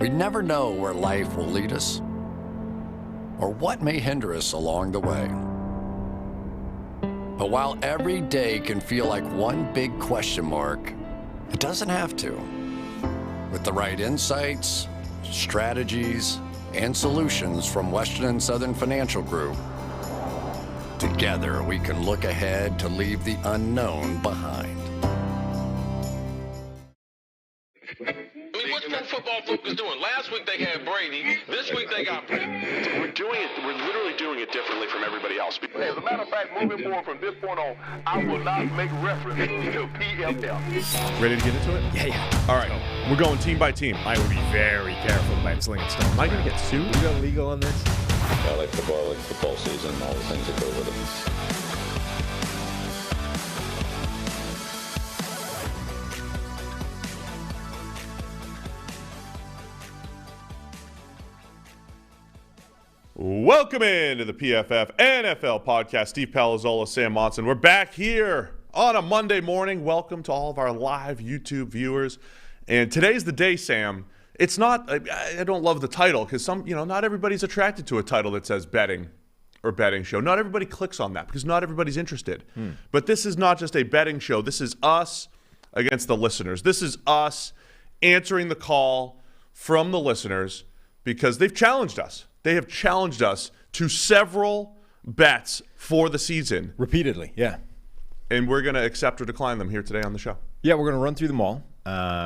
We never know where life will lead us or what may hinder us along the way. But while every day can feel like one big question mark, it doesn't have to. With the right insights, strategies, and solutions from Western and Southern Financial Group, together we can look ahead to leave the unknown behind. What's Pro Football Focus doing? Last week they had Brady. This week they got Brady. We're literally doing it differently from everybody else. As a matter of fact, moving forward from this point on, I will not make reference to PFF. Ready to get into it? Yeah. All right. We're going team by team. I would be very careful about slinging stones. Am I going to get sued? We go legal on this? I like football season, all the things that go with it. Welcome into the PFF NFL podcast. Steve Palazzolo, Sam Monson. We're back here on a Monday morning. Welcome to all of our live YouTube viewers. And today's the day, Sam. It's not, I don't love the title because not everybody's attracted to a title that says betting or betting show. Not everybody clicks on that because not everybody's interested. But this is not just a betting show. This is us against the listeners. This is us answering the call from the listeners because they've challenged us. They have challenged us to several bets for the season. Repeatedly, yeah. And we're going to accept or decline them here today on the show. Yeah, we're going to run through them all.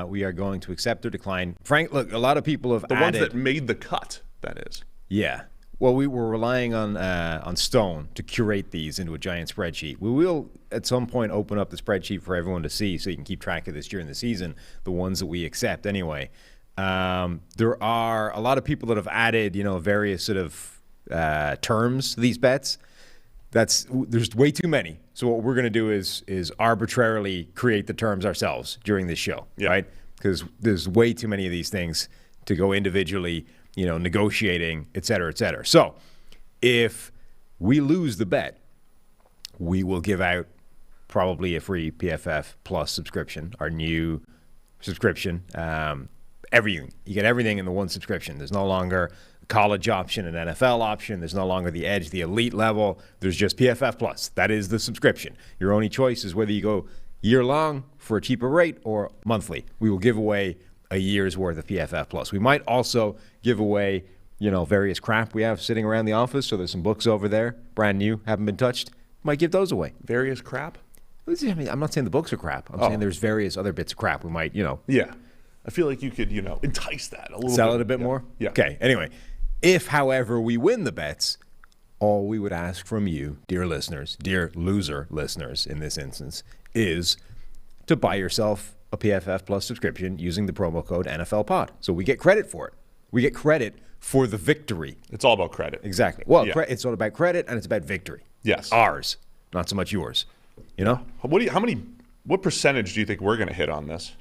We are going to accept or decline. Frank, look, a lot of people have The added... ones that made the cut, that is. Yeah. Well, we were relying on Stone to curate these into a giant spreadsheet. We will, at some point, open up the spreadsheet for everyone to see so you can keep track of this during the season, the ones that we accept anyway. There are a lot of people that have added, various sort of terms to these bets. There's way too many. So what we're going to do is arbitrarily create the terms ourselves during this show, right? Because there's way too many of these things to go individually, negotiating, et cetera, et cetera. So if we lose the bet, we will give out probably a free PFF Plus subscription, our new subscription. Everything. You get everything in the one subscription. There's no longer a college option, an NFL option. There's no longer the Edge, the elite level. There's just PFF Plus. That is the subscription. Your only choice is whether you go year-long for a cheaper rate or monthly. We will give away a year's worth of PFF Plus. We might also give away, various crap we have sitting around the office. So there's some books over there, brand new, haven't been touched. Might give those away. Various crap? I mean, I'm not saying the books are crap. I'm saying there's various other bits of crap we might, Yeah. I feel like you could, entice that a little bit. Sell it a bit more? Yeah. Okay. Anyway, if, however, we win the bets, all we would ask from you, dear listeners, dear loser listeners in this instance, is to buy yourself a PFF Plus subscription using the promo code NFLPod. So we get credit for it. We get credit for the victory. It's all about credit. Exactly. Well, it's all about credit and it's about victory. Yes. Ours, not so much yours. What percentage do you think we're going to hit on this?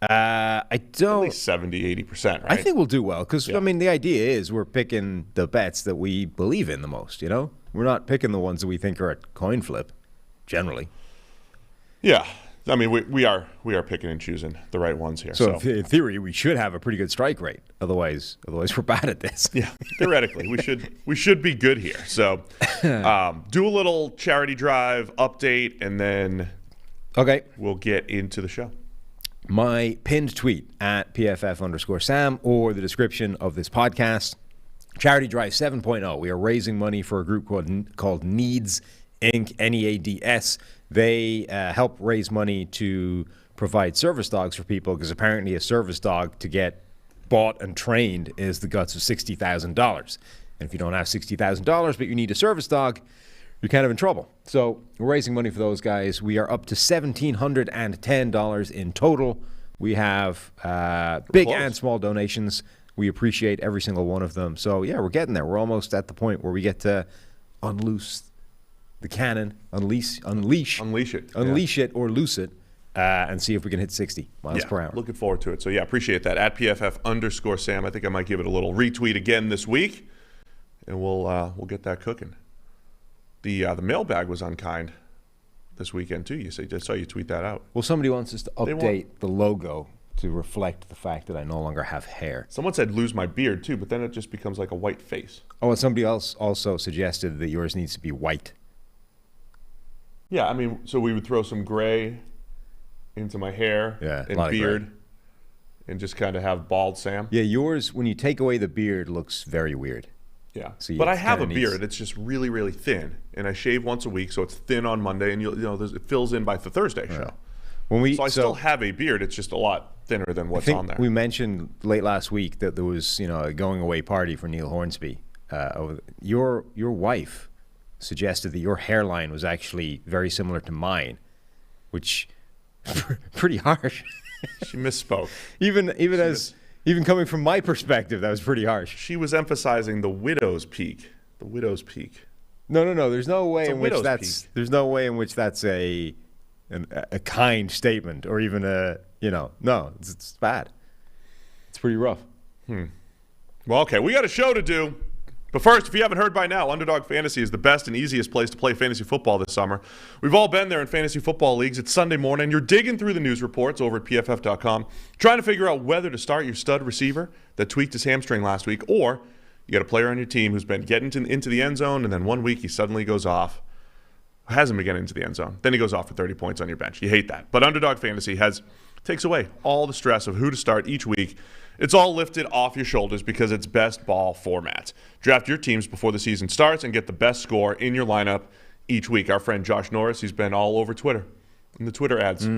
I don't. At least 70-80%, right? I think we'll do well because, the idea is we're picking the bets that we believe in the most, We're not picking the ones that we think are a coin flip, generally. Yeah. I mean, we are picking and choosing the right ones here. So in theory, we should have a pretty good strike rate. Otherwise we're bad at this. Yeah, theoretically, we should be good here. So do a little charity drive update, and then we'll get into the show. My pinned tweet at PFF_Sam or the description of this podcast, Charity Drive 7.0. We are raising money for a group called Needs Inc., NEADS. They help raise money to provide service dogs for people because apparently a service dog to get bought and trained is the guts of $60,000. And if you don't have $60,000 but you need a service dog, you're kind of in trouble. So we're raising money for those guys. We are up to $1,710 in total. We have big and small donations. We appreciate every single one of them. So, yeah, we're getting there. We're almost at the point where we get to unloose the cannon, unleash it or loose it, and see if we can hit 60 miles per hour. Looking forward to it. So, appreciate that. At PFF_Sam. I think I might give it a little retweet again this week, and we'll get that cooking. The mailbag was unkind this weekend too. I saw you tweet that out. Well, somebody wants us to update the logo to reflect the fact that I no longer have hair. Someone said lose my beard too, but then it just becomes like a white face. Oh, and somebody else also suggested that yours needs to be white. Yeah, I mean, so we would throw some gray into my hair and beard and just kind of have bald Sam. Yeah, yours, when you take away the beard, looks very weird. Yeah, so but I have a beard. It's just really, really thin, and I shave once a week, so it's thin on Monday, and it fills in by the Thursday show. So I still have a beard. It's just a lot thinner than what's on there. We mentioned late last week that there was, a going away party for Neil Hornsby. Your wife suggested that your hairline was actually very similar to mine, which pretty harsh. She misspoke. Even coming from my perspective, that was pretty harsh. She was emphasizing the widow's peak. The widow's peak. No. There's no way in which that's a kind statement or even no. It's bad. It's pretty rough. Well, okay, we got a show to do. But first, if you haven't heard by now, Underdog Fantasy is the best and easiest place to play fantasy football this summer. We've all been there in fantasy football leagues. It's Sunday morning. You're digging through the news reports over at PFF.com, trying to figure out whether to start your stud receiver that tweaked his hamstring last week, or you got a player on your team who's been getting into the end zone, and then one week he suddenly goes off. Hasn't been getting into the end zone. Then he goes off for 30 points on your bench. You hate that. But Underdog Fantasy takes away all the stress of who to start each week. It's all lifted off your shoulders because it's best ball format. Draft your teams before the season starts and get the best score in your lineup each week. Our friend Josh Norris, he's been all over Twitter in the Twitter ads.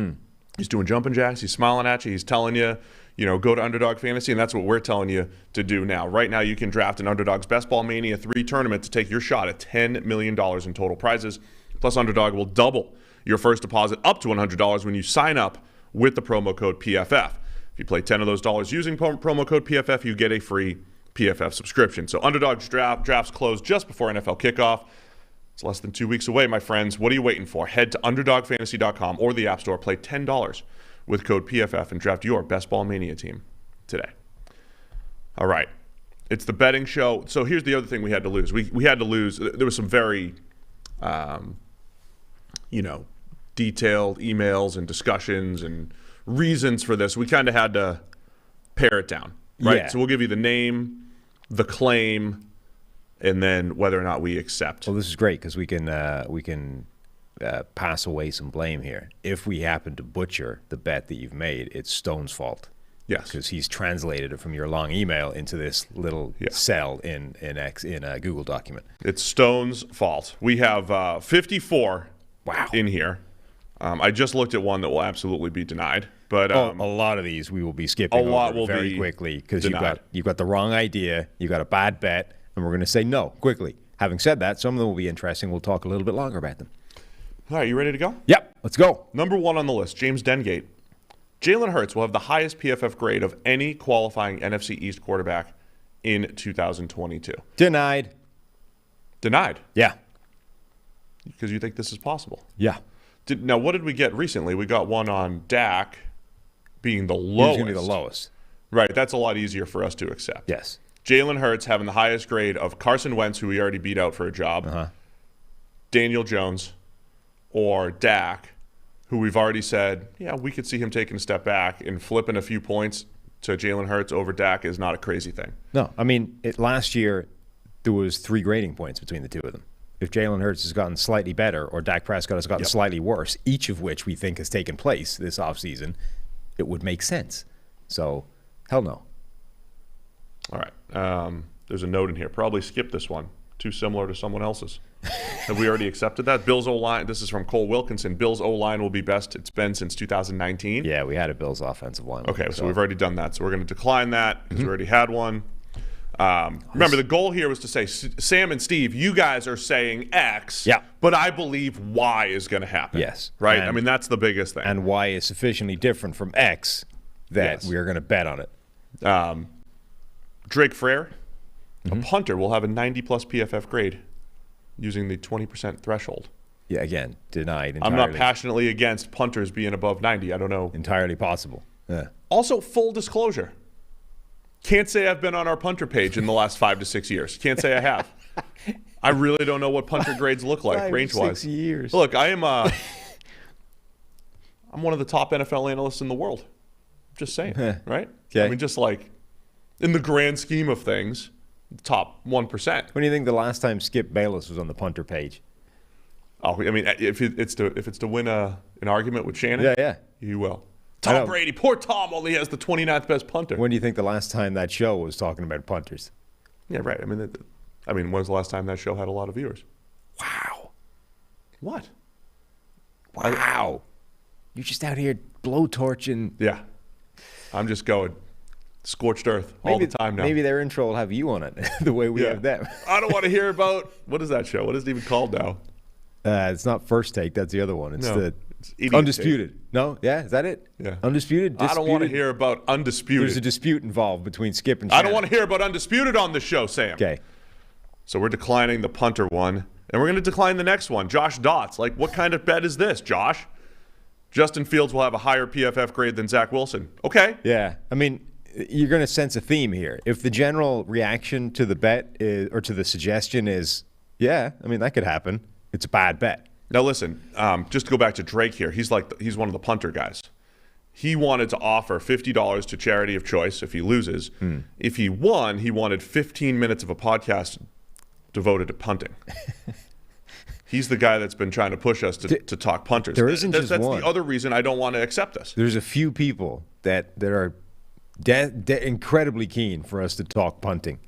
He's doing jumping jacks. He's smiling at you. He's telling you, go to Underdog Fantasy, and that's what we're telling you to do now. Right now, you can draft an Underdog's Best Ball Mania 3 tournament to take your shot at $10 million in total prizes. Plus, Underdog will double your first deposit up to $100 when you sign up with the promo code PFF. If you play 10 of those dollars using promo code PFF, you get a free PFF subscription. So Underdog's drafts close just before NFL kickoff. It's less than 2 weeks away, my friends. What are you waiting for? Head to UnderdogFantasy.com or the App Store. Play $10 with code PFF and draft your Best Ball Mania team today. All right. It's the betting show. So here's the other thing we had to lose. We had to lose. There was some very, detailed emails and discussions and reasons for this. We kind of had to pare it down, right? Yeah. So we'll give you the name, the claim, and then whether or not we accept. Well, this is great because we can pass away some blame here. If we happen to butcher the bet that you've made, it's Stone's fault. Yes, because he's translated it from your long email into this little cell in a Google document. It's Stone's fault. We have 54 in here. I just looked at one that will absolutely be denied. But a lot of these we will be skipping over very quickly because you've got the wrong idea, you got a bad bet, and we're going to say no quickly. Having said that, some of them will be interesting. We'll talk a little bit longer about them. All right, you ready to go? Yep, let's go. Number 1 on the list, James Dengate. Jalen Hurts will have the highest PFF grade of any qualifying NFC East quarterback in 2022. Denied. Denied? Yeah. Because you think this is possible? Yeah. Now, what did we get recently? We got one on Dak being the lowest. He's going to be the lowest. Right, that's a lot easier for us to accept. Yes. Jalen Hurts having the highest grade of Carson Wentz, who we already beat out for a job, Daniel Jones, or Dak, who we've already said, we could see him taking a step back and flipping a few points to Jalen Hurts over Dak is not a crazy thing. No, I mean, last year there was 3 grading points between the two of them. If Jalen Hurts has gotten slightly better or Dak Prescott has gotten slightly worse, each of which we think has taken place this offseason, it would make sense. So, hell no. All right. There's a note in here. Probably skip this one. Too similar to someone else's. Have we already accepted that? Bills O-line, this is from Cole Wilkinson. Bills O-line will be best it's been since 2019. Yeah, we had a Bills offensive line. Okay, so we've already done that. So we're going to decline that because we already had one. Remember, the goal here was to say, Sam and Steve, you guys are saying X, but I believe Y is going to happen. Yes. Right? I mean, that's the biggest thing. And Y is sufficiently different from X that we are going to bet on it. Drake Frere, a punter, will have a 90-plus PFF grade using the 20% threshold. Yeah, again, denied entirely. I'm not passionately against punters being above 90. I don't know. Entirely possible. Yeah. Also, full disclosure. Can't say I've been on our punter page in the last 5 to 6 years. Can't say I have. I really don't know what punter grades look like range-wise. 6 years. Look, I'm one of the top NFL analysts in the world. Just saying, right? Okay. I mean, just like in the grand scheme of things, top 1%. When do you think the last time Skip Bayless was on the punter page? Oh, I mean, if it's to win an argument with Shannon, Yeah. you will. Tom Brady, poor Tom, only has the 29th best punter. When do you think the last time that show was talking about punters? Yeah, right. I mean, when's the last time that show had a lot of viewers? Wow. What? Wow. You're just out here blowtorching. Yeah, I'm just going scorched earth all the time now. Maybe their intro will have you on it, the way we have them. I don't want to hear about what is that show? What is it even called now? It's not First Take. That's the other one. It's It's Idiot Undisputed. Take. No? Yeah? Is that it? Yeah. Undisputed? I don't want to hear about Undisputed. There's a dispute involved between Skip and I Shannon. don't want to hear about Undisputed on the show, Sam. Okay. So we're declining the punter one, and we're going to decline the next one. Josh Dotz. Like, what kind of bet is this, Josh? Justin Fields will have a higher PFF grade than Zach Wilson. Okay. Yeah. I mean, you're going to sense a theme here. If the general reaction to the bet is, or to the suggestion is, yeah, I mean, that could happen. It's a bad bet. Now listen, just to go back to Drake here, he's one of the punter guys. He wanted to offer $50 to charity of choice if he loses. If he won, he wanted 15 minutes of a podcast devoted to punting. He's the guy that's been trying to push us to talk punters. There isn't just that's one. the other reason I don't want to accept this. There's a few people that are incredibly keen for us to talk punting.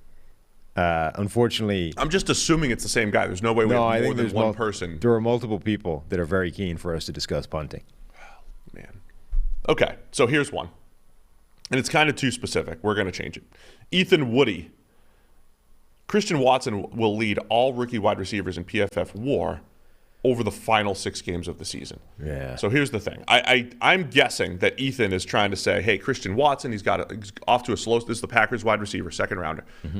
Unfortunately, I'm just assuming it's the same guy. There's no way we have more than one person. There are multiple people that are very keen for us to discuss punting. Man. Okay, so here's one. And it's kind of too specific. We're going to change it. Ethan Woody. Christian Watson will lead all rookie wide receivers in PFF WAR over the final 6 games of the season. Yeah. So here's the thing. I'm guessing that Ethan is trying to say, hey, Christian Watson, he's off to a slow – this is the Packers wide receiver, second rounder. Mm-hmm.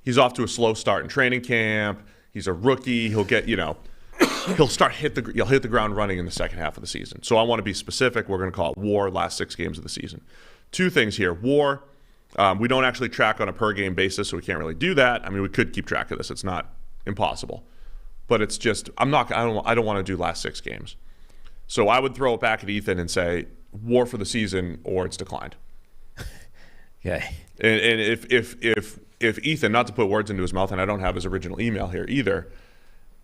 He's off to a slow start in training camp. He's a rookie. He'll get, he'll hit the ground running in the second half of the season. So I want to be specific. We're going to call it WAR, last 6 games of the season. 2 things here. WAR, we don't actually track on a per game basis, so we can't really do that. I mean, we could keep track of this. It's not impossible, but it's just I don't want to do last 6 games. So I would throw it back at Ethan and say WAR for the season or it's declined. Okay. And if Ethan, not to put words into his mouth, and I don't have his original email here either,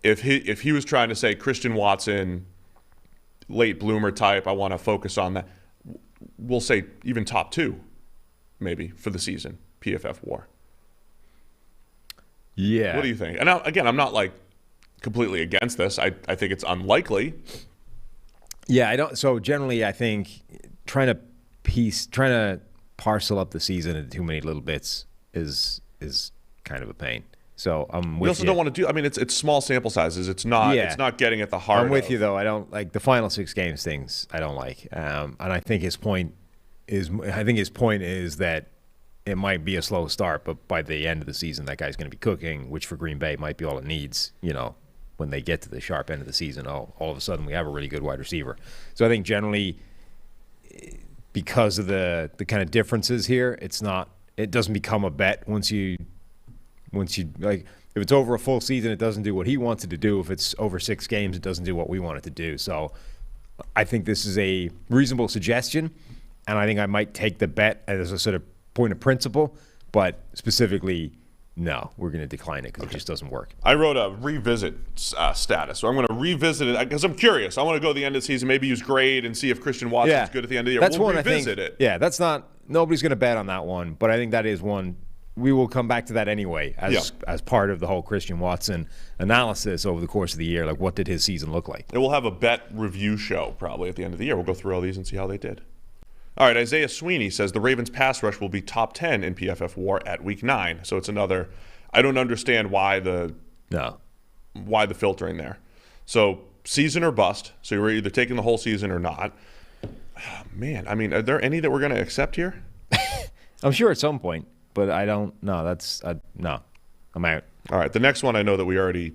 if he was trying to say Christian Watson, late bloomer type, I want to focus on that, we'll say even top 2, maybe, for the season, PFF WAR. Yeah. What do you think? And now, again, I'm not like completely against this. I think it's unlikely. Yeah, I don't. So generally, I think trying to parcel up the season into too many little bits is kind of a pain. So I'm with you. We also don't want to do. I mean, it's small sample sizes. It's not. Yeah. It's not getting at the heart. I'm with you though. I don't like the final 6 games things. I don't like. And I think his point is. That it might be a slow start, but by the end of the season, that guy's going to be cooking, which for Green Bay might be all it needs. When they get to the sharp end of the season, all of a sudden we have a really good wide receiver. So I think generally, because of the kind of differences here, it doesn't become a bet once you like, if it's over a full season, it doesn't do what he wants it to do. If it's over 6 games, it doesn't do what we want it to do. So I think this is a reasonable suggestion, and I think I might take the bet as a sort of point of principle, but specifically, no, we're going to decline it because it just doesn't work. I wrote a revisit status, so I'm going to revisit it because I'm curious. I want to go to the end of the season, maybe use grade and see if Christian Watson's good at the end of the year. That's we'll one revisit I think, it. Yeah, that's not – nobody's going to bet on that one, but I think that is one – we will come back to that anyway as part of the whole Christian Watson analysis over the course of the year. Like, what did his season look like? And we'll have a bet review show probably at the end of the year. We'll go through all these and see how they did. All right, Isaiah Sweeney says the Ravens' pass rush will be top 10 in PFF WAR at Week 9. So it's another – I don't understand why the filtering there. So season or bust. So you're either taking the whole season or not. Oh, man, I mean, are there any that we're going to accept here? I'm sure at some point, but I don't – no, no. I'm out. All right, the next one I know that we already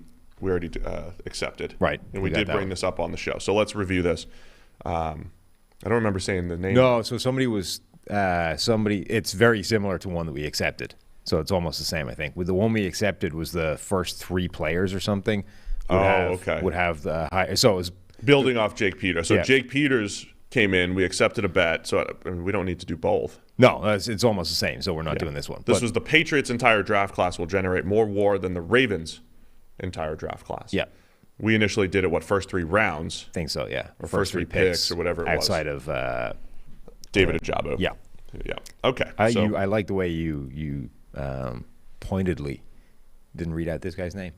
accepted. Right. And we did bring this up on the show. So let's review this. I don't remember saying the name. No, so somebody was it's very similar to one that we accepted. So it's almost the same, I think. With the one we accepted was the first 3 players or something. Would have the high. So it was building off Jake Peters. So Jake Peters came in. We accepted a bet, so I mean, we don't need to do both. No, it's almost the same, so we're not doing this one. This was the Patriots' entire draft class will generate more WAR than the Ravens' entire draft class. Yeah. We initially did it, first 3 rounds? I think so, yeah. Or first 3 picks or whatever it outside was. Outside of David Ajabo. Yeah. Yeah. Okay. I like the way you pointedly didn't read out this guy's name.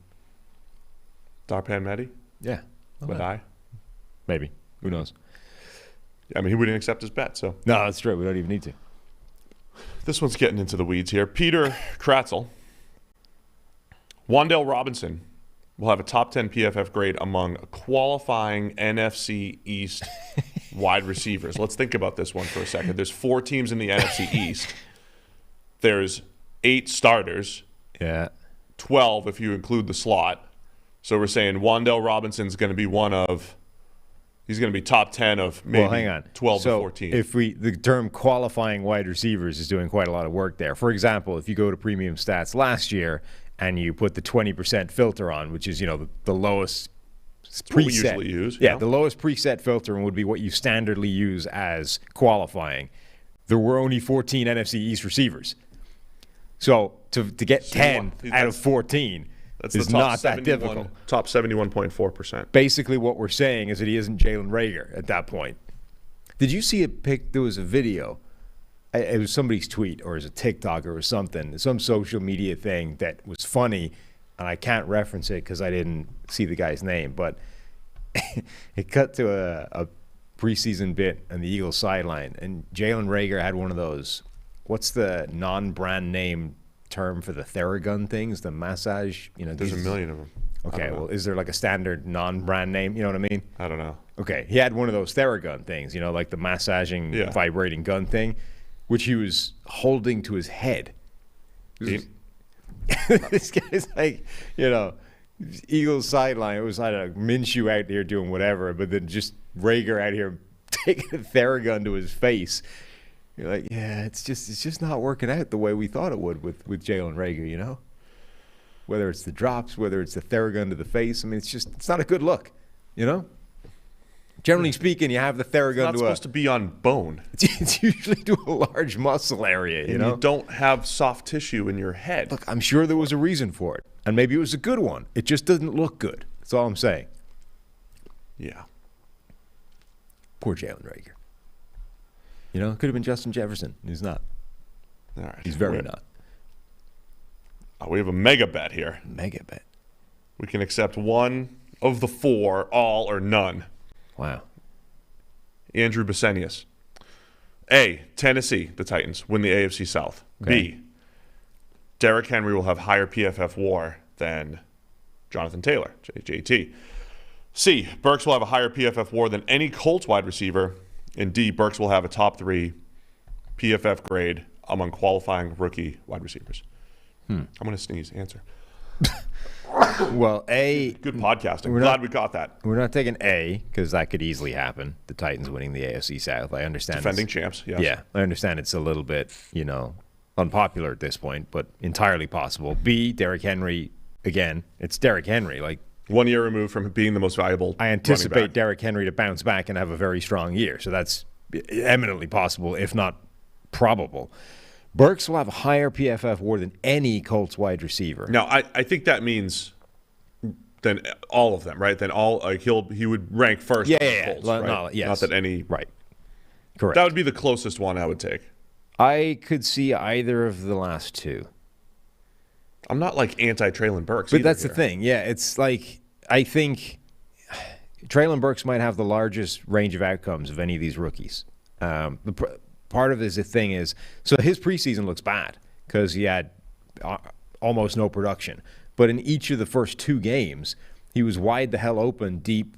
Darpan Mehdi? Yeah. Madai? Maybe. Who knows? I mean, he wouldn't accept his bet, so. No, that's true. We don't even need to. This one's getting into the weeds here. Peter Kratzel. Wan'Dale Robinson will have a top 10 PFF grade among qualifying NFC East wide receivers. Let's think about this one for a second. There's 4 teams in the NFC East. There's 8 starters. Yeah. 12 if you include the slot. So we're saying Wan'Dale Robinson's going to be he's going to be top 10 of maybe 12 to 14. If the term qualifying wide receivers is doing quite a lot of work there. For example, if you go to Premium Stats last year and you put the 20% filter on, which is, the lowest preset. What we usually use. Yeah, the lowest preset filter would be what you standardly use as qualifying. There were only 14 NFC East receivers. So to get 10 out of 14 is not that difficult. Top 71.4%. Basically what we're saying is that he isn't Jalen Reagor at that point. Did you see a pic? There was a video. It was somebody's tweet or it was a TikTok or something, some social media thing that was funny, and I can't reference it because I didn't see the guy's name, but it cut to a preseason bit on the Eagles sideline, and Jalen Reagor had one of those, what's the non-brand name term for the Theragun things, the massage? There's a million of them. Okay, well, is there like a standard non-brand name? You know what I mean? I don't know. Okay, he had one of those Theragun things, like the massaging, vibrating gun thing, which he was holding to his head. This guy's like, Eagles sideline. It was like a Minshew out there doing whatever, but then just Reagor out here taking a Theragun to his face. You're like, yeah, it's just not working out the way we thought it would with Jalen Reagor, Whether it's the drops, whether it's the Theragun to the face. I mean, it's not a good look, Generally speaking, you have the Theragun it's not supposed to be on bone. It's usually to a large muscle area, you don't have soft tissue in your head. Look, I'm sure there was a reason for it, and maybe it was a good one. It just doesn't look good. That's all I'm saying. Yeah. Poor Jalen Reagor. It could have been Justin Jefferson. He's not. All right. He's very not. We have a mega bet here. Mega bet. We can accept one of the 4, all or none. Wow. Andrew Besenius. A, Tennessee, the Titans, win the AFC South. Okay. B, Derrick Henry will have higher PFF WAR than Jonathan Taylor, JT. C, Burks will have a higher PFF WAR than any Colts wide receiver. And D, Burks will have a top 3 PFF grade among qualifying rookie wide receivers. I'm going to sneeze. Answer. Well, A. Good podcasting. Glad we got that. We're not taking A because that could easily happen. The Titans winning the AFC South. I understand. Defending champs, yes. Yeah, I understand it's a little bit, unpopular at this point, but entirely possible. B, Derrick Henry, again, it's Derrick Henry. Like 1 year removed from being the most valuable. I anticipate Derrick Henry to bounce back and have a very strong year. So that's eminently possible, if not probable. Burks will have a higher PFF WAR than any Colts wide receiver. Now, I think that means then all of them, right? Then he would rank first. Yeah. Colts, right? Yes. Not that any. Right. Correct. That would be the closest one I would take. I could see either of the last two. I'm not like anti-Treylon Burks. But that's the thing. Yeah, it's like I think Treylon Burks might have the largest range of outcomes of any of these rookies. Part of the thing is, so his preseason looks bad because he had almost no production. But in each of the first 2 games, he was wide the hell open, deep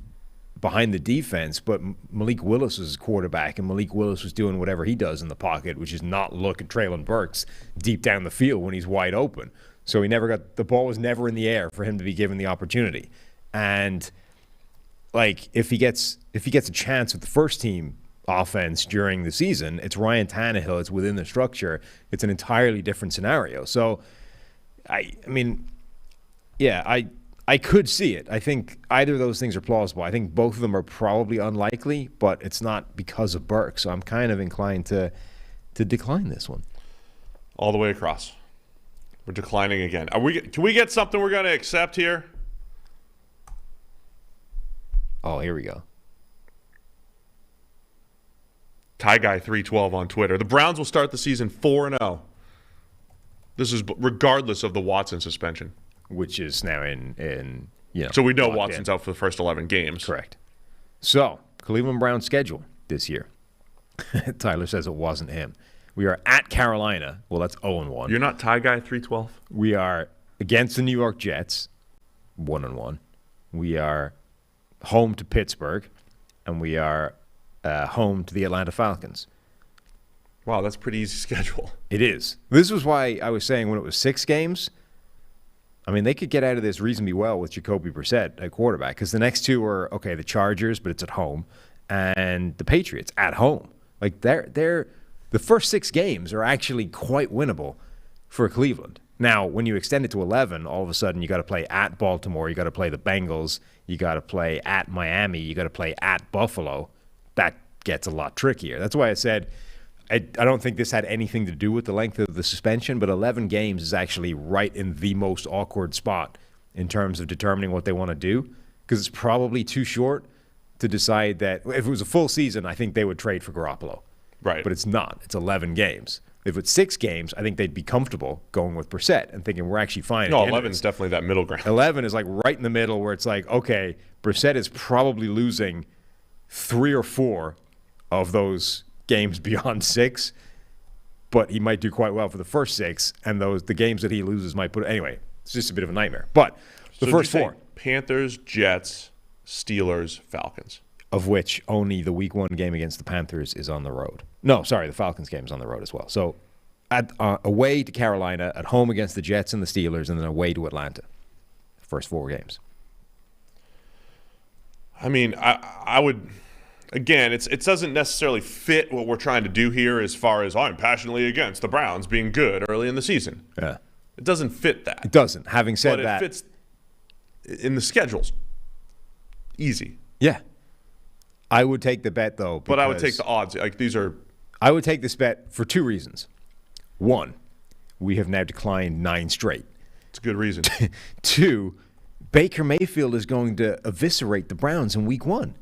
behind the defense. But Malik Willis was his quarterback, and Malik Willis was doing whatever he does in the pocket, which is not look at Treylon Burks deep down the field when he's wide open. So the ball was never in the air for him to be given the opportunity. And like if he gets a chance with the first team offense during the season, it's Ryan Tannehill, it's within the structure, it's an entirely different scenario. So I I could see it. I think either of those things are plausible. I think both of them are probably unlikely, but it's not because of Burke. So I'm kind of inclined to decline this one. All the way across. We're declining again. Can we get something we're going to accept here? Oh, here we go. Tie Guy 312 on Twitter. The Browns will start the season 4-0. This is regardless of the Watson suspension. Which is now in So we know Watson's out for the first 11 games. Correct. So, Cleveland Browns schedule this year. Tyler says it wasn't him. We are at Carolina. Well, that's 0-1. You're not Tie Guy 312? We are against the New York Jets, 1-1. We are home to Pittsburgh, and we are home to the Atlanta Falcons. Wow, that's a pretty easy schedule. It is. This was why I was saying when it was 6 games, I mean, they could get out of this reasonably well with Jacoby Brissett at quarterback, because the next 2 are, okay, the Chargers, but it's at home, and the Patriots at home. Like, they're the first 6 games are actually quite winnable for Cleveland. Now, when you extend it to 11, all of a sudden you got to play at Baltimore, you got to play the Bengals, you got to play at Miami, you got to play at Buffalo. That gets a lot trickier. That's why I said I don't think this had anything to do with the length of the suspension, but 11 games is actually right in the most awkward spot in terms of determining what they want to do, because it's probably too short to decide that. If it was a full season, I think they would trade for Garoppolo. Right. But it's not. It's 11 games. If it's 6 games, I think they'd be comfortable going with Brissett and thinking we're actually fine. No, 11 is definitely that middle ground. 11 is like right in the middle where it's like, okay, Brissett is probably losing 3 or 4 of those games beyond 6, but he might do quite well for the first 6, and the games that he loses might put. Anyway, it's just a bit of a nightmare. But the first 4, Panthers, Jets, Steelers, Falcons, of which only the Week 1 game against the Panthers is on the road. No, sorry, the Falcons game is on the road as well. So away to Carolina, at home against the Jets and the Steelers, and then away to Atlanta. First 4 games. I mean, I would. Again, it doesn't necessarily fit what we're trying to do here as far as I'm passionately against the Browns being good early in the season. Yeah. It doesn't fit that. It doesn't. Having said but that. It fits in the schedules. Easy. Yeah. I would take the bet, though. But I would take the odds. Like, these are. I would take this bet for 2 reasons. 1, we have now declined 9 straight. It's a good reason. 2, Baker Mayfield is going to eviscerate the Browns in Week 1.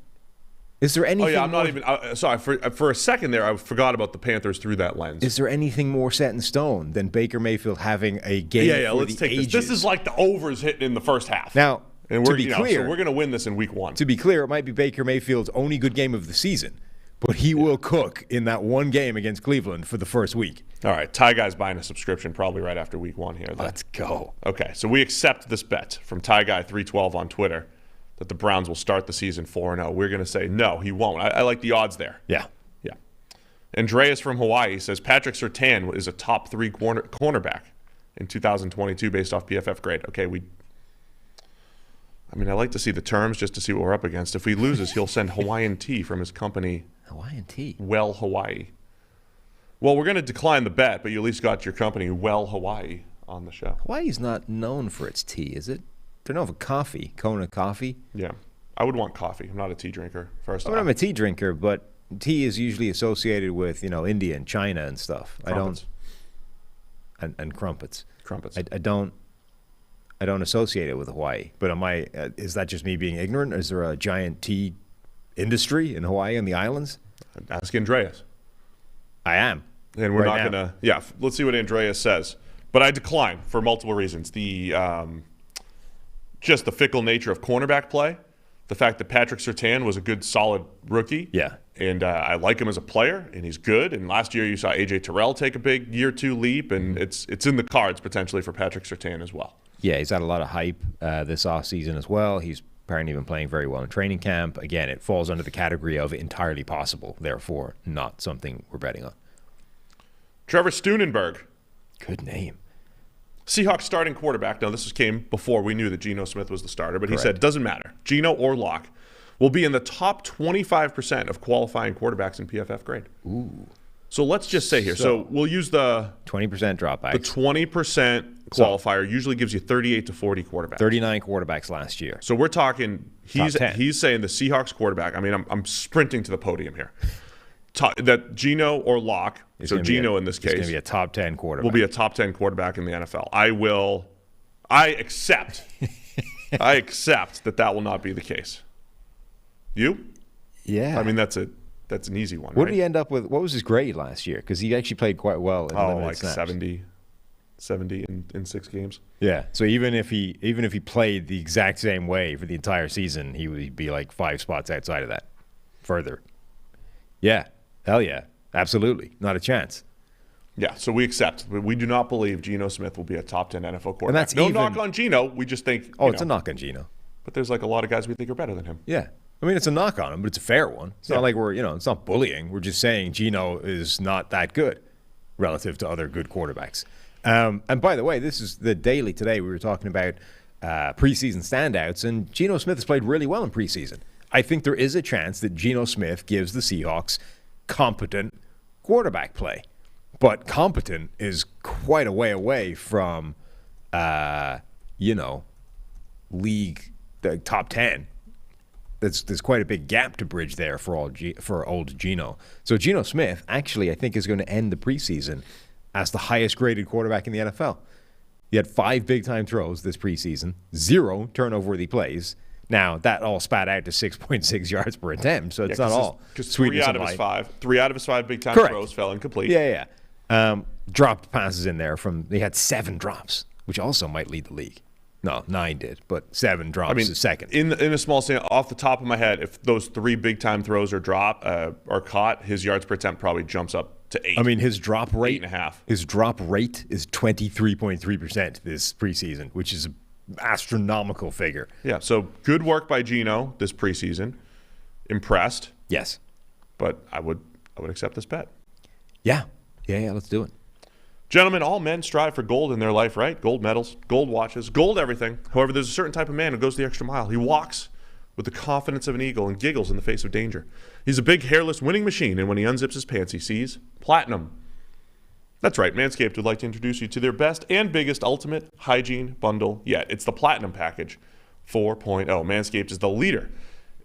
Is there anything? Oh yeah, I'm not even. Sorry, for a second there, I forgot about the Panthers through that lens. Is there anything more set in stone than Baker Mayfield having a game? Yeah. Let's take this. This is like the overs hitting in the first half. Now, and to be clear, so we're going to win this in Week 1. To be clear, it might be Baker Mayfield's only good game of the season, but he will cook in that one game against Cleveland for the first week. All right, Ty Guy's buying a subscription probably right after Week 1 here. Then. Let's go. Okay, so we accept this bet from Ty Guy 312 on Twitter that the Browns will start the season 4-0. We're going to say, no, he won't. I like the odds there. Yeah. Andreas from Hawaii says Patrick Surtain is a top 3 cornerback in 2022 based off PFF grade. Okay, I like to see the terms just to see what we're up against. If he loses, he'll send Hawaiian tea from his company. Hawaiian tea? Well Hawaii. Well, we're going to decline the bet, but you at least got your company, Well Hawaii, on the show. Hawaii's not known for its tea, is it? They're known for coffee, Kona coffee. Yeah. I would want coffee. I'm not a tea drinker, first off. I'm a tea drinker, but tea is usually associated with, India and China and stuff. Crumpets. And crumpets. Crumpets. I don't associate it with Hawaii. But is that just me being ignorant? Is there a giant tea industry in Hawaii and the islands? Ask Andreas. I am. And we're not going to. Yeah, let's see what Andreas says. But I decline for multiple reasons. Just the fickle nature of cornerback play. The fact that Patrick Surtain was a good, solid rookie. Yeah. And I like him as a player, and he's good. And last year you saw A.J. Terrell take a big year 2 leap, and it's in the cards potentially for Patrick Surtain as well. Yeah, he's had a lot of hype this offseason as well. He's apparently been playing very well in training camp. Again, it falls under the category of entirely possible, therefore not something we're betting on. Trevor Steunenberg. Good name. Seahawks starting quarterback. Now, this came before we knew that Geno Smith was the starter, but Correct. He said it doesn't matter. Geno or Locke will be in the top 25% of qualifying quarterbacks in PFF grade. Ooh. So let's just say here. So we'll use the 20% dropbacks. The 20% qualifier usually gives you 38 to 40 quarterbacks. 39 quarterbacks last year. So we're talking. He's saying the Seahawks quarterback. I mean, I'm sprinting to the podium here. That Geno or Locke. So Geno in this case is going to be a top 10 quarterback. Will be a top 10 quarterback in the NFL. I accept. I accept that will not be the case. You? Yeah. I mean, that's an easy one. What did he end up with? What was his grade last year? Because he actually played quite well in limited snaps. 70 in 6 games. Yeah. So even if he played the exact same way for the entire season, he would be like 5 spots outside of that. Further. Yeah. Hell yeah. Absolutely. Not a chance. Yeah, so we accept. We do not believe Geno Smith will be a top 10 NFL quarterback. And that's no knock on Geno. We just think. It's a knock on Geno. But there's like a lot of guys we think are better than him. Yeah. I mean, it's a knock on him, but it's a fair one. It's not like it's not bullying. We're just saying Geno is not that good relative to other good quarterbacks. And by the way, this is the Daily today. We were talking about preseason standouts, and Geno Smith has played really well in preseason. I think there is a chance that Geno Smith gives the Seahawks competent quarterback play. But competent is quite a way away from, league the top 10. There's quite a big gap to bridge there for old Geno. So Geno Smith actually, I think, is going to end the preseason as the highest graded quarterback in the NFL. He had 5 big-time throws this preseason, 0 turnover-worthy plays. Now, that all spat out to 6.6 yards per attempt, so it's not all sweetness and light. 3 out of his 5 big-time throws fell incomplete. Yeah. Dropped passes in there they had 7 drops, which also might lead the league. No, 9 did, but 7 drops is second. In a small sample, off the top of my head, if those 3 big-time throws are caught, his yards per attempt probably jumps up to 8. I mean, his drop rate, 8.5. His drop rate is 23.3% this preseason, which is an astronomical figure. Yeah, so good work by Geno this preseason. Impressed. Yes. But I would accept this bet. Yeah, let's do it. Gentlemen, all men strive for gold in their life, right? Gold medals, gold watches, gold everything. However, there's a certain type of man who goes the extra mile. He walks with the confidence of an eagle and giggles in the face of danger. He's a big, hairless winning machine, and when he unzips his pants, he sees platinum. That's right, Manscaped would like to introduce you to their best and biggest ultimate hygiene bundle yet. It's the Platinum Package 4.0. Manscaped is the leader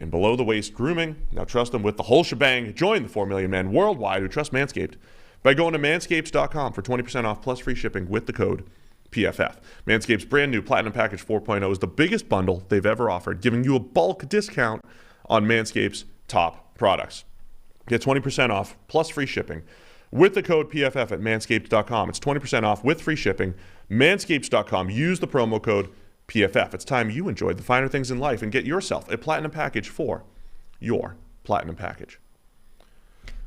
in below-the-waist grooming. Now trust them with the whole shebang. Join the 4 million men worldwide who trust Manscaped by going to manscaped.com for 20% off plus free shipping with the code PFF. Manscaped's brand new Platinum Package 4.0 is the biggest bundle they've ever offered, giving you a bulk discount on Manscaped's top products. Get 20% off plus free shipping with the code PFF at manscaped.com. It's 20% off with free shipping. Manscaped.com. Use the promo code PFF. It's time you enjoyed the finer things in life and get yourself a Platinum Package for your Platinum Package.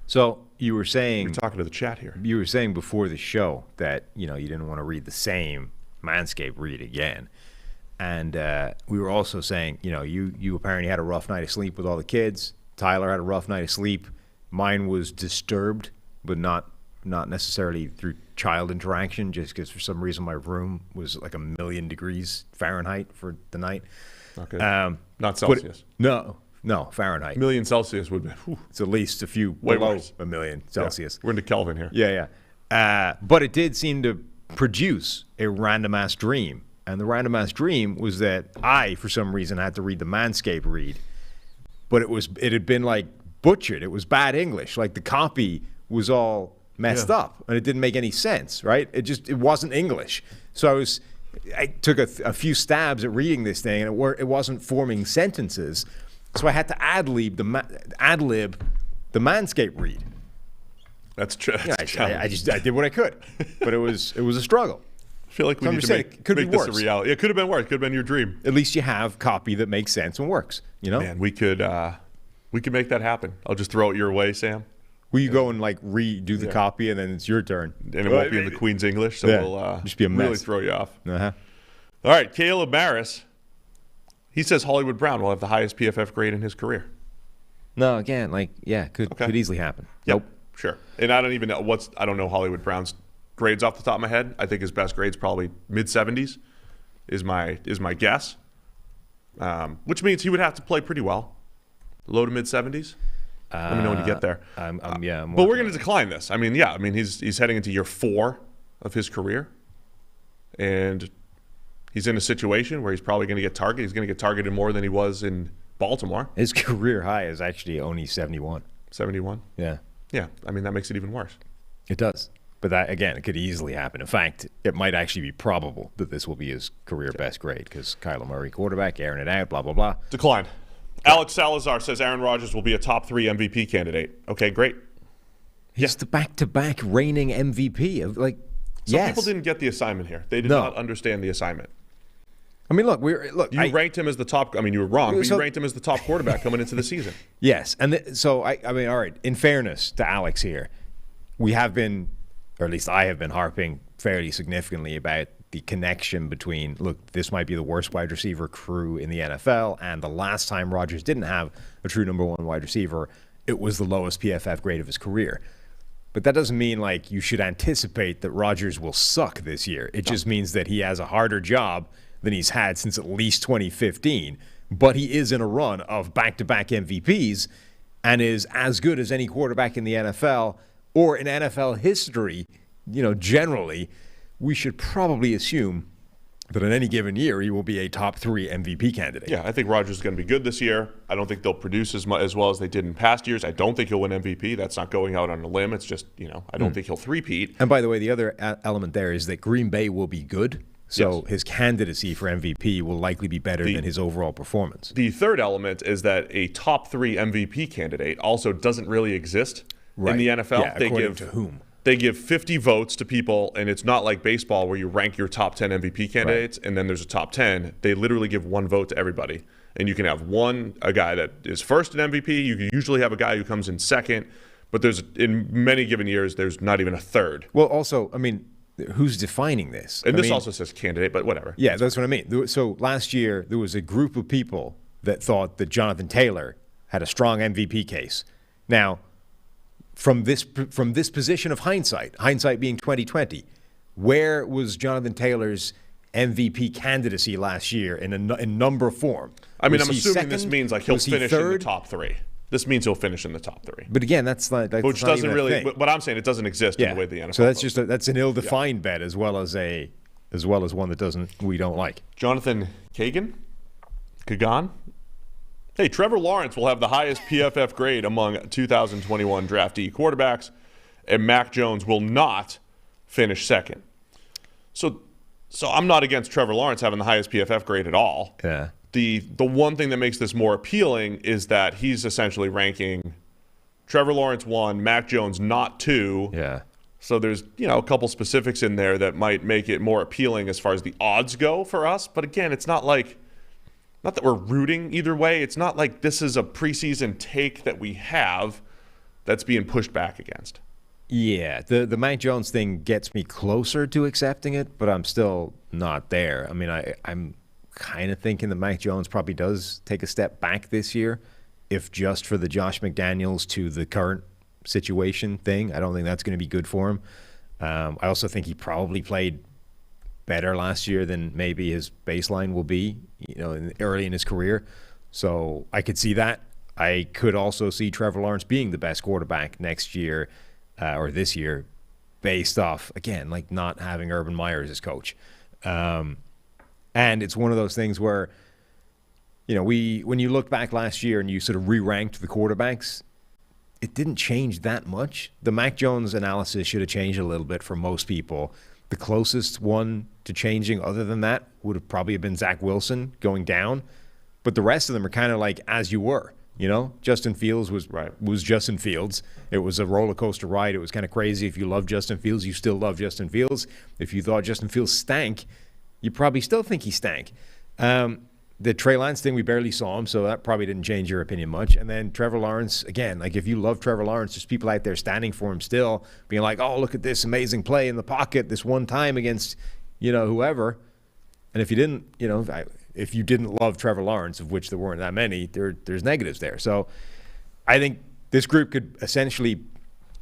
So you were saying, we're talking to the chat here. You were saying before the show that you didn't want to read the same Manscaped read again, and we were also saying you apparently had a rough night of sleep with all the kids. Tyler had a rough night of sleep. Mine was disturbed, but not necessarily through child interaction, just because for some reason my room was like 1,000,000 degrees Fahrenheit for the night. Okay. Not Celsius. No, Fahrenheit. 1,000,000 Celsius would be. It's at least a few way below worse. 1,000,000 Celsius. Yeah. We're into Kelvin here. Yeah. But it did seem to produce a random ass dream, and the random ass dream was that I, for some reason, had to read the Manscaped read, but it had been like butchered. It was bad English. Like the copy was all messed up, and it didn't make any sense. Right? It wasn't English. So I took a few stabs at reading this thing, and it wasn't forming sentences. So I had to ad-lib the Manscaped read. That's true. I did what I could, but it was a struggle. I feel like we need to make this a reality. It could have been worse. It could have been your dream. At least you have copy that makes sense and works. Man, we could make that happen. I'll just throw it your way, Sam. Will you go and redo the copy, and then it's your turn? And it won't be in the Queen's English, so we'll just be a mess. Really throw you off. Uh-huh. All right, Caleb Maris. He says Hollywood Brown will have the highest PFF grade in his career. No, again, could easily happen. Yep. Nope. Sure. And I don't even know I don't know Hollywood Brown's grades off the top of my head. I think his best grade's probably mid-70s is my guess. Which means he would have to play pretty well. Low to mid-70s. Let me know when you get there. I'm but we're going to decline this. I mean, he's heading into year 4 of his career, and he's in a situation where he's probably going to get targeted. He's going to get targeted more than he was in Baltimore. His career high is actually only 71. 71? Yeah. Yeah, I mean, that makes it even worse. It does. But that, again, it could easily happen. In fact, it might actually be probable that this will be his career best grade because Kyler Murray quarterback, airing it out, blah, blah, blah. Decline. Alex Salazar says Aaron Rodgers will be a top 3 MVP candidate. Okay, great. He's the back-to-back reigning MVP. Some people didn't get the assignment here. They did not understand the assignment. I mean, look, you ranked him as the top. I mean, you were wrong, but you ranked him as the top quarterback coming into the season. Yes, and so I mean, all right. In fairness to Alex here, we have been, or at least I have been, harping fairly significantly about the connection between, look, this might be the worst wide receiver crew in the NFL, and the last time Rodgers didn't have a true number 1 wide receiver, it was the lowest PFF grade of his career. But that doesn't mean like you should anticipate that Rodgers will suck this year. It just means that he has a harder job than he's had since at least 2015. But he is in a run of back-to-back MVPs and is as good as any quarterback in the NFL or in NFL history. Generally, we should probably assume that in any given year he will be a top 3 MVP candidate. Yeah, I think Rodgers is going to be good this year. I don't think they'll produce as well as they did in past years. I don't think he'll win MVP. That's not going out on a limb. It's just, I don't think he'll three-peat. And by the way, the other element there is that Green Bay will be good. So his candidacy for MVP will likely be better than his overall performance. The third element is that a top 3 MVP candidate also doesn't really exist in the NFL. Yeah, according to whom? They give 50 votes to people, and it's not like baseball where you rank your top 10 MVP candidates, and then there's a top 10. They literally give 1 vote to everybody. And you can have a guy that is first in MVP. You can usually have a guy who comes in second. But in many given years, there's not even a third. Well, also, I mean, who's defining this? And this also says candidate, but whatever. Yeah, that's what I mean. So last year, there was a group of people that thought that Jonathan Taylor had a strong MVP case. Now, from this position of hindsight being 2020, where was Jonathan Taylor's MVP candidacy last year in number form? I mean, I'm assuming this means like he'll finish in the top 3. This means he'll finish in the top 3. But again, that's which doesn't really. But I'm saying it doesn't exist in the way the NFL. So that's that's an ill-defined bet as well as one that we don't like. Jonathan Kagan. Hey, Trevor Lawrence will have the highest PFF grade among 2021 draftee quarterbacks, and Mac Jones will not finish second. So I'm not against Trevor Lawrence having the highest PFF grade at all. Yeah. The one thing that makes this more appealing is that he's essentially ranking Trevor Lawrence 1, Mac Jones not 2. Yeah. So there's a couple specifics in there that might make it more appealing as far as the odds go for us. But again, it's not that we're rooting either way. It's not like this is a preseason take that we have that's being pushed back against. Yeah, the Mac Jones thing gets me closer to accepting it, but I'm still not there. I mean, I'm kind of thinking that Mac Jones probably does take a step back this year, if just for the Josh McDaniels to the current situation thing. I don't think that's going to be good for him. I also think he probably played better last year than maybe his baseline will be, early in his career. So I could see that. I could also see Trevor Lawrence being the best quarterback next year or this year based off, again, like not having Urban Meyer as his coach. And it's one of those things where, when you look back last year and you sort of re-ranked the quarterbacks, it didn't change that much. The Mac Jones analysis should have changed a little bit for most people. The closest one to changing other than that would have probably been Zach Wilson going down. But the rest of them are kind of like as you were. Justin Fields was Justin Fields. It was a roller coaster ride. It was kind of crazy. If you love Justin Fields, you still love Justin Fields. If you thought Justin Fields stank, you probably still think he stank. The Trey Lance thing, we barely saw him, so that probably didn't change your opinion much. And then Trevor Lawrence, again, like if you love Trevor Lawrence, there's people out there standing for him still, being like, oh, look at this amazing play in the pocket this one time against, whoever. And if you didn't, if you didn't love Trevor Lawrence, of which there weren't that many, there's negatives there. So I think this group could essentially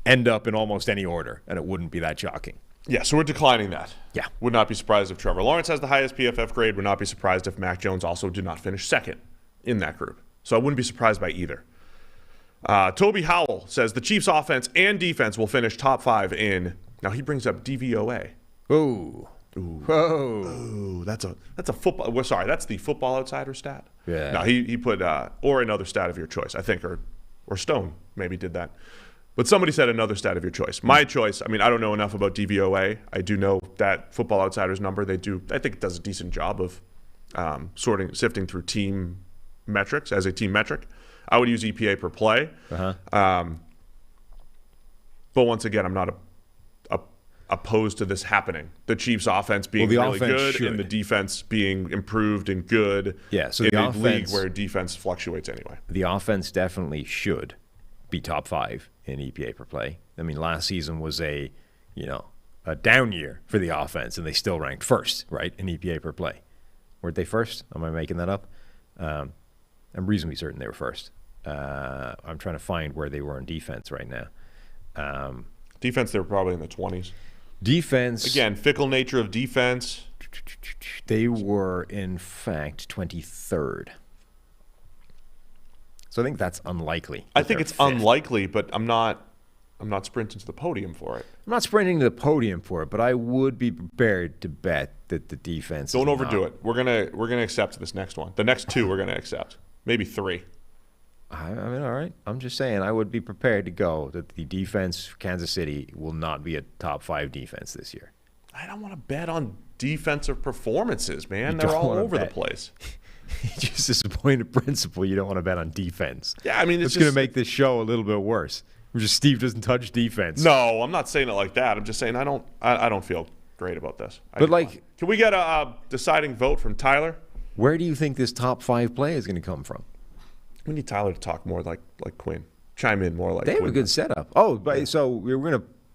end up in almost any order, and it wouldn't be that shocking. Yeah, so we're declining that. Yeah. Would not be surprised if Trevor Lawrence has the highest PFF grade. Would not be surprised if Mac Jones also did not finish second in that group. So I wouldn't be surprised by either. Toby Howell says the Chiefs' offense and defense will finish top 5 in. Now he brings up DVOA. Ooh. Whoa. Ooh, that's a football. Well, sorry, that's the Football Outsider stat. Yeah. No, he put or another stat of your choice, I think, or Stone maybe did that. But somebody said another stat of your choice. My choice. I mean, I don't know enough about DVOA. I do know that Football Outsiders number. They do. I think it does a decent job of sifting through team metrics as a team metric. I would use EPA per play. But once again, I'm not opposed to this happening. The Chiefs' offense being really good and the defense being improved and good. Yeah, so in the a offense, league where defense fluctuates anyway. The offense definitely should be top 5 in EPA per play. I mean, last season was a down year for the offense, and they still ranked first, right, in EPA per play. Weren't they first? Am I making that up? I'm reasonably certain they were first. I'm trying to find where they were in defense right now. Defense, they were probably in the 20s. Defense. Again, fickle nature of defense. They were, in fact, 23rd. So I think that's unlikely. I think it's unlikely, but I'm not sprinting to the podium for it. I'm not sprinting to the podium for it, but I would be prepared to bet that the defense. Don't overdo it. We're gonna accept this next one. The next 2 we're gonna accept. Maybe 3. I mean, all right. I'm just saying I would be prepared to go that the defense for Kansas City will not be a top 5 defense this year. I don't want to bet on defensive performances, man. They're all over the place. Just disappointed principle. You don't want to bet on defense. Yeah, I mean, it's going to make this show a little bit worse. Steve doesn't touch defense. No, I'm not saying it like that. I'm just saying I don't feel great about this. But can we get a deciding vote from Tyler? Where do you think this top 5 play is going to come from? We need Tyler to talk more like Quinn. Chime in more like They Quinn. have a good setup. Oh, but so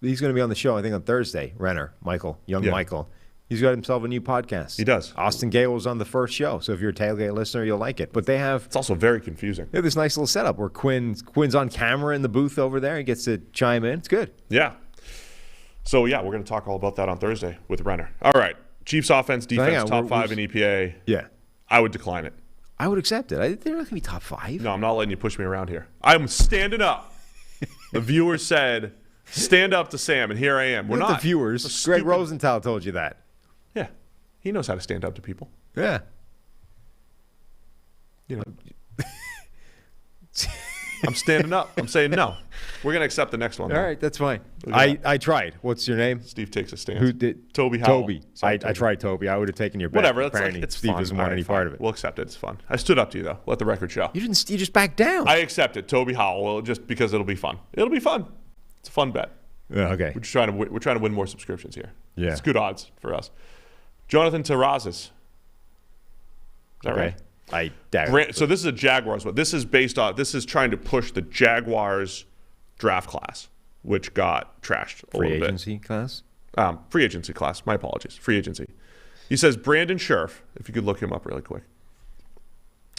he's going to be on the show, I think, on Thursday. Renner, Michael, Michael. He's got himself a new podcast. He does. Austin Gale was on the first show, so if you're a Tailgate listener, you'll like it. But it's also very confusing. They have this nice little setup where Quinn's on camera in the booth over there. He gets to chime in. It's good. Yeah. So, yeah, we're going to talk all about that on Thursday with Renner. All right. Chiefs offense, defense, top 5 in EPA. Yeah. I would decline it. I would accept it. They're not going to be top 5. No, I'm not letting you push me around here. I'm standing up. The viewer said, stand up to Sam, and here I am. We're not. The viewers. Greg Rosenthal told you that. Yeah. He knows how to stand up to people. Yeah. You know. I'm standing up. I'm saying no. We're going to accept the next one. All right, that's fine. I tried. What's your name? Steve takes a stance. Who did? Toby Howell. Toby. I tried Toby. I would have taken your bet. Whatever. Apparently, it's Steve fun. doesn't want any part of it. We'll accept it. It's fun. I stood up to you, though. Let the record show. You just backed down. I accept it. Toby Howell, just because it'll be fun. It'll be fun. It's a fun bet. Yeah, okay. We're trying to win more subscriptions here. Yeah. It's good odds for us. Jonathan Terrazas. Is that right? I doubt it. So this is a Jaguars one. This is trying to push the Jaguars draft class, which got trashed a little bit. Free agency class? Free agency class. My apologies. Free agency. He says Brandon Scherf, if you could look him up really quick.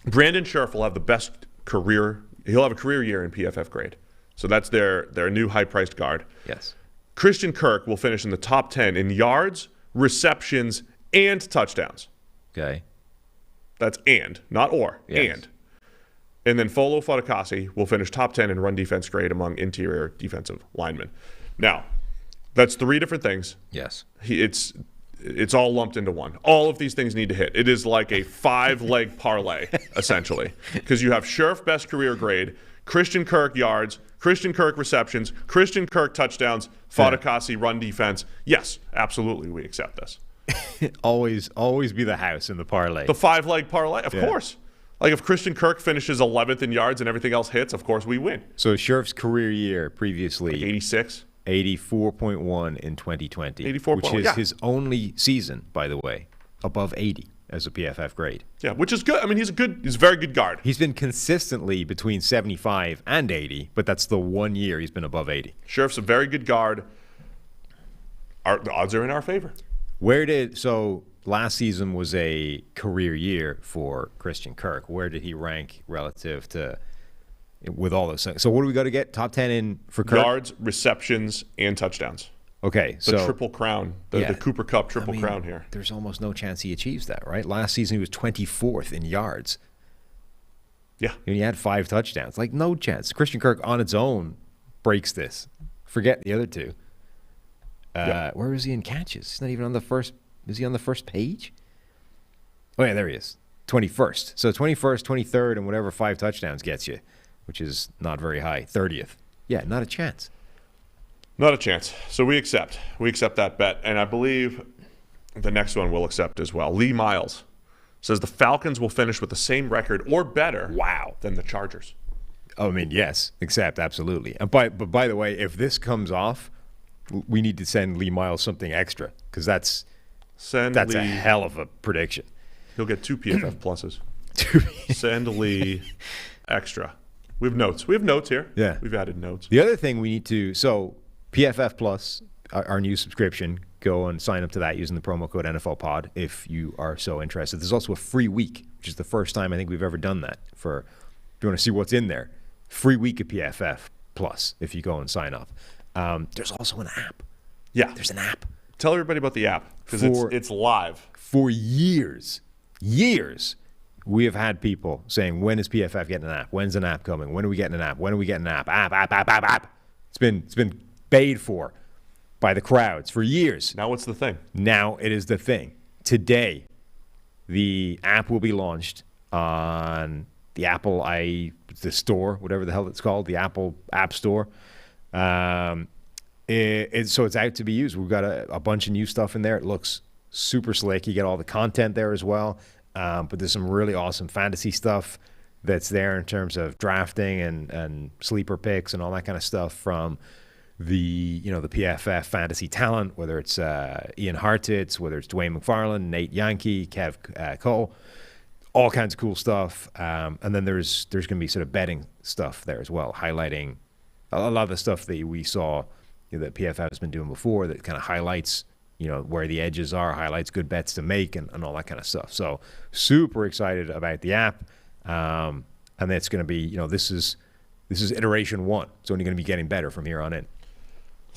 Brandon Scherf will have the best career. He'll have a career year in PFF grade. So that's their new high-priced guard. Yes. Christian Kirk will finish in the top 10 in yards, receptions, and touchdowns. Okay. That's and, not or. Yes. And then Folo Fadakasi will finish top 10 in run defense grade among interior defensive linemen. Now, that's 3 different things. Yes. It's all lumped into one. All of these things need to hit. It is like a 5-leg parlay, essentially, because you have Scherf best career grade, Christian Kirk yards, Christian Kirk receptions, Christian Kirk touchdowns, Fadakasi run defense. Yes, absolutely, we accept this. always be the house in the parlay. The 5-leg parlay, of course. Like if Christian Kirk finishes 11th in yards and everything else hits, of course we win. So Scherf's career year previously, like 86. 84.1 in 2020, 84.1, which is his only season, by the way, above 80 as a PFF grade. Yeah, which is good. I mean, he's a very good guard. He's been consistently between 75 and 80, but that's the one year he's been above 80. Scherf's a very good guard. The odds are in our favor. So last season was a career year for Christian Kirk. Where did he rank relative to with all those things? So what do we got to get? Top 10 in for Kirk? Yards, receptions, and touchdowns. Okay, the triple crown, the Cooper Cup triple crown here. There's almost no chance he achieves that, right? Last season he was 24th in yards. Yeah. And he had 5 touchdowns. Like, no chance. Christian Kirk on its own breaks this. Forget the other two. Where is he in catches? He's not even on the first. Is he on the first page? Oh, yeah, there he is. 21st. So 21st, 23rd, and whatever 5 touchdowns gets you, which is not very high. 30th. Yeah, not a chance. Not a chance. So we accept. We accept that bet. And I believe the next one we'll accept as well. Lee Miles says the Falcons will finish with the same record or better than the Chargers. I mean, yes, accept, absolutely. And but by the way, if this comes off, we need to send Lee Miles something extra because that's a hell of a prediction. He'll get 2 PFF pluses. Send Lee extra. We have notes. We have notes here. Yeah. We've added notes. The other thing we need to, so PFF Plus, our new subscription, go and sign up to that using the promo code NFLPod if you are so interested. There's also a free week, which is the first time I think we've ever done that. If you want to see what's in there, free week of PFF Plus if you go and sign up. There's also an app. Yeah. There's an app. Tell everybody about the app because it's live. For years, we have had people saying, when is PFF getting an app? When's an app coming? When are we getting an app? When are we getting an app? App. It's been bayed for by the crowds for years. Now what's the thing? Now it is the thing. Today, the app will be launched on the Apple the store, whatever the hell it's called, the Apple App Store. So it's out to be used. We've got a bunch of new stuff in there. It looks super slick. You get all the content there as well. But there's some really awesome fantasy stuff that's there in terms of drafting and sleeper picks and all that kind of stuff from the PFF fantasy talent, whether it's Ian Hartitz, whether it's Dwayne McFarland, Nate Yankee, Kev Cole, all kinds of cool stuff. And then there's going to be sort of betting stuff there as well, highlighting a lot of the stuff that we saw that PFF has been doing before that kind of highlights where the edges are, highlights good bets to make and all that kind of stuff. So super excited about the app. And it's going to be, this is iteration 1. It's only going to be getting better from here on in.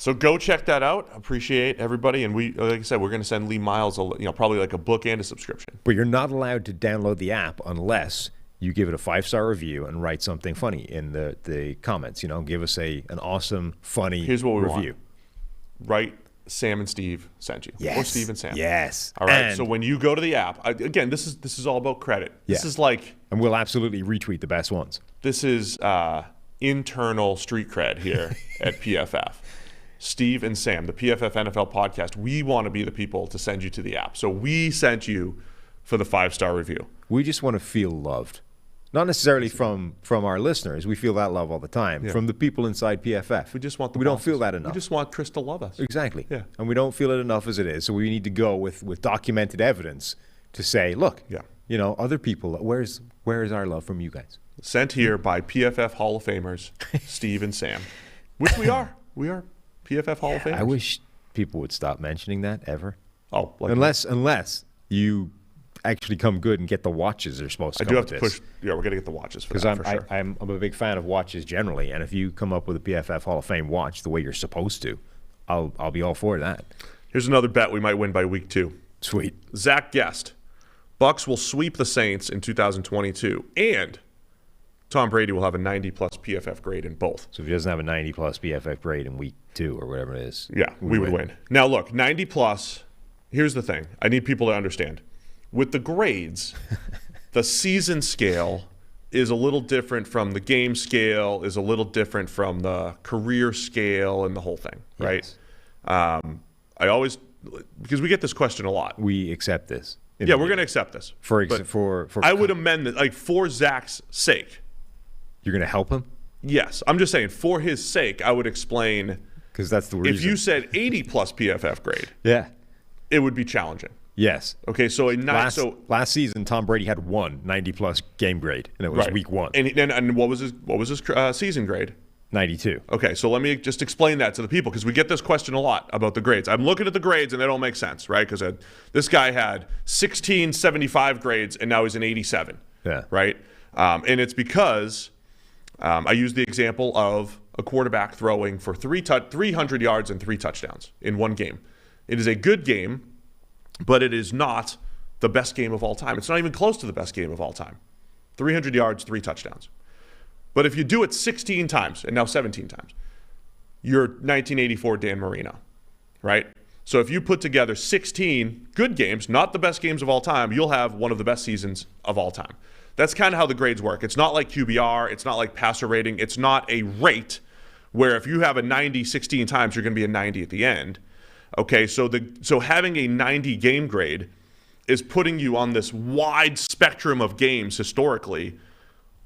So go check that out. Appreciate everybody. And we, like I said, we're going to send Lee Miles, probably like a book and a subscription. But you're not allowed to download the app unless you give it a 5-star review and write something funny in the comments. Give us an awesome, funny Here's what we review. Want. Write Sam and Steve sent you. Yes. Or Steve and Sam. Yes. All right. So when you go to the app, again, this is all about credit. This is like, and we'll absolutely retweet the best ones. This is internal street cred here at PFF. Steve and Sam, the PFF NFL podcast, we want to be the people to send you to the app. So we sent you for the 5-star review. We just want to feel loved. Not necessarily from our listeners. We feel that love all the time. Yeah. From the people inside PFF. We just want We don't feel that enough. We just want Chris to love us. Exactly. Yeah. And we don't feel it enough as it is. So we need to go with documented evidence to say, look, other people, where is our love from you guys? Sent here by PFF Hall of Famers, Steve and Sam, which we are. We are PFF Hall of Famers. I wish people would stop mentioning that ever. Oh, like unless you actually come good and get the watches they're supposed to come with this. I do have to push. Yeah, we're going to get the watches for that, for sure. I'm a big fan of watches generally, and if you come up with a PFF Hall of Fame watch the way you're supposed to, I'll be all for that. Here's another bet we might win by week 2. Sweet. Zach guessed, Bucks will sweep the Saints in 2022, and Tom Brady will have a 90-plus PFF grade in both. So if he doesn't have a 90-plus PFF grade in week 2 or whatever it is, yeah, we would win. Now, look, 90-plus, here's the thing. I need people to understand. With the grades, the season scale is a little different from the game scale, is a little different from the career scale and the whole thing, right? Yes. Because we get this question a lot. We accept this. Yeah, we're going to accept this. I would amend it, like for Zach's sake. You're going to help him? Yes. I'm just saying, for his sake, I would explain. Because that's the reason. If you said 80-plus PFF grade, it would be challenging. Yes. Okay, so last season, Tom Brady had 90-plus game grade, and it was week 1. And what was his season grade? 92. Okay, so let me just explain that to the people because we get this question a lot about the grades. I'm looking at the grades and they don't make sense, right? Because this guy had 1675 grades and now he's an 87. Yeah. Right? And it's because I use the example of a quarterback throwing for 300 yards and 3 touchdowns in one game. It is a good game, but it is not the best game of all time. It's not even close to the best game of all time. 300 yards, 3 touchdowns. But if you do it 16 times, and now 17 times, you're 1984 Dan Marino, right? So if you put together 16 good games, not the best games of all time, you'll have one of the best seasons of all time. That's kind of how the grades work. It's not like QBR. It's not like passer rating. It's not a rate where if you have a 90 16 times, you're going to be a 90 at the end. Okay, so having a 90 game grade is putting you on this wide spectrum of games historically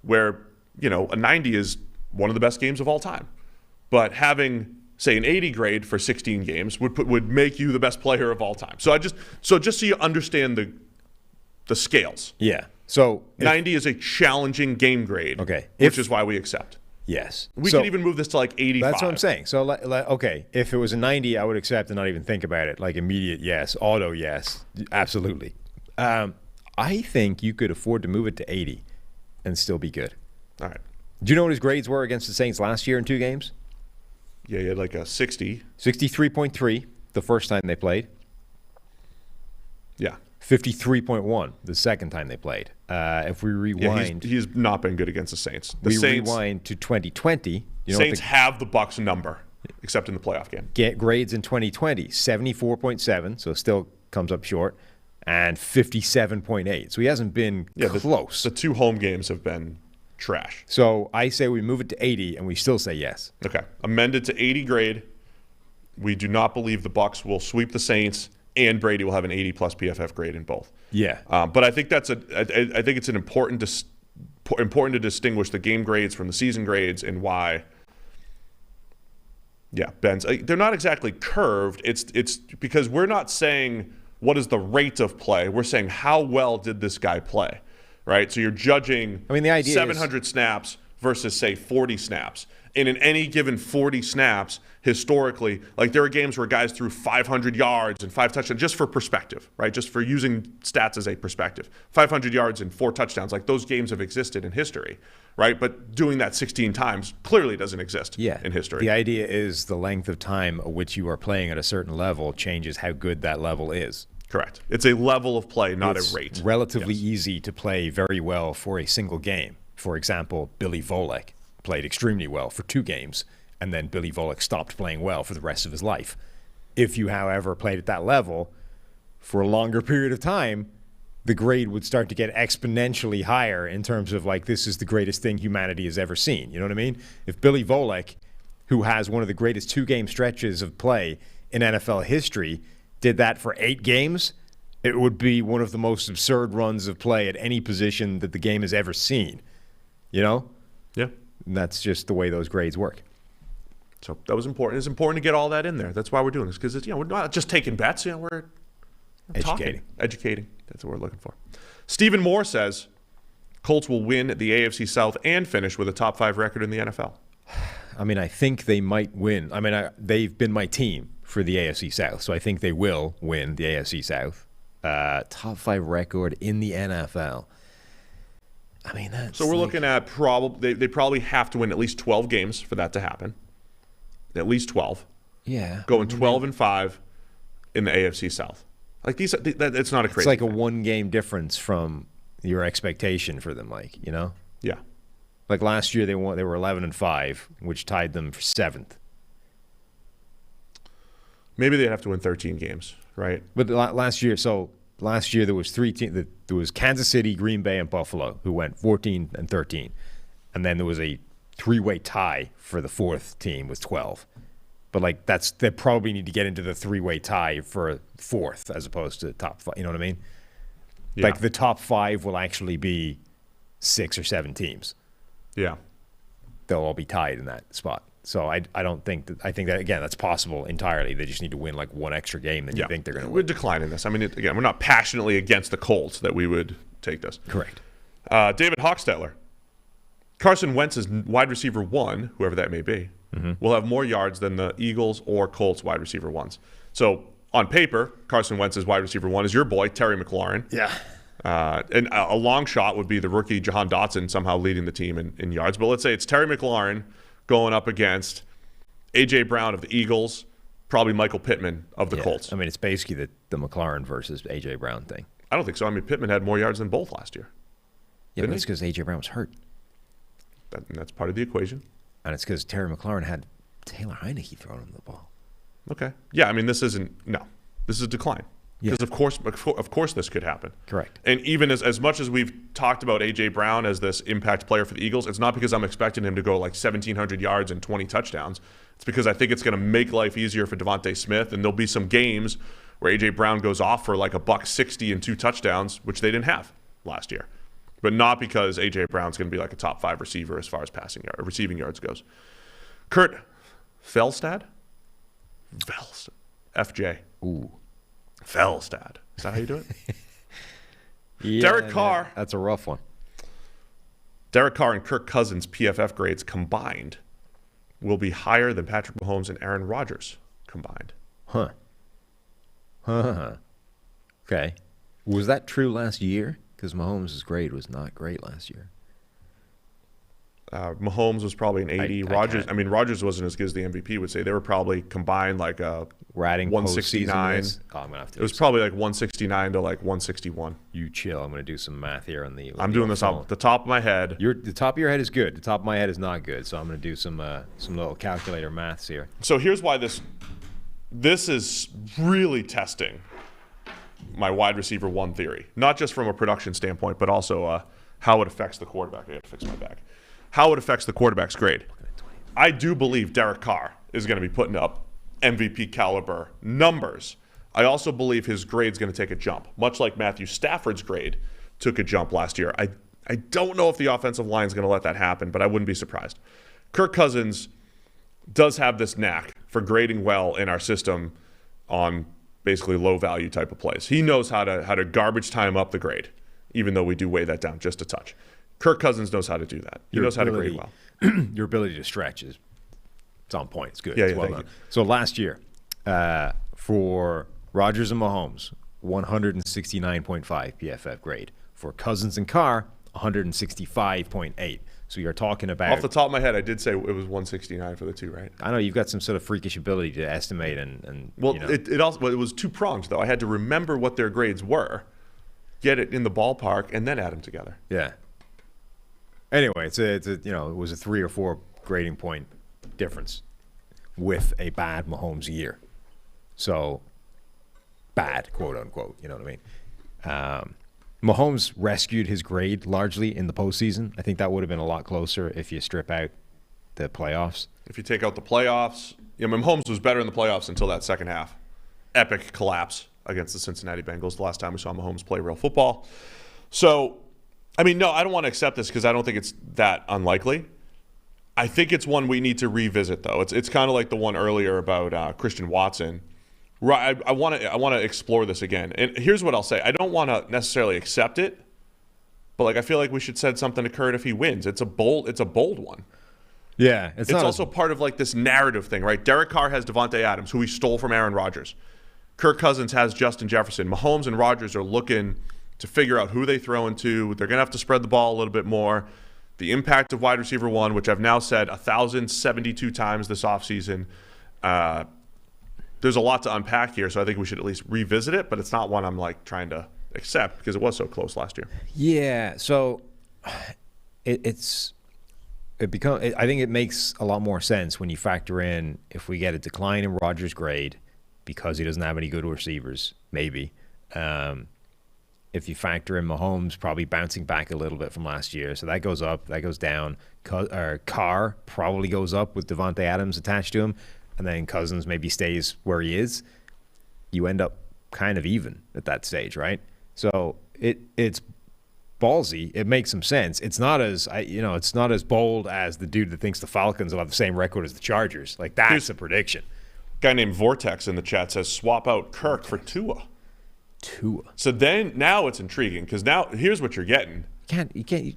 where, a 90 is one of the best games of all time. But having, say, an 80 grade for 16 games would make you the best player of all time. So just so you understand the scales. Yeah. So 90 is a challenging game grade, okay, which is why we accept. Yes. We could even move this to like 85. That's what I'm saying. So, okay, if it was a 90, I would accept and not even think about it. Like immediate yes, auto yes, absolutely. I think you could afford to move it to 80 and still be good. All right. Do you know what his grades were against the Saints last year in 2 games? Yeah, he had like a 60. 63.3 the first time they played. Yeah. 53.1 the second time they played. If we rewind, he's not been good against the Saints. Rewind to 2020. Saints have the Bucs number, except in the playoff game. Get grades in 2020: 74.7, so still comes up short, and 57.8. So he hasn't been close. The 2 home games have been trash. So I say we move it to 80, and we still say yes. Okay, amended to 80 grade. We do not believe the Bucs will sweep the Saints, and Brady will have an 80 plus PFF grade in both. Yeah, but I think I think it's important to distinguish the game grades from the season grades and why. Yeah, Ben's they're not exactly curved. It's because we're not saying what is the rate of play. We're saying how well did this guy play, right? So you're judging. I mean, the idea 700 snaps versus say 40 snaps. And in any given 40 snaps, historically, like there are games where guys threw 500 yards and 5 touchdowns, just for perspective, right? Just for using stats as a perspective. 500 yards and 4 touchdowns, like those games have existed in history, right? But doing that 16 times clearly doesn't exist in history. The idea is the length of time at which you are playing at a certain level changes how good that level is. Correct. It's a level of play, not a rate. It's relatively easy to play very well for a single game. For example, Billy Volek played extremely well for 2 games, and then Billy Volek stopped playing well for the rest of his life. If you, however, played at that level for a longer period of time, the grade would start to get exponentially higher in terms of like, this is the greatest thing humanity has ever seen. You know what I mean? If Billy Volek, who has one of the greatest 2-game stretches of play in NFL history, did that for 8 games, it would be one of the most absurd runs of play at any position that the game has ever seen. You know? Yeah. And that's just the way those grades work. So that was important. It's important to get all that in there. That's why we're doing this, because we're not just taking bets. We're educating. That's what we're looking for. Stephen Moore says Colts will win the AFC South and finish with a top 5 record in the NFL. I mean, I think they might win. I mean, they've been my team for the AFC South, so I think they will win the AFC South. Top 5 record in the NFL. I mean, that's so we're looking at they probably have to win at least 12 games for that to happen. At least 12. Yeah. Going 12-5 in the AFC South. Like it's not a crazy. It's like thing. a 1-game difference from your expectation for them, Yeah. Like last year they were 11-5, which tied them for 7th. Maybe they'd have to win 13 games, right? But last year there was 3 teams. There was Kansas City, Green Bay, and Buffalo who went 14-13, and then there was a 3-way tie for the 4th team with 12. But they probably need to get into the 3-way tie for 4th as opposed to top 5. You know what I mean? Yeah. Like the top 5 will actually be 6 or 7 teams. Yeah, they'll all be tied in that spot. So I don't think that. I think that again, that's possible entirely. They just need to win like 1 extra game than you think they're going to win. We're declining this. I mean, again, we're not passionately against the Colts that we would take this. Correct. David Hochstetler. Carson Wentz's wide receiver 1, whoever that may be, will have more yards than the Eagles or Colts wide receiver 1s. So on paper, Carson Wentz's wide receiver 1 is your boy, Terry McLaurin. Yeah. And a long shot would be the rookie Jahan Dotson somehow leading the team in yards. But let's say it's Terry McLaurin going up against A.J. Brown of the Eagles, probably Michael Pittman of the Colts. I mean, it's basically the McLaurin versus A.J. Brown thing. I don't think so. I mean, Pittman had more yards than both last year. Yeah, but it's because A.J. Brown was hurt. That's part of the equation. And it's because Terry McLaurin had Taylor Heineke throwing him the ball. Okay. Yeah, I mean, this is a decline. Because of course this could happen. Correct. And even as much as we've talked about A.J. Brown as this impact player for the Eagles, it's not because I'm expecting him to go like 1,700 yards and 20 touchdowns. It's because I think it's going to make life easier for Devontae Smith, and there'll be some games where A.J. Brown goes off for like $160 and 2 touchdowns, which they didn't have last year. But not because A.J. Brown's going to be like a top 5 receiver as far as receiving yards goes. Kurt Felstad? FJ. Ooh. Felstad. Is that how you do it? Yeah, Derek Carr. That's a rough one. Derek Carr and Kirk Cousins' PFF grades combined will be higher than Patrick Mahomes and Aaron Rodgers combined. Huh. Okay. Was that true last year? Because Mahomes' grade was not great last year. Mahomes was probably an 80. Rodgers wasn't as good as the MVP would say. They were probably combined like a Ratting 169. Oh, I'm gonna have to. It was probably like 169 to like 161. You chill. I'm going to do some math here on the. I'm doing this off the top of my head. The top of your head is good. The top of my head is not good. So I'm going to do some little calculator maths here. So here's why this is really testing my wide receiver 1 theory. Not just from a production standpoint, but also how it affects the quarterback. I got to fix my back. How it affects the quarterback's grade. I do believe Derek Carr is going to be putting up MVP caliber numbers. I also believe his grade's going to take a jump, much like Matthew Stafford's grade took a jump last year. I don't know if the offensive line is going to let that happen, but I wouldn't be surprised. Kirk Cousins does have this knack for grading well in our system on basically low-value type of plays. He knows how to garbage time up the grade, even though we do weigh that down just a touch. Kirk Cousins knows how to do that. He knows how to grade well. Your ability to stretch is on point. It's good. Yeah, it's well done. So last year, for Rodgers and Mahomes, 169.5 PFF grade. For Cousins and Carr, 165.8. So you're talking about... Off the top of my head, I did say it was 169 for the two, right? I know you've got some sort of freakish ability to estimate and well, you know. it was 2 prongs though. I had to remember what their grades were, get it in the ballpark, and then add them together. Yeah. Anyway, it was a 3 or 4 grading point difference with a bad Mahomes year. So bad, quote unquote. You know what I mean? Mahomes rescued his grade largely in the postseason. I think that would have been a lot closer if you strip out the playoffs. If you take out the playoffs, Mahomes was better in the playoffs until that second half. Epic collapse against the Cincinnati Bengals the last time we saw Mahomes play real football. So, I mean, no, I don't want to accept this because I don't think it's that unlikely. I think it's one we need to revisit, though. It's kind of like the one earlier about Christian Watson. Right, I want to explore this again. And here's what I'll say. I don't want to necessarily accept it, but like I feel like we should send something to Kurt if he wins. It's a bold one. Yeah, it's also part of like this narrative thing, right? Derek Carr has Devontae Adams, who he stole from Aaron Rodgers. Kirk Cousins has Justin Jefferson. Mahomes and Rodgers are looking to figure out who they throw into. They're going to have to spread the ball a little bit more. The impact of wide receiver 1, which I've now said 1,072 times this offseason, there's a lot to unpack here, so I think we should at least revisit it, but it's not one I'm like trying to accept because it was so close last year. Yeah, so I think it makes a lot more sense when you factor in if we get a decline in Rodgers' grade because he doesn't have any good receivers, maybe. If you factor in Mahomes probably bouncing back a little bit from last year, so that goes up, that goes down. Carr probably goes up with Devontae Adams attached to him, and then Cousins maybe stays where he is. You end up kind of even at that stage, right? So it's ballsy. It makes some sense. It's not as bold as the dude that thinks the Falcons will have the same record as the Chargers. Like that's a prediction. Guy named Vortex in the chat says swap out Kirk for Tua. So then now it's intriguing because now here's what you're getting. You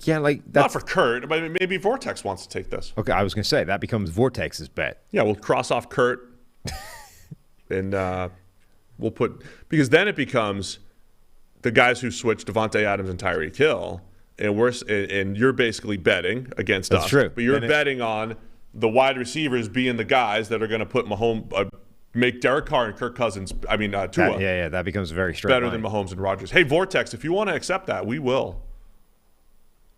can't like that's not for Kurt, but maybe Vortex wants to take this. Okay, I was gonna say that becomes Vortex's bet. Yeah, we'll cross off Kurt, and we'll put because then it becomes the guys who switch Devontae Adams and Tyreek Hill, and you're basically betting against us. That's true. But you're betting on the wide receivers being the guys that are going to put Mahomes. Make Derek Carr and Kirk Cousins, Tua. That becomes very straight better line. than Mahomes and Rodgers. Hey, Vortex, if you want to accept that, we will.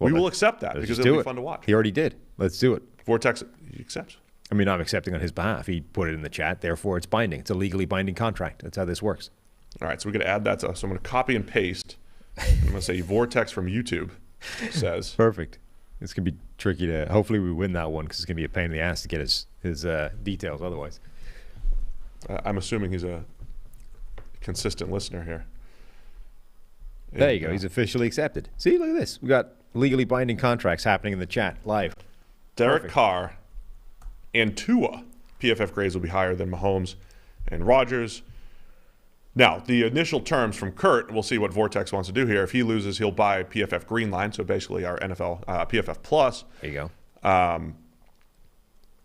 We will accept that because it'll be fun to watch. He already did. Let's do it. Vortex, he accepts. I mean, I'm accepting on his behalf. He put it in the chat. Therefore, it's binding. It's a legally binding contract. That's how this works. All right, so we're going to add that. So I'm going to copy and paste. I'm going to say Vortex from YouTube says. Perfect. It's going to be tricky to. Hopefully, we win that one because it's going to be a pain in the ass to get his details otherwise. I'm assuming he's a consistent listener here. There you go. He's officially accepted. See, look at this. We got legally binding contracts happening in the chat live. Derek Carr and Tua PFF grades will be higher than Mahomes and Rodgers. Now, the initial terms from Kurt, we'll see what Vortex wants to do here. If he loses, he'll buy PFF Green Line, so basically our NFL PFF Plus. There you go.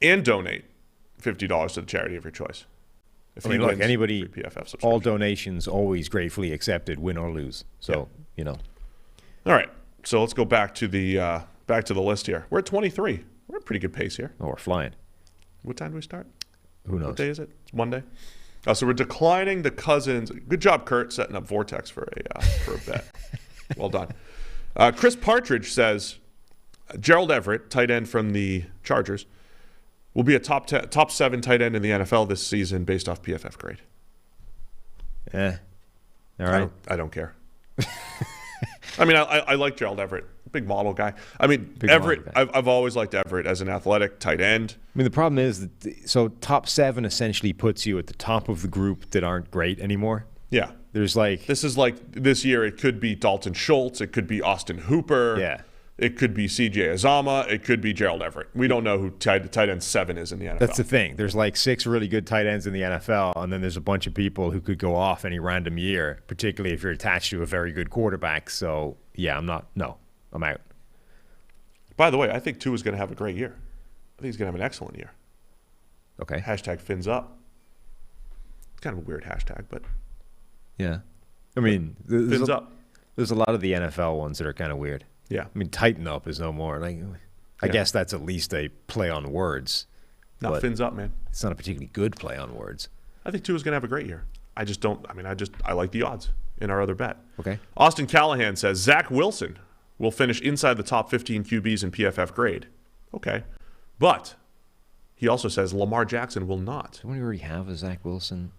And donate $50 to the charity of your choice. If look, anybody, PFF all donations always gratefully accepted, win or lose. So, All right, so let's go back to the list here. We're at 23. We're at a pretty good pace here. Oh, we're flying. What time do we start? Who knows? What day is it? It's Monday. So we're declining the Cousins. Good job, Kurt, setting up Vortex for a bet. Well done. Chris Partridge says Gerald Everett, tight end from the Chargers, will be a top 7 tight end in the NFL this season based off PFF grade. All right. I don't care. I mean, I like Gerald Everett, big model guy. I mean, Everett, I've always liked Everett as an athletic tight end. I mean, the problem is that top 7 essentially puts you at the top of the group that aren't great anymore. Yeah. There's this year it could be Dalton Schultz, it could be Austin Hooper. Yeah. It could be C.J. Azama. It could be Gerald Everett. We don't know who tight end 7 is in the NFL. That's the thing. There's 6 really good tight ends in the NFL, and then there's a bunch of people who could go off any random year, particularly if you're attached to a very good quarterback. So, yeah, I'm out. By the way, I think Tua's going to have a great year. I think he's going to have an excellent year. Okay. Hashtag fins up. It's kind of a weird hashtag, but. Yeah. I mean, fins up. There's a lot of the NFL ones that are kind of weird. Yeah. I mean, tighten up is no more. I guess that's at least a play on words. No, fins up, man. It's not a particularly good play on words. I think Tua's going to have a great year. I just don't. I mean, I like the odds in our other bet. Okay. Austin Callahan says Zach Wilson will finish inside the top 15 QBs in PFF grade. Okay. But he also says Lamar Jackson will not. Don't we already have a Zach Wilson?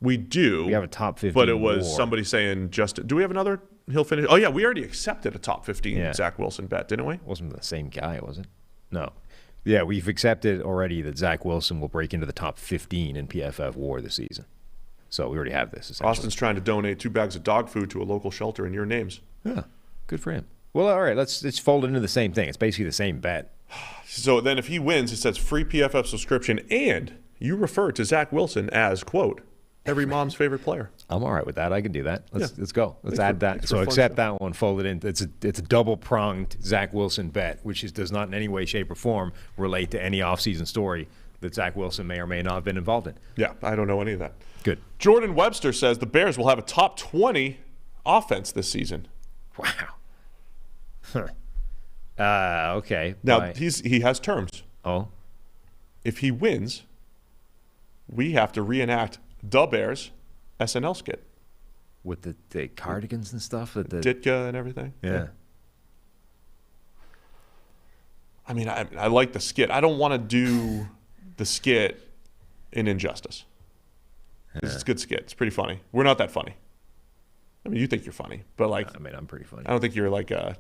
We do. We have a top 15. But it was somebody saying do we have another? He'll finish. Oh, yeah, we already accepted a top 15 Zach Wilson bet, didn't we? It wasn't the same guy, was it? No. Yeah, we've accepted already that Zach Wilson will break into the top 15 in PFF WAR this season. So we already have this. Austin's trying to donate 2 bags of dog food to a local shelter in your names. Yeah, good for him. Well, all right, let's fold it into the same thing. It's basically the same bet. So then if he wins, it says free PFF subscription, and you refer to Zach Wilson as, quote, every mom's favorite player. I'm all right with that. I can do that. Let's go. Let's add that. So accept that one, fold it in. It's a double-pronged Zach Wilson bet, which does not in any way, shape, or form relate to any offseason story that Zach Wilson may or may not have been involved in. Yeah, I don't know any of that. Good. Jordan Webster says the Bears will have a top 20 offense this season. Wow. Okay. Now, he has terms. Oh? If he wins, we have to reenact the Bears SNL skit. With the cardigans and stuff? Ditka and everything? Yeah. I mean, I like the skit. I don't want to do the skit in Injustice. It's a good skit. It's pretty funny. We're not that funny. I mean, you think you're funny, but I mean, I'm pretty funny. I don't think you're like a,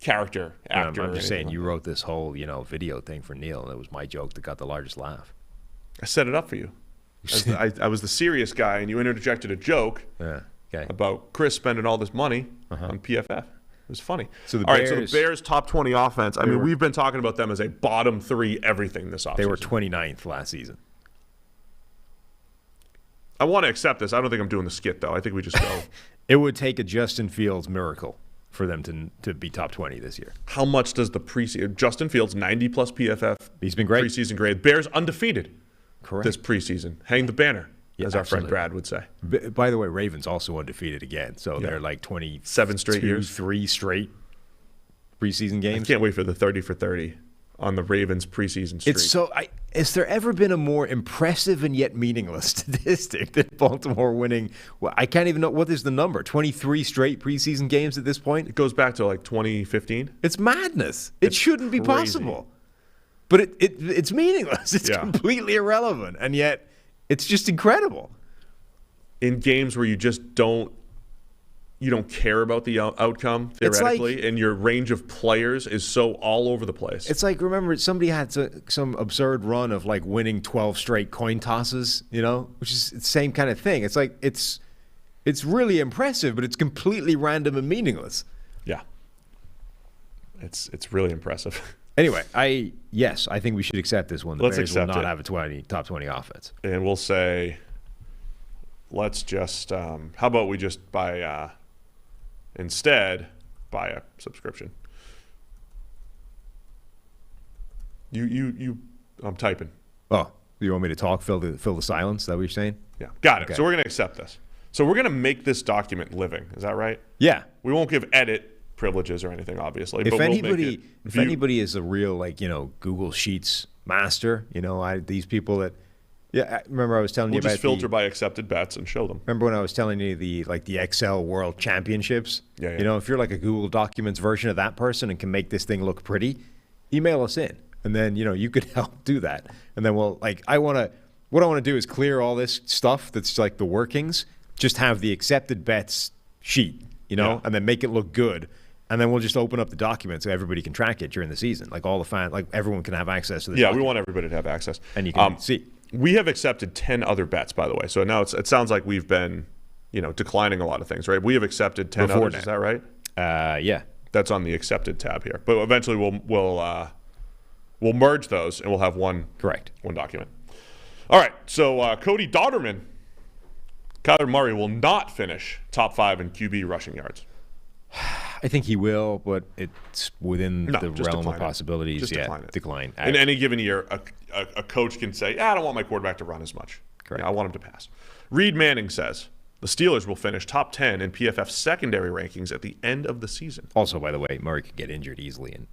character actor. I'm just saying, you wrote this whole, video thing for Neil, and it was my joke that got the largest laugh. I set it up for you. I was the serious guy, and you interjected a joke about Chris spending all this money on PFF. It was funny. So the Bears top 20 offense. I mean, we've been talking about them as a bottom 3 everything this offseason. They were 29th last season. I want to accept this. I don't think I'm doing the skit, though. I think we just go. It would take a Justin Fields miracle for them to be top 20 this year. How much does the preseason? Justin Fields, 90-plus PFF. He's been great. Preseason grade. Bears undefeated. Correct. This preseason. Hang the banner, as our friend Brad would say. By the way, Ravens also undefeated again. So they're like 27 straight years. 3 straight preseason games. I can't wait for the 30 for 30 on the Ravens preseason streak. Has there ever been a more impressive and yet meaningless statistic than Baltimore winning? Well, I can't even know what is the number. 23 straight preseason games at this point. It goes back to like 2015. It's madness. It shouldn't be crazy. possible. But it's meaningless. It's Yeah. completely irrelevant, and yet it's just incredible. In games where you just don't care about the outcome theoretically, and your range of players is so all over the place. It's like, remember, somebody had some absurd run of like winning 12 straight coin tosses, which is the same kind of thing. It's like it's really impressive, but it's completely random and meaningless. Yeah, it's really impressive. Anyway, I think we should accept this one. The Let's Bears will accept not it. have a top 20 offense. And we'll say, let's just how about we just instead buy a subscription. I'm typing. Oh, you want me to talk? Fill the silence? Is that what you're saying? Yeah, got it. Okay. So we're going to accept this. So we're going to make this document living. Is that right? Yeah. We won't give edit privileges or anything, obviously. If but anybody, we'll anybody is a real Google Sheets master, these people that, remember I was telling you we'll about just filter by accepted bets and show them. Remember when I was telling you the Excel World Championships? Yeah, yeah. If you're like a Google Documents version of that person and can make this thing look pretty, email us in, and then you could help do that. And then what I want to do is clear all this stuff that's like the workings. Just have the accepted bets sheet, Yeah. and then make it look good. And then we'll just open up the document so everybody can track it during the season. Like all the fans, like everyone can have access to the document. We want everybody to have access. And you can see. We have accepted 10 other bets, by the way. So now it sounds like we've been, declining a lot of things, right? We have accepted 10 Before others. now. Is that right? Yeah. That's on the accepted tab here. But eventually we'll merge those and we'll have one document. All right. So Cody Dodderman, Kyler Murray will not finish top 5 in QB rushing yards. I think he will, but it's within the realm decline of it. possibilities. Just decline it. Decline. In any given year, a coach can say, I don't want my quarterback to run as much. Correct. I want him to pass. Reed Manning says the Steelers will finish top 10 in PFF secondary rankings at the end of the season. Also, by the way, Murray could get injured easily, and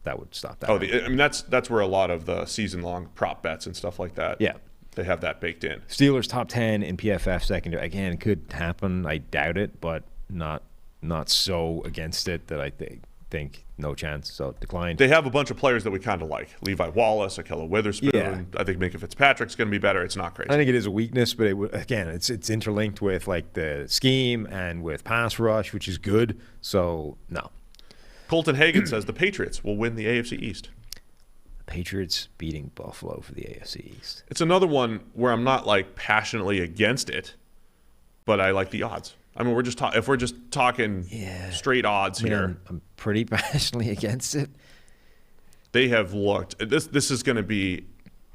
that would stop that. That's where a lot of the season-long prop bets and stuff like that. Yeah. They have that baked in. Steelers top 10 in PFF secondary. Again, could happen. I doubt it, but not so against it that I think no chance. So declined. They have a bunch of players that we kind of like. Levi Wallace, Ahkello Witherspoon. Yeah. I think Minka Fitzpatrick's going to be better. It's not crazy. I think it is a weakness, but it's interlinked with like the scheme and with pass rush, which is good. So no. Colton Hagen says the Patriots will win the AFC East. Patriots beating Buffalo for the AFC East. It's another one where I'm not like passionately against it, but I like the odds. I mean, if we're just talking straight odds here. I'm pretty passionately against it. They have looked. This is going to be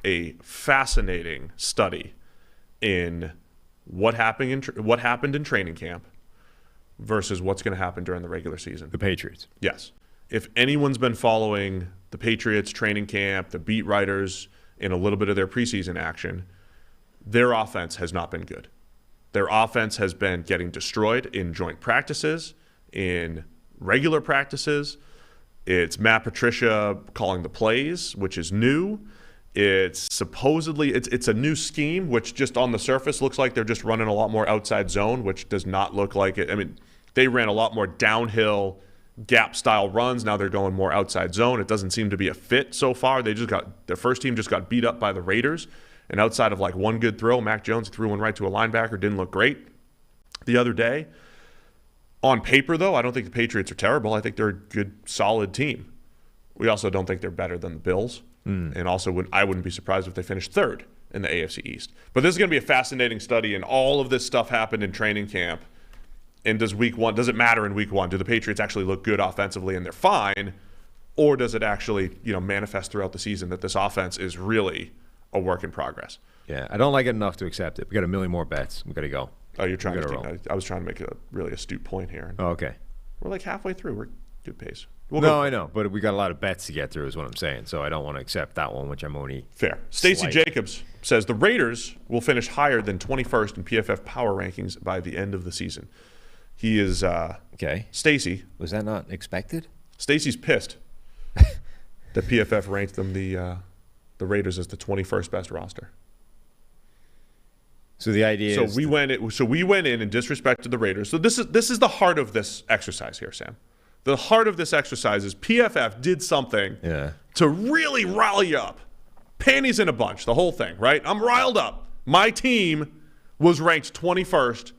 a fascinating study in what happened in training camp versus what's going to happen during the regular season. The Patriots. Yes. If anyone's been following the Patriots training camp, the beat writers, in a little bit of their preseason action, their offense has not been good. Their offense has been getting destroyed in joint practices, in regular practices. It's Matt Patricia calling the plays, which is new. It's supposedly it's a new scheme, which just on the surface looks like they're just running a lot more outside zone, which does not look like it. I mean, they ran a lot more downhill gap style runs. Now they're going more outside zone. It doesn't seem to be a fit so far. Their first team just got beat up by the Raiders. And outside of like one good throw, Mac Jones threw one right to a linebacker, didn't look great the other day. On paper, though, I don't think the Patriots are terrible. I think they're a good, solid team. We also don't think they're better than the Bills. And also, I wouldn't be surprised if they finished third in the AFC East. But this is going to be a fascinating study, and all of this stuff happened in training camp. And does it matter in week one? Do the Patriots actually look good offensively and they're fine? Or does it actually, manifest throughout the season that this offense is really a work in progress? Yeah, I don't like it enough to accept it. We got a million more bets. We got to go. Oh, you're trying to to. I was trying to make a really astute point here. Oh, okay. We're like halfway through. We're good pace. I know, but we got a lot of bets to get through, is what I'm saying. So I don't want to accept that one, which I'm only fair. Stacey Jacobs says the Raiders will finish higher than 21st in PFF power rankings by the end of the season. He is okay. Stacey. Was that not expected? Stacey's pissed that PFF ranked them the the Raiders as the 21st best roster. So the idea is we went in and disrespected the Raiders. So this is the heart of this exercise here, Sam. The heart of this exercise is PFF did something to really rile you up. Panties in a bunch, the whole thing, right? I'm riled up. My team was ranked 21st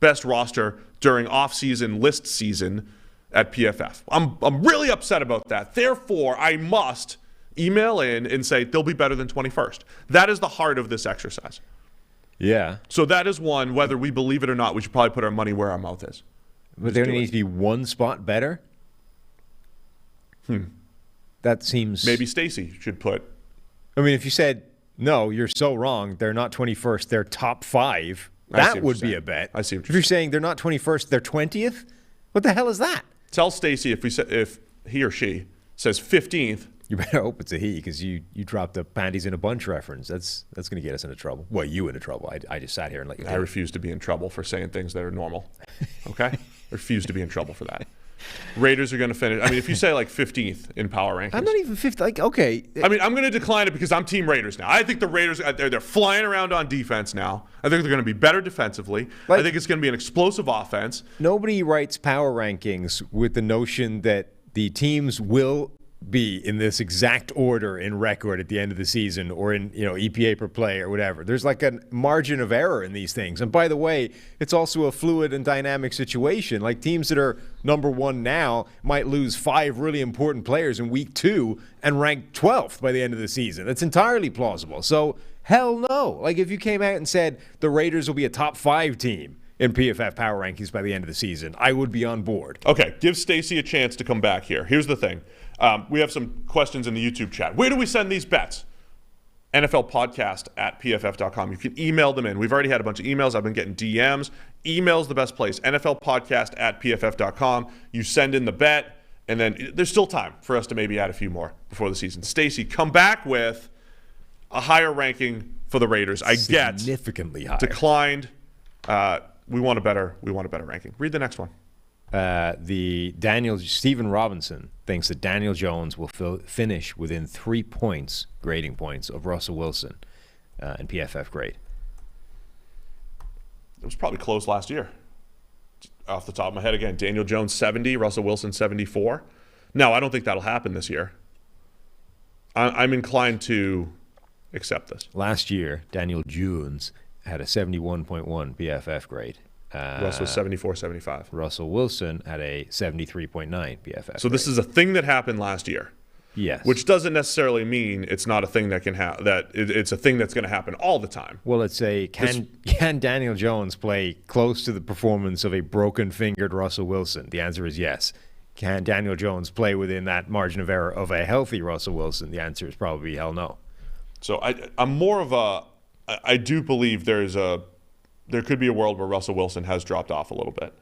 best roster during off-season list season at PFF. I'm really upset about that. Therefore, I must email in and say they'll be better than 21st. That is the heart of this exercise. Yeah. So that is one, whether we believe it or not, we should probably put our money where our mouth is. But there needs to be one spot better? That seems... Maybe Stacy should put... I mean, if you said, no, you're so wrong, they're not 21st, they're top 5, that would be a bet. I see what If you're saying they're not 21st, they're 20th, what the hell is that? Tell Stacy if he or she says 15th. You better hope it's a he, because you dropped the panties in a bunch reference. That's going to get us into trouble. Well, you into trouble. I just sat here and let you. I refuse to be in trouble for saying things that are normal. Okay? I refuse to be in trouble for that. Raiders are going to finish. I mean, if you say like 15th in power rankings. I'm not even 5th. Like, okay. I mean, I'm going to decline it because I'm Team Raiders now. I think the Raiders, they're flying around on defense now. I think they're going to be better defensively. I think it's going to be an explosive offense. Nobody writes power rankings with the notion that the teams will be in this exact order in record at the end of the season or in EPA per play or whatever. There's like a margin of error in these things. And by the way, it's also a fluid and dynamic situation. Like teams that are number 1 now might lose 5 really important players in week 2 and rank 12th by the end of the season. That's entirely plausible. So hell no. Like if you came out and said the Raiders will be a top 5 team in PFF power rankings by the end of the season, I would be on board. Okay, give Stacy a chance to come back here. Here's the thing. We have some questions in the YouTube chat. Where do we send these bets? NFLpodcast@pff.com. You can email them in. We've already had a bunch of emails. I've been getting DMs. Email's the best place. NFLpodcast@pff.com. You send in the bet, and then there's still time for us to maybe add a few more before the season. Stacy, come back with a higher ranking for the Raiders. I get significantly higher. Declined. We want a better ranking. Read the next one. Stephen Robinson thinks that Daniel Jones will finish within 3 points, grading points, of Russell Wilson in PFF grade. It was probably close last year. Off the top of my head again, Daniel Jones 70, Russell Wilson 74. No, I don't think that'll happen this year. I'm inclined to accept this. Last year, Daniel Jones had a 71.1 PFF grade. Russ was 74-75. Russell Wilson had a 73.9 PFF. So this is a thing that happened last year. Yes. Which doesn't necessarily mean it's not a thing that can it's a thing that's going to happen all the time. Well, it's can Daniel Jones play close to the performance of a broken-fingered Russell Wilson? The answer is yes. Can Daniel Jones play within that margin of error of a healthy Russell Wilson? The answer is probably hell no. So I'm more of I do believe there could be a world where Russell Wilson has dropped off a little bit.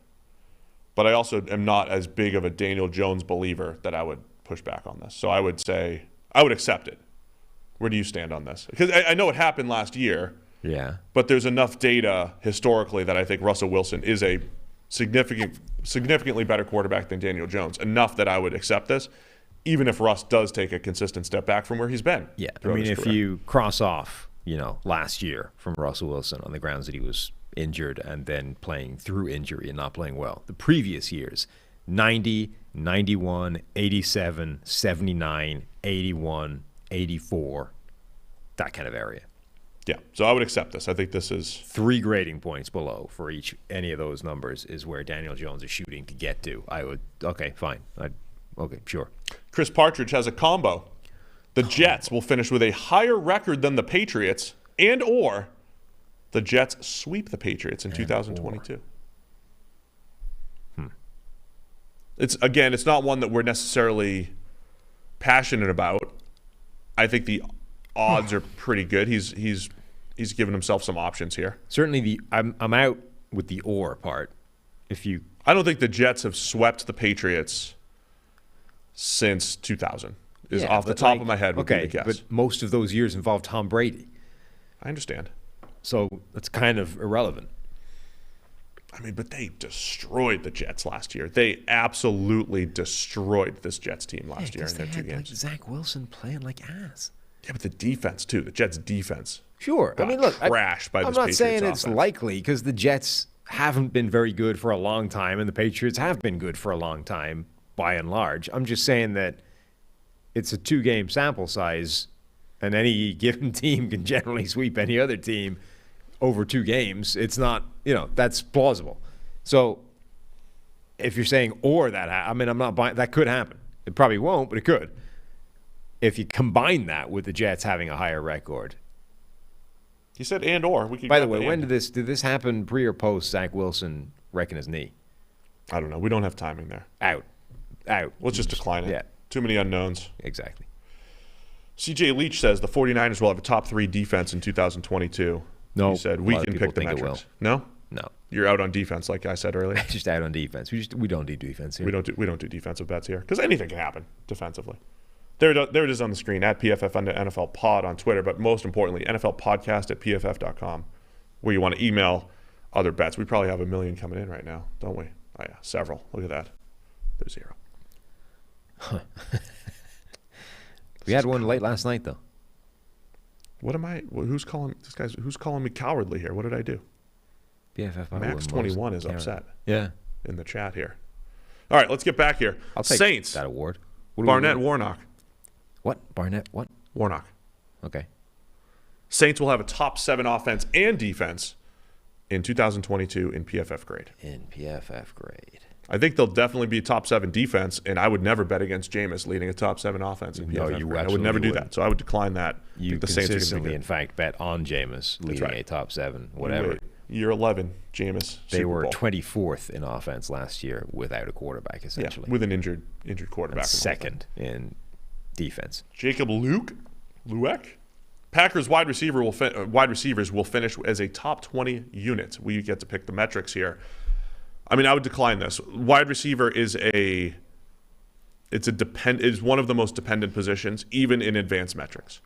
But I also am not as big of a Daniel Jones believer that I would push back on this. So I would say I would accept it. Where do you stand on this? Because I know it happened last year. Yeah. But there's enough data historically that I think Russell Wilson is a significantly better quarterback than Daniel Jones. Enough that I would accept this, even if Russ does take a consistent step back from where he's been. Yeah. I mean, if you cross off, last year from Russell Wilson on the grounds that he was injured and then playing through injury and not playing well. The previous years, 90, 91, 87, 79, 81, 84, that kind of area. Yeah, so I would accept this. I think this is 3 grading points below for any of those numbers is where Daniel Jones is shooting to get to. Okay, fine. Okay, sure. Chris Partridge has a combo. The Jets will finish with a higher record than the Patriots or the Jets sweep the Patriots in 2022. It's not one that we're necessarily passionate about. I think the odds are pretty good. He's given himself some options here. Certainly I'm out with the or part. I don't think the Jets have swept the Patriots since 2000. Off the top of my head would be the guess. But most of those years involved Tom Brady. I understand. So that's kind of irrelevant. I mean, but they destroyed the Jets last year. They absolutely destroyed this Jets team last year in their 2 games. Zach Wilson playing like ass. Yeah, but the defense, too. The Jets' defense. Sure. I got mean, look, trashed by this I'm not Patriots saying it's offense. likely because the Jets haven't been very good for a long time, and the Patriots have been good for a long time, by and large. I'm just saying that it's a 2-game sample size, and any given team can generally sweep any other team over 2 games. It's not, that's plausible. So if you're saying I'm not buying that could happen. It probably won't, but it could. If you combine that with the Jets having a higher record. He said and or. We could By go the way, with when and. did this happen pre or post Zach Wilson wrecking his knee? I don't know. We don't have timing there. Out. Let's just decline it. Yeah. Too many unknowns. Exactly. CJ Leach says the 49ers will have a top 3 defense in 2022. No. He said a we lot of can people pick the think it metrics. No? No. You're out on defense, like I said earlier. Just out on defense. We don't do defense here. We don't do defensive bets here because anything can happen defensively. There it is on the screen at PFF under NFL Pod on Twitter, but most importantly, NFL Podcast at PFF.com, where you want to email other bets. We probably have 1 million coming in right now, don't we? Oh yeah, several. Look at that. There's 0. We had one late last night though. What am I? Who's calling this guy's? Who's calling me cowardly here? What did I do? PFF. Max 21 is upset Yeah. in the chat here. All right, let's get back here. I'll take Saints. that award. What do we Barnett win? Warnock. What? Barnett? What? Warnock. Okay. Saints will have a top 7 offense and defense in 2022 in PFF grade. In PFF grade. I think they'll definitely be top 7 defense, and I would never bet against Jameis leading a top 7 offense in No, PFF you grade. I would never do absolutely that, so I would decline that. I You think the Saints are gonna be consistently, good. in fact, bet on Jameis leading right. a top 7, whatever. Year 11, Jameis. They Super were Bowl. 24th in offense last year without a quarterback, Yeah, essentially. with an injured quarterback. And second in defense. Jacob Lueck. Packers wide receivers will finish as a top 20 unit. We get to pick the metrics here. I mean, I would decline this. Wide receiver is one of the most dependent positions, even in advanced metrics.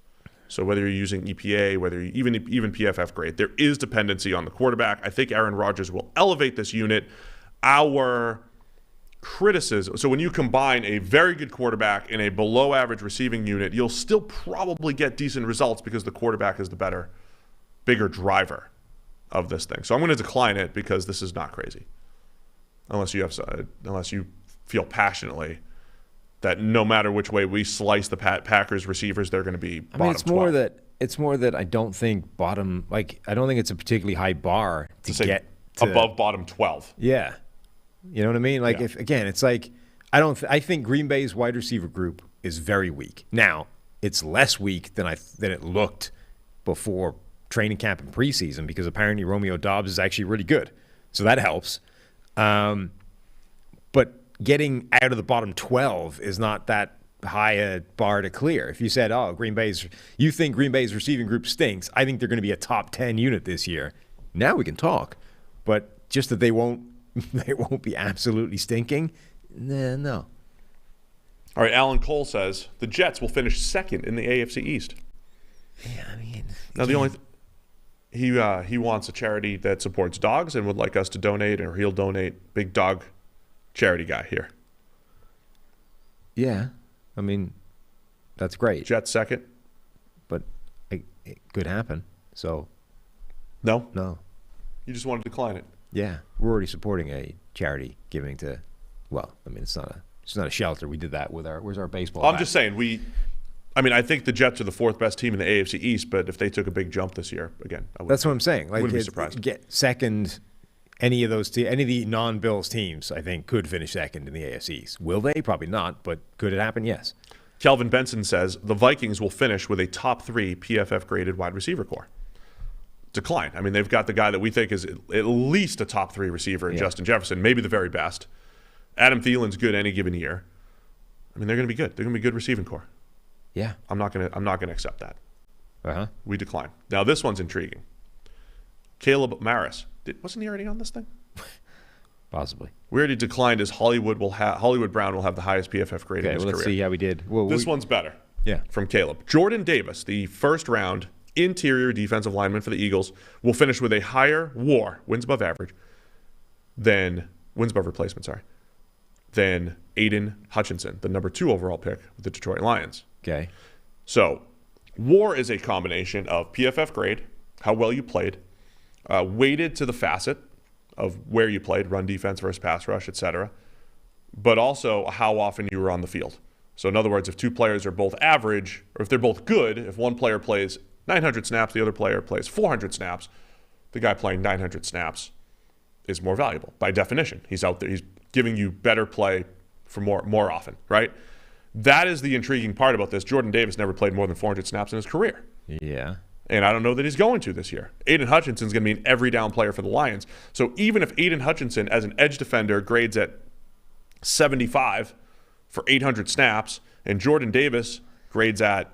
So whether you're using EPA, whether you, even PFF grade, there is dependency on the quarterback. I think Aaron Rodgers will elevate this unit. Our criticism, so when you combine a very good quarterback and a below average receiving unit, you'll still probably get decent results because the quarterback is the bigger driver of this thing. So I'm going to decline it because this is not crazy. Unless you feel passionately that no matter which way we slice the Packers receivers, they're going to be bottom 12. It's more that I don't think I don't think it's a particularly high bar to say get to, above bottom 12. Yeah. You know what I mean? Like, Yeah. if again, it's like I think Green Bay's wide receiver group is very weak. Now, it's less weak than it looked before training camp and preseason because apparently Romeo Doubs is actually really good. So that helps. But getting out of the bottom 12 is not that high a bar to clear. If you said, you think Green Bay's receiving group stinks, I think they're going to be a top 10 unit this year. Now we can talk. But just that they won't be absolutely stinking, no. All right, Alan Cole says the Jets will finish second in the AFC East. Yeah, I mean, Now the only he wants a charity that supports dogs and would like us to donate, or he'll donate. Big dog charity guy here. yeah, I mean, that's great, Jets second. but it could happen. So No, no, you just want to decline it. yeah, we're already supporting a charity giving to. Well, I mean, it's not a shelter. We did that with where's our baseball? I'm bat? just saying I think the Jets are the 4th best team in the AFC East, but if they took a big jump this year, again, I That's what I'm saying. Like, wouldn't be surprised. Get second. Any of the non-Bills teams, I think, could finish second in the AFC East. Will they? Probably not. But could it happen? Yes. Kelvin Benson says the Vikings will finish with a top 3 PFF graded wide receiver core. Decline. I mean, they've got the guy that we think is at least a top 3 receiver in Justin Jefferson, maybe the very best. Adam Thielen's good any given year. I mean, they're going to be good. They're going to be a good receiving core. Yeah. I'm not going to accept that. Uh-huh. We decline. Now this one's intriguing. Caleb Maris. Wasn't he already on this thing? Possibly. We already declined as Hollywood Brown will have the highest PFF grade in Okay, his well, let's career. see how we did. Well, This one's better. Yeah. From Caleb. Jordan Davis, the first round interior defensive lineman for the Eagles, will finish with a higher WAR, wins above replacement, than Aiden Hutchinson, the number 2 overall pick with the Detroit Lions. Okay. So WAR is a combination of PFF grade, how well you played, weighted to the facet of where you played, run defense versus pass rush, etc., but also how often you were on the field. So in other words, if two players are both average, or if they're both good, if one player plays 900 snaps, the other player plays 400 snaps, the guy playing 900 snaps is more valuable by definition. He's out there, he's giving you better play for more often, right? That is the intriguing part about this. Jordan Davis never played more than 400 snaps in his career. Yeah. And I don't know that he's going to this year. Aiden Hutchinson's going to be an every down player for the Lions. So even if Aiden Hutchinson, as an edge defender, grades at 75 for 800 snaps, and Jordan Davis grades at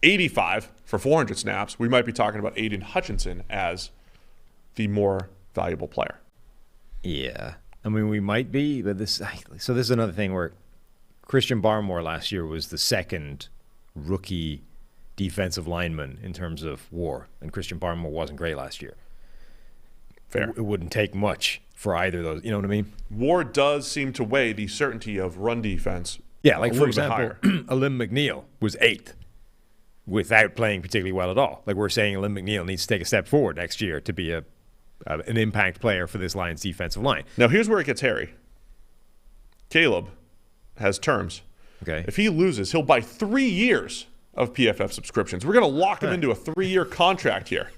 85 for 400 snaps, we might be talking about Aiden Hutchinson as the more valuable player. Yeah. I mean, we might be, but this is another thing where Christian Barmore last year was the second rookie defensive lineman in terms of WAR, and Christian Barmore wasn't great last year. Fair. It wouldn't take much for either of those. You know what I mean? WAR does seem to weigh the certainty of run defense. Yeah, like a for little bit example, higher. Alim McNeil was 8th without playing particularly well at all. Like we're saying Alim McNeil needs to take a step forward next year to be an impact player for this Lions defensive line. Now here's where it gets hairy. Caleb has terms. Okay. If he loses, he'll buy 3 years of PFF subscriptions. We're going to lock him into a 3-year contract here.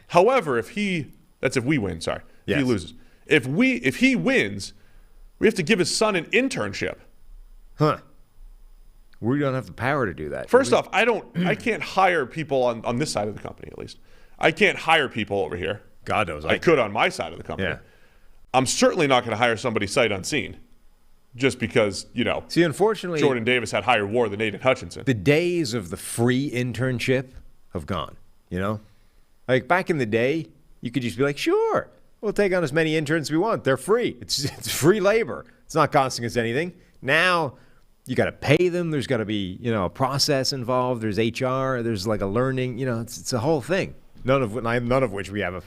However, if we win, sorry. If he Yes. loses. If he wins, we have to give his son an internship. Huh. We don't have the power to do that. First off, I can't hire people on this side of the company, at least. I can't hire people over here. God knows. I could on my side of the company. Yeah. I'm certainly not going to hire somebody sight unseen just because, See, unfortunately, Jordan Davis had higher WAR than Aiden Hutchinson. the days of the free internship have gone, Like back in the day, you could just be like, sure, we'll take on as many interns as we want. They're free. It's free labor. It's not costing us anything. Now you got to pay them. There's got to be, a process involved. There's HR. There's like a learning, it's a whole thing. None of which we have,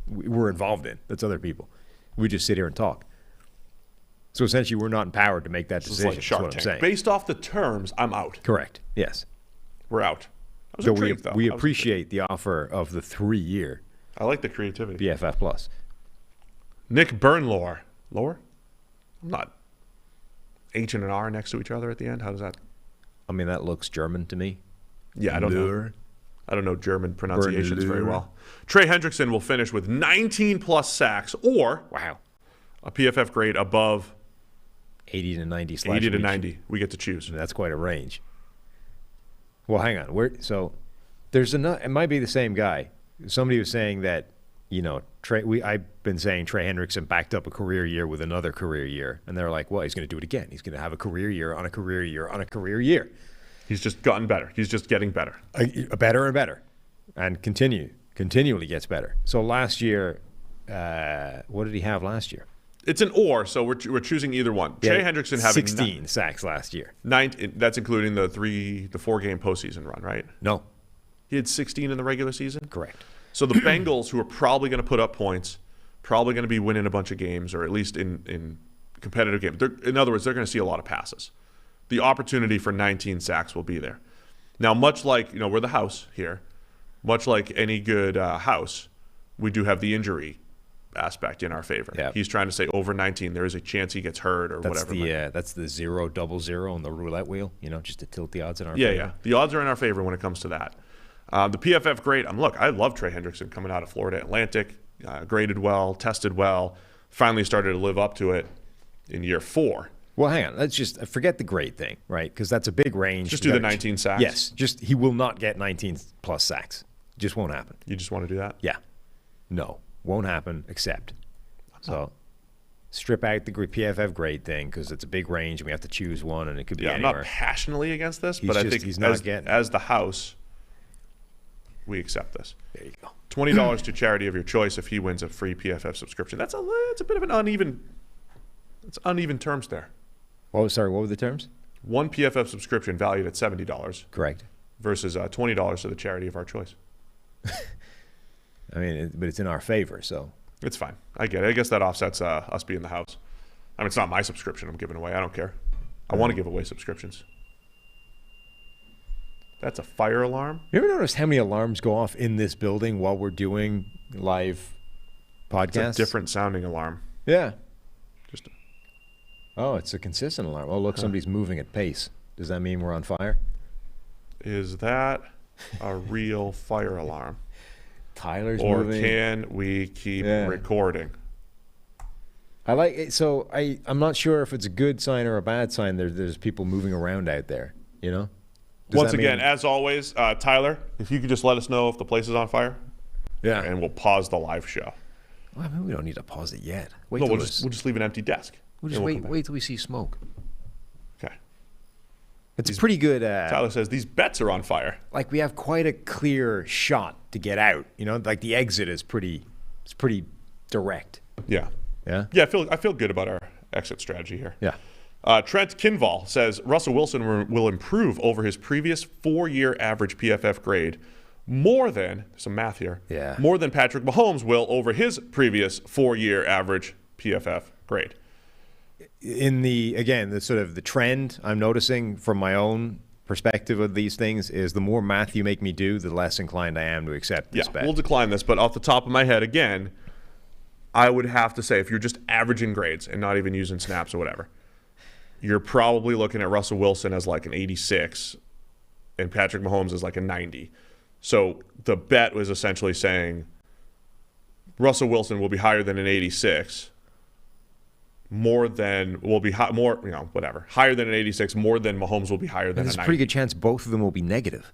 we're involved in. That's other people. We just sit here and talk. So essentially, we're not empowered to make that decision. It's like Shark That's what I'm Tank. saying. Based off the terms, I'm out. Correct. Yes. We're out. I was So intrigued, though. we I was appreciate the offer of the 3-year I like the creativity. BFF Plus. Nick Bernlohr. Lower? I'm not. H and an R next to each other at the end? How does that? I mean, that looks German to me. Yeah, I don't know. I don't know German pronunciations very well. Trey Hendrickson will finish with 19-plus sacks or Wow. a PFF grade above 80 to 90 / 80 to reach. 90. We get to choose. That's quite a range. Well, hang on. So there's it might be the same guy. Somebody was saying that, I've been saying Trey Hendrickson backed up a career year with another career year. And they're like, well, he's going to do it again. He's going to have a career year on a career year on a career year. He's just gotten better. He's just getting better. Better and better. And continually gets better. So last year, what did he have last year? It's an or, so we're choosing either one. Trey Hendrickson having 16 sacks last year. 9. That's including the 4-game postseason run, right? No. He had 16 in the regular season? Correct. So the Bengals, who are probably going to put up points, probably going to be winning a bunch of games, or at least in competitive games. In other words, they're going to see a lot of passes. The opportunity for 19 sacks will be there. Now, much like, we're the house here, much like any good house, we do have the injury aspect in our favor. Yep. He's trying to say over 19, there is a chance he gets hurt or whatever. That's the 0-0-0 on the roulette wheel, just to tilt the odds in our Yeah, favor. yeah. The odds are in our favor when it comes to that. The PFF grade, I love Trey Hendrickson coming out of Florida Atlantic, graded well, tested well, finally started to live up to it in year 4. Well, hang on. Let's just forget the grade thing, right? Because that's a big range. Just do the 19 sacks? Yes. He will not get 19-plus sacks. Just won't happen. You just want to do that? Yeah. No. Won't happen, except. So strip out the PFF grade thing because it's a big range and we have to choose one and it could be I'm anywhere. not passionately against this, He's but I just- think he's not getting it. as the house, we accept this. There you go. $20 to charity of your choice if he wins a free PFF subscription. It's a bit of an uneven terms there. Oh, sorry. What were the terms? One PFF subscription valued at $70 Correct. versus $20 to the charity of our choice. I mean, but it's in our favor, so. It's fine. I get it. I guess that offsets us being the house. I mean, it's not my subscription I'm giving away. I don't care. I want to give away subscriptions. That's a fire alarm? You ever noticed how many alarms go off in this building while we're doing live podcasts? It's a different sounding alarm. Yeah. Just Oh, it's a consistent alarm. Oh, look, somebody's moving at pace. Does that mean we're on fire? Is that a real fire alarm? Tyler's Or moving. can we keep recording? I like it. So I'm not sure if it's a good sign or a bad sign. There's people moving around out there, you know? Once again, as always, Tyler, if you could just let us know if the place is on fire. Yeah. And we'll pause the live show. Well, I mean, we don't need to pause it yet. No, we'll just leave an empty desk. We'll just wait till we see smoke. Okay. It's pretty good. Tyler says these bets are on fire. Like we have quite a clear shot to get out. You know, like the exit is pretty direct. Yeah. Yeah. Yeah, I feel good about our exit strategy here. Yeah. Trent Kinval says Russell Wilson will improve over his previous 4-year average PFF grade more than, some math here, more than Patrick Mahomes will over his previous 4-year average PFF grade. In the sort of the trend I'm noticing from my own perspective of these things is the more math you make me do, the less inclined I am to accept this bet. We'll decline this, but off the top of my head, again, I would have to say if you're just averaging grades and not even using snaps or whatever, you're probably looking at Russell Wilson as like an 86 and Patrick Mahomes as like a 90. So the bet was essentially saying Russell Wilson will be higher than an 86, higher than an 86, more than Mahomes will be higher than a 90. There's a pretty good chance both of them will be negative.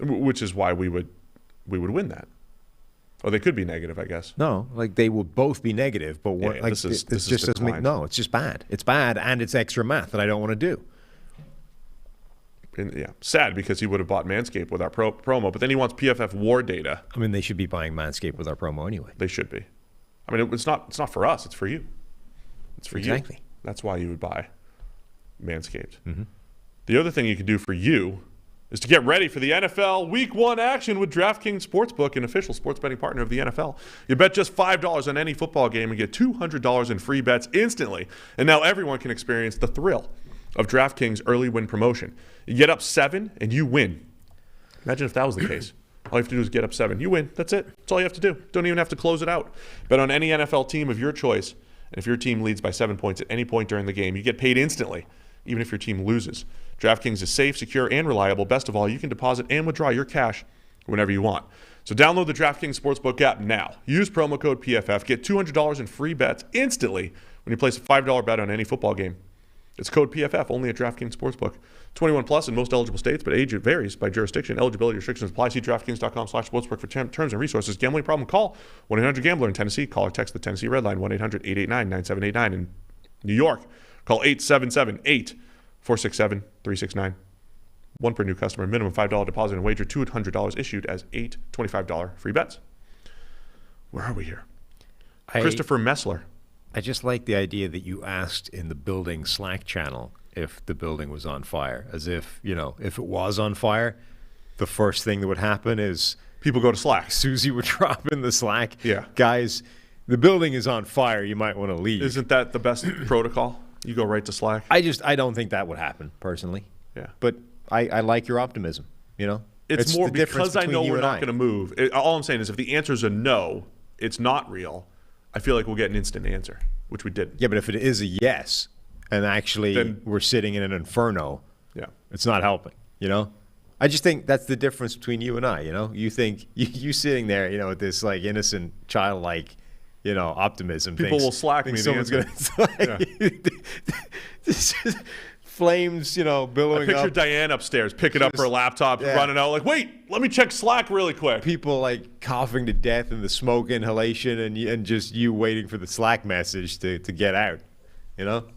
Which is why we would win that. Or they could be negative, I guess. No, like they will both be negative, but one, like this is just doesn't make, no, it's just bad. It's bad, and it's extra math that I don't want to do. And, sad because he would have bought Manscaped with our promo, but then he wants PFF WAR data. I mean, they should be buying Manscaped with our promo anyway. They should be. I mean, it's not for us. It's for you. It's for you. Exactly. That's why you would buy Manscaped. Mm-hmm. The other thing you can do for you is to get ready for the NFL Week 1 action with DraftKings Sportsbook, an official sports betting partner of the NFL. You bet just $5 on any football game and get $200 in free bets instantly. And now everyone can experience the thrill of DraftKings early win promotion. You get up 7 and you win. Imagine if that was the case. All you have to do is get up 7. You win. That's it. That's all you have to do. Don't even have to close it out. Bet on any NFL team of your choice. And if your team leads by 7 points at any point during the game, you get paid instantly, even if your team loses. DraftKings is safe, secure, and reliable. Best of all, you can deposit and withdraw your cash whenever you want. So download the DraftKings Sportsbook app now. Use promo code PFF. Get $200 in free bets instantly when you place a $5 bet on any football game. It's code PFF only at DraftKings Sportsbook. 21 plus in most eligible states, but age varies by jurisdiction. Eligibility restrictions apply. See DraftKings.com/sportsbook for terms and resources. Gambling problem? Call 1-800-GAMBLER in Tennessee. Call or text the Tennessee Red Line 1-800-889-9789. In New York, call 877-8-467-369. One per new customer. Minimum $5 deposit and wager. $200 issued as 8 $25 free bets. Where are we here? Christopher Messler. I just like the idea that you asked in the building Slack channel if the building was on fire, as if, if it was on fire, the first thing that would happen is people go to Slack. Susie would drop in the Slack. Yeah. Guys, the building is on fire. You might want to leave. Isn't that the best protocol? You go right to Slack? I don't think that would happen, personally. Yeah. But I like your optimism, It's more because I know we're not going to move. All I'm saying is if the answer is a no, it's not real, I feel like we'll get an instant answer, which we didn't. Yeah, but if it is a yes, and actually then we're sitting in an inferno, it's not helping, I just think that's the difference between you and I, You think, you sitting there, with this, like, innocent, childlike, optimism. People will Slack me. Someone's going to... Flames, billowing I picture up. Diane upstairs picking up her laptop, running out like, wait, let me check Slack really quick. People like coughing to death in the smoke inhalation and just you waiting for the Slack message to get out,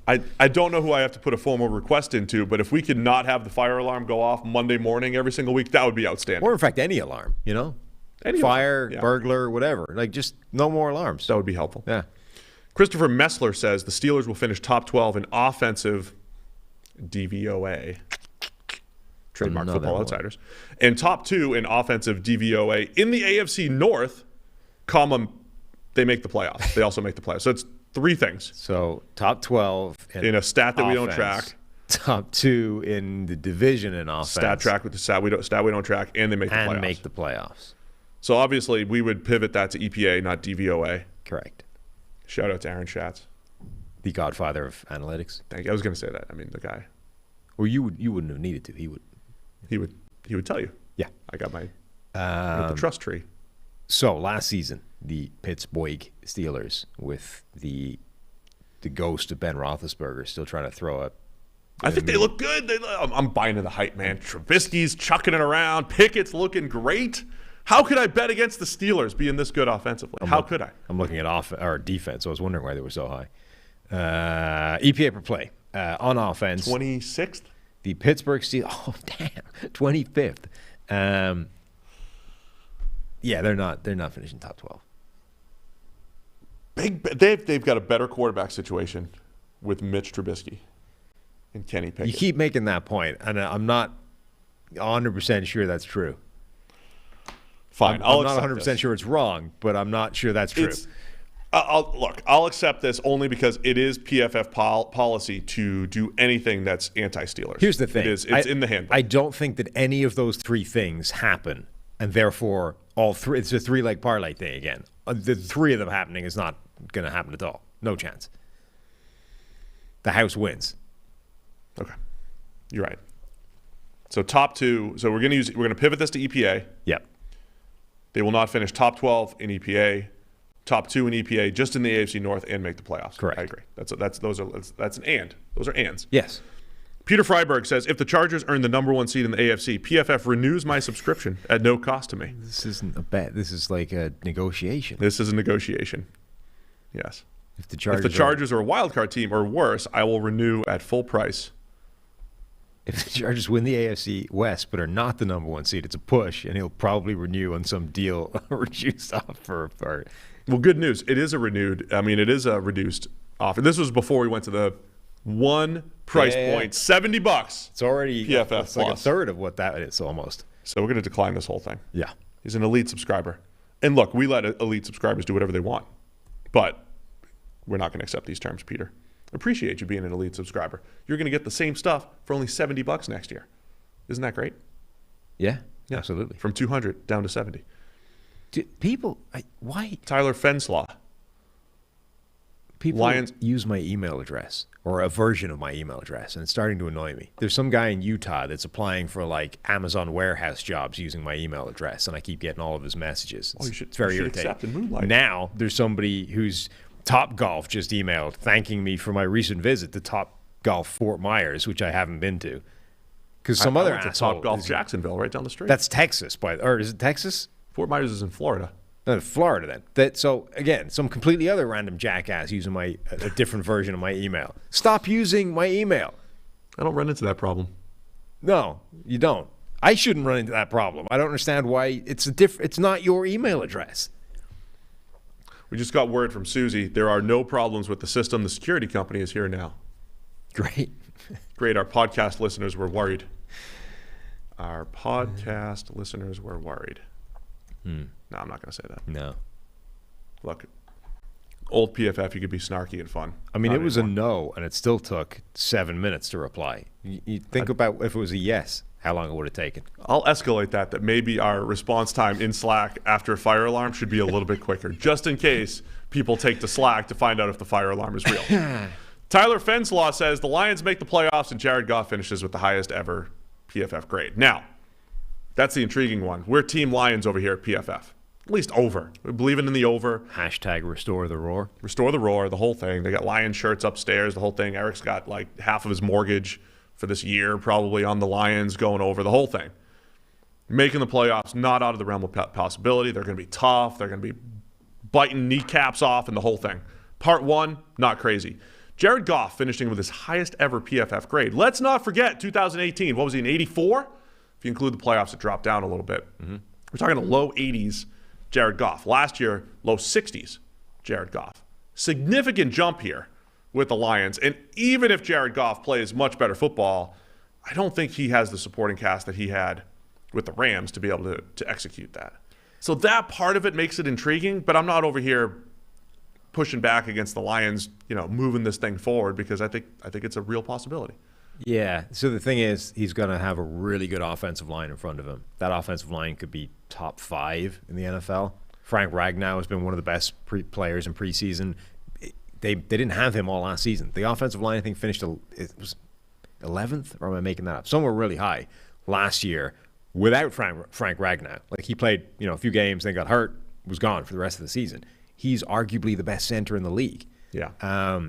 I don't know who I have to put a formal request into, but if we could not have the fire alarm go off Monday morning every single week, that would be outstanding. Or in fact, any alarm, Any fire, alarm. burglar, whatever. Like just no more alarms. That would be helpful. Yeah. Christopher Messler says the Steelers will finish top 12 in offensive DVOA, trademark Football Outsiders, and top 2 in offensive DVOA in the AFC North, they make the playoffs. They also make the playoffs. So it's 3 things. So top 12 in a stat that we don't track. top 2 in the division in offense. Stat track with the stat we don't track, and they make the playoffs. And make the playoffs. So obviously we would pivot that to EPA, not DVOA. Correct. Shout out to Aaron Schatz, the godfather of analytics. Thank you. I was going to say that. I mean, the guy. Well, you wouldn't have needed to. He would. He would tell you. Yeah. I got my the trust tree. So last season, the Pittsburgh Steelers with the ghost of Ben Roethlisberger still trying to throw up. I think they look good. I'm buying in the hype, man. Trubisky's chucking it around. Pickett's looking great. How could I bet against the Steelers being this good offensively? How could I? I'm looking at defense. I was wondering why they were so high. EPA per play on offense. 26th? The Pittsburgh Steelers. Oh, damn. 25th. Yeah, they're not finishing top 12. They've got a better quarterback situation with Mitch Trubisky and Kenny Pickett. You keep making that point, and I'm not 100% sure that's true. Fine, I'm not 100% sure it's wrong, but I'm not sure that's true. I'll accept this only because it is PFF policy to do anything that's anti-Steelers. Here's the thing. It's in the handbook. I don't think that any of those 3 things happen, and therefore all 3, it's a 3-leg parlay thing again. The 3 of them happening is not going to happen at all. No chance. The house wins. Okay. You're right. So top 2, so we're going to pivot this to EPA. Yep. They will not finish top 12 in EPA, top 2 in EPA, just in the AFC North, and make the playoffs. Correct. I agree. That's an and. Those are ands. Yes. Peter Freiberg says, if the Chargers earn the number 1 seed in the AFC, PFF renews my subscription at no cost to me. This isn't a bet. This is like a negotiation. This is a negotiation. Yes. If the Chargers are a wild card team or worse, I will renew at full price. If the Chargers win the AFC West but are not the number 1 seed, it's a push, and he'll probably renew on some deal reduced offer. Well, good news. It is a reduced offer. This was before we went to the one price point, $70. It's already PFF it's like a third of what that is almost. So we're going to decline this whole thing. Yeah. He's an elite subscriber. And look, we let elite subscribers do whatever they want. But we're not going to accept these terms, Peter. Appreciate you being an elite subscriber. You're going to get the same stuff for only $70 next year. Isn't that great? Yeah, absolutely. From 200 down to 70. Why? Tyler Fenslaw. People use my email address or a version of my email address, and it's starting to annoy me. There's some guy in Utah that's applying for like Amazon warehouse jobs using my email address, and I keep getting all of his messages. It's very irritating. Accept and moonlight. Now there's somebody who's Top Golf just emailed thanking me for my recent visit to Top Golf Fort Myers, which I haven't been to. Because some other asshole. Top Golf Jacksonville, right down the street. That's Texas, or is it Texas? Fort Myers is in Florida. No, Florida then. So again, some completely other random jackass using a different version of my email. Stop using my email. I don't run into that problem. No, you don't. I shouldn't run into that problem. I don't understand why it's not your email address. We just got word from Susie. There are no problems with the system. The security company is here now. Great. Great. Our podcast listeners were worried. Our podcast listeners were worried. No, I'm not going to say that. No. Look, old PFF, you could be snarky and fun. I mean, it was a no, and it still took 7 minutes to reply. You think about if it was a yes, how long it would have taken. I'll escalate that maybe our response time in Slack after a fire alarm should be a little bit quicker, just in case people take to Slack to find out if the fire alarm is real. Tyler Fenslaw says the Lions make the playoffs and Jared Goff finishes with the highest ever PFF grade. Now, that's the intriguing one. We're Team Lions over here at PFF. At least over. We're believing in the over. Hashtag restore the roar. Restore the roar, the whole thing. They got Lions shirts upstairs, the whole thing. Eric's got like half of his mortgage for this year probably on the Lions going over, the whole thing. Making the playoffs, not out of the realm of possibility. They're going to be tough. They're going to be biting kneecaps off and the whole thing. Part one, not crazy. Jared Goff finishing with his highest ever PFF grade. Let's not forget 2018. What was he, an 84? If you include the playoffs, it dropped down a little bit. Mm-hmm. We're talking a low 80s Jared Goff. Last year, low 60s Jared Goff. Significant jump here with the Lions. And even if Jared Goff plays much better football, I don't think he has the supporting cast that he had with the Rams to be able to execute that. So that part of it makes it intriguing, but I'm not over here pushing back against the Lions, moving this thing forward because I think it's a real possibility. Yeah. So the thing is, he's going to have a really good offensive line in front of him. That offensive line could be top 5 in the NFL. Frank Ragnow has been one of the best players in preseason. They didn't have him all last season. The offensive line, I think, finished it was 11th, or am I making that up? Somewhere really high last year without Frank Ragnow. Like, he played a few games, then got hurt, was gone for the rest of the season. He's arguably the best center in the league. Yeah.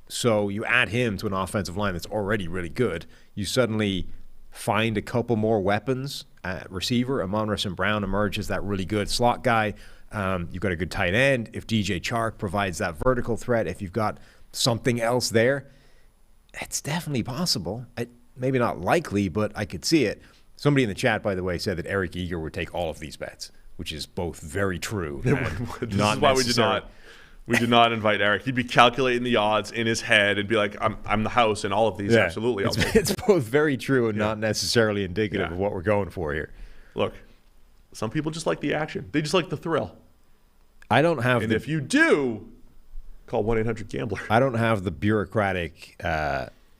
So you add him to an offensive line that's already really good. You suddenly find a couple more weapons at receiver. Amon-Ra St. Brown emerges, that really good slot guy. You've got a good tight end. If DJ Chark provides that vertical threat, if you've got something else there, it's definitely possible. Maybe not likely, but I could see it. Somebody in the chat, by the way, said that Eric Eager would take all of these bets, which is both very true. This is why we did not invite Eric. He'd be calculating the odds in his head and be like, I'm the house in all of these. Yeah, absolutely. It's both very true and not necessarily indicative of what we're going for here. Look, some people just like the action. They just like the thrill. I don't have if you do, call 1-800-GAMBLER. I don't have the bureaucratic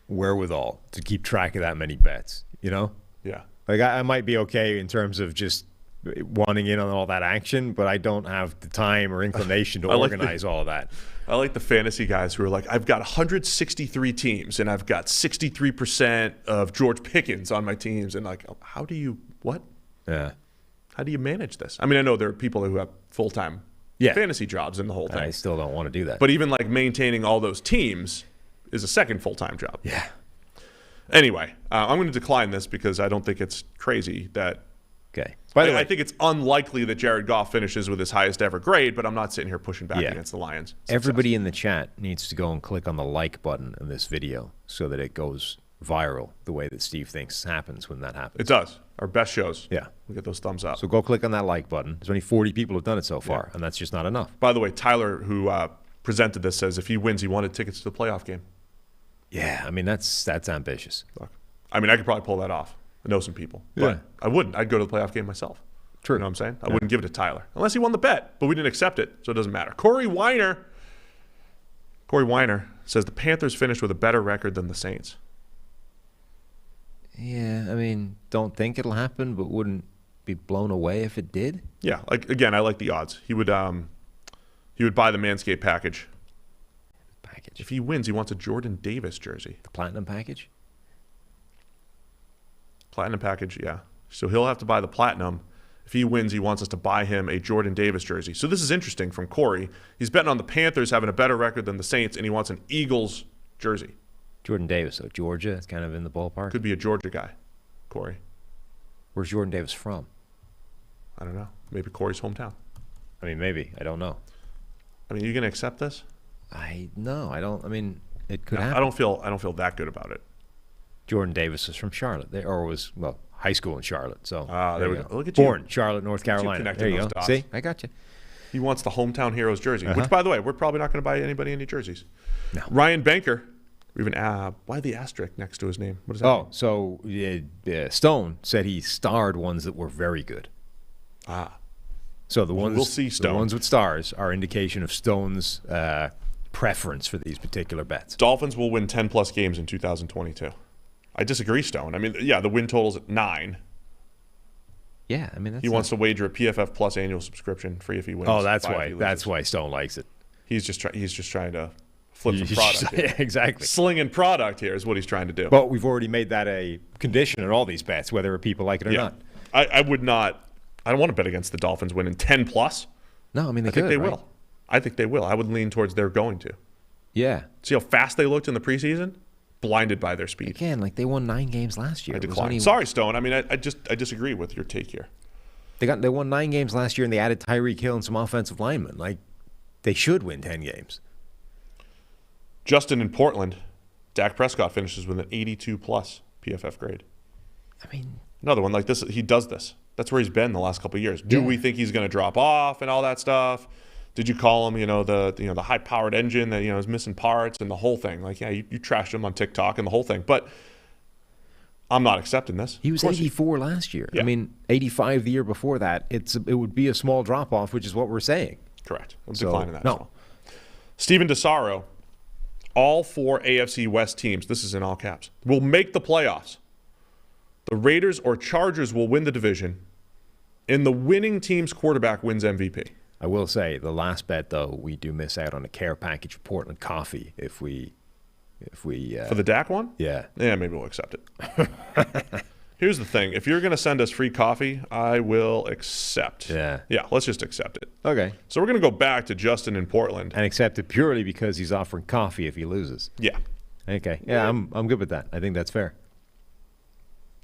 wherewithal to keep track of that many bets, Yeah. Like, I might be okay in terms of just wanting in on all that action, but I don't have the time or inclination to organize all of that. I like the fantasy guys who are like, I've got 163 teams, and I've got 63% of George Pickens on my teams. And like, how do you manage this? I mean, I know there are people who have full-time fantasy jobs in the whole thing. I still don't want to do that. But even like maintaining all those teams is a second full-time job. Yeah. Anyway, I'm going to decline this because I don't think it's crazy that. Okay. By the way, I think it's unlikely that Jared Goff finishes with his highest ever grade, but I'm not sitting here pushing back against the Lions. Everybody in the chat needs to go and click on the like button in this video so that it goes viral the way that Steve thinks happens when that happens. It does. Our best shows. Yeah. We get those thumbs up. So go click on that like button. There's only 40 people who've done it so far, and that's just not enough. By the way, Tyler, who presented this, says if he wins, he wanted tickets to the playoff game. Yeah, I mean, that's ambitious. Look, I mean, I could probably pull that off. I know some people. But I wouldn't. I'd go to the playoff game myself. True. You know what I'm saying? I wouldn't give it to Tyler. Unless he won the bet. But we didn't accept it, so it doesn't matter. Corey Weiner says the Panthers finished with a better record than the Saints. Yeah, I mean, don't think it'll happen, but wouldn't be blown away if it did. Yeah, like again, I like the odds. He would buy the Manscaped package. If he wins, he wants a Jordan Davis jersey. The platinum package? Platinum package, yeah. So he'll have to buy the platinum. If he wins, he wants us to buy him a Jordan Davis jersey. So this is interesting from Corey. He's betting on the Panthers having a better record than the Saints, and he wants an Eagles jersey. Jordan Davis, so Georgia, it's kind of in the ballpark. Could be a Georgia guy, Corey. Where's Jordan Davis from? I don't know. Maybe Corey's hometown. I mean, maybe. I don't know. I mean, are you going to accept this? No, I don't. I mean, it could happen. I don't feel that good about it. Jordan Davis is from Charlotte, high school in Charlotte. So there we go. Look at you. Born Charlotte, North Carolina. There you go. Dots. See, I got you. He wants the hometown heroes jersey, which, by the way, we're probably not going to buy anybody any jerseys. No. Ryan Banker, even why the asterisk next to his name? What does that mean? So Stone said he starred ones that were very good. So the ones we'll see Stone. The ones with stars are indication of Stone's preference for these particular bets. Dolphins will win 10-plus games in 2022. I disagree, Stone. I mean, the win total's at 9. Yeah, I mean, he wants to wager a PFF Plus annual subscription free if he wins. Oh, that's why. That's why Stone likes it. He's just trying to flip some product. Yeah, exactly. Slinging product here is what he's trying to do. But we've already made that a condition in all these bets, whether people like it or not. I would not. I don't want to bet against the Dolphins winning 10-plus. No, I mean, I think they will. I think they will. I would lean towards they're going to. Yeah. See how fast they looked in the preseason? Blinded by their speed. Again, like they won 9 games last year. I decline. Sorry, Stone. I mean, I disagree with your take here. They won 9 games last year, and they added Tyreek Hill and some offensive linemen. Like, they should win 10 games. Justin in Portland, Dak Prescott finishes with an 82-plus PFF grade. I mean, another one like this. He does this. That's where he's been the last couple of years. Do we think he's going to drop off and all that stuff? Did you call him, the high-powered engine that is missing parts and the whole thing? Like, you trashed him on TikTok and the whole thing. But I'm not accepting this. He was 84 last year. Yeah. I mean, 85 the year before that. It would be a small drop-off, which is what we're saying. Correct. I'm declining that as well. Steven DeSaro, all 4 AFC West teams, this is in all caps, will make the playoffs. The Raiders or Chargers will win the division, and the winning team's quarterback wins MVP. I will say, the last bet, though, we do miss out on a care package of Portland coffee if we For the Dak one? Yeah. Yeah, maybe we'll accept it. Here's the thing. If you're going to send us free coffee, I will accept. Yeah. Yeah, let's just accept it. Okay. So we're going to go back to Justin in Portland. And accept it purely because he's offering coffee if he loses. Yeah. Okay. Yeah, I'm good with that. I think that's fair.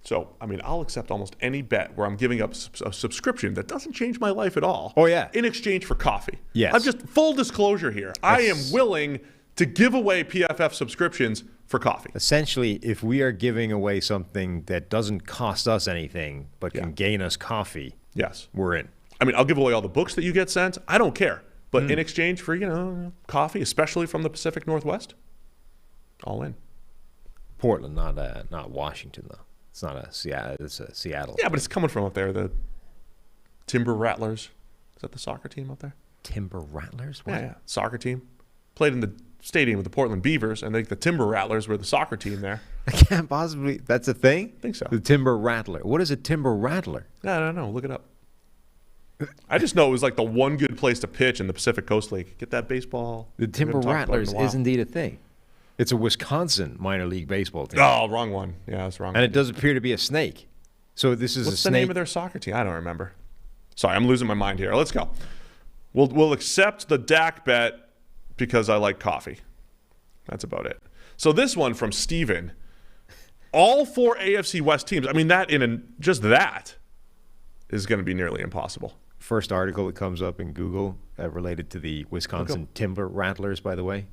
So, I mean, I'll accept almost any bet where I'm giving up a subscription that doesn't change my life at all. Oh, yeah. In exchange for coffee. Yes. I'm just full disclosure here. I am willing to give away PFF subscriptions for coffee. Essentially, if we are giving away something that doesn't cost us anything but can gain us coffee, yes, we're in. I mean, I'll give away all the books that you get sent. I don't care. But in exchange for, coffee, especially from the Pacific Northwest, all in. Portland, not Washington, though. It's not a Seattle. It's a Seattle. Yeah, but it's coming from up there. The Timber Rattlers. Is that the soccer team up there? Timber Rattlers? What? Yeah. Soccer team. Played in the stadium with the Portland Beavers, and I think the Timber Rattlers were the soccer team there. I can't possibly. That's a thing? I think so. The Timber Rattler. What is a Timber Rattler? I don't know. Look it up. I just know it was like the one good place to pitch in the Pacific Coast League. Get that baseball. The Timber Rattlers is indeed a thing. It's a Wisconsin minor league baseball team. Oh, wrong one. Yeah, that's wrong. And it does appear to be a snake. So this is What's a snake. the name of their soccer team? I don't remember. Sorry, I'm losing my mind here. Let's go. We'll accept the Dak bet because I like coffee. That's about it. So this one from Steven. All 4 AFC West teams. I mean, just that is going to be nearly impossible. First article that comes up in Google related to the Wisconsin Timber Rattlers, by the way.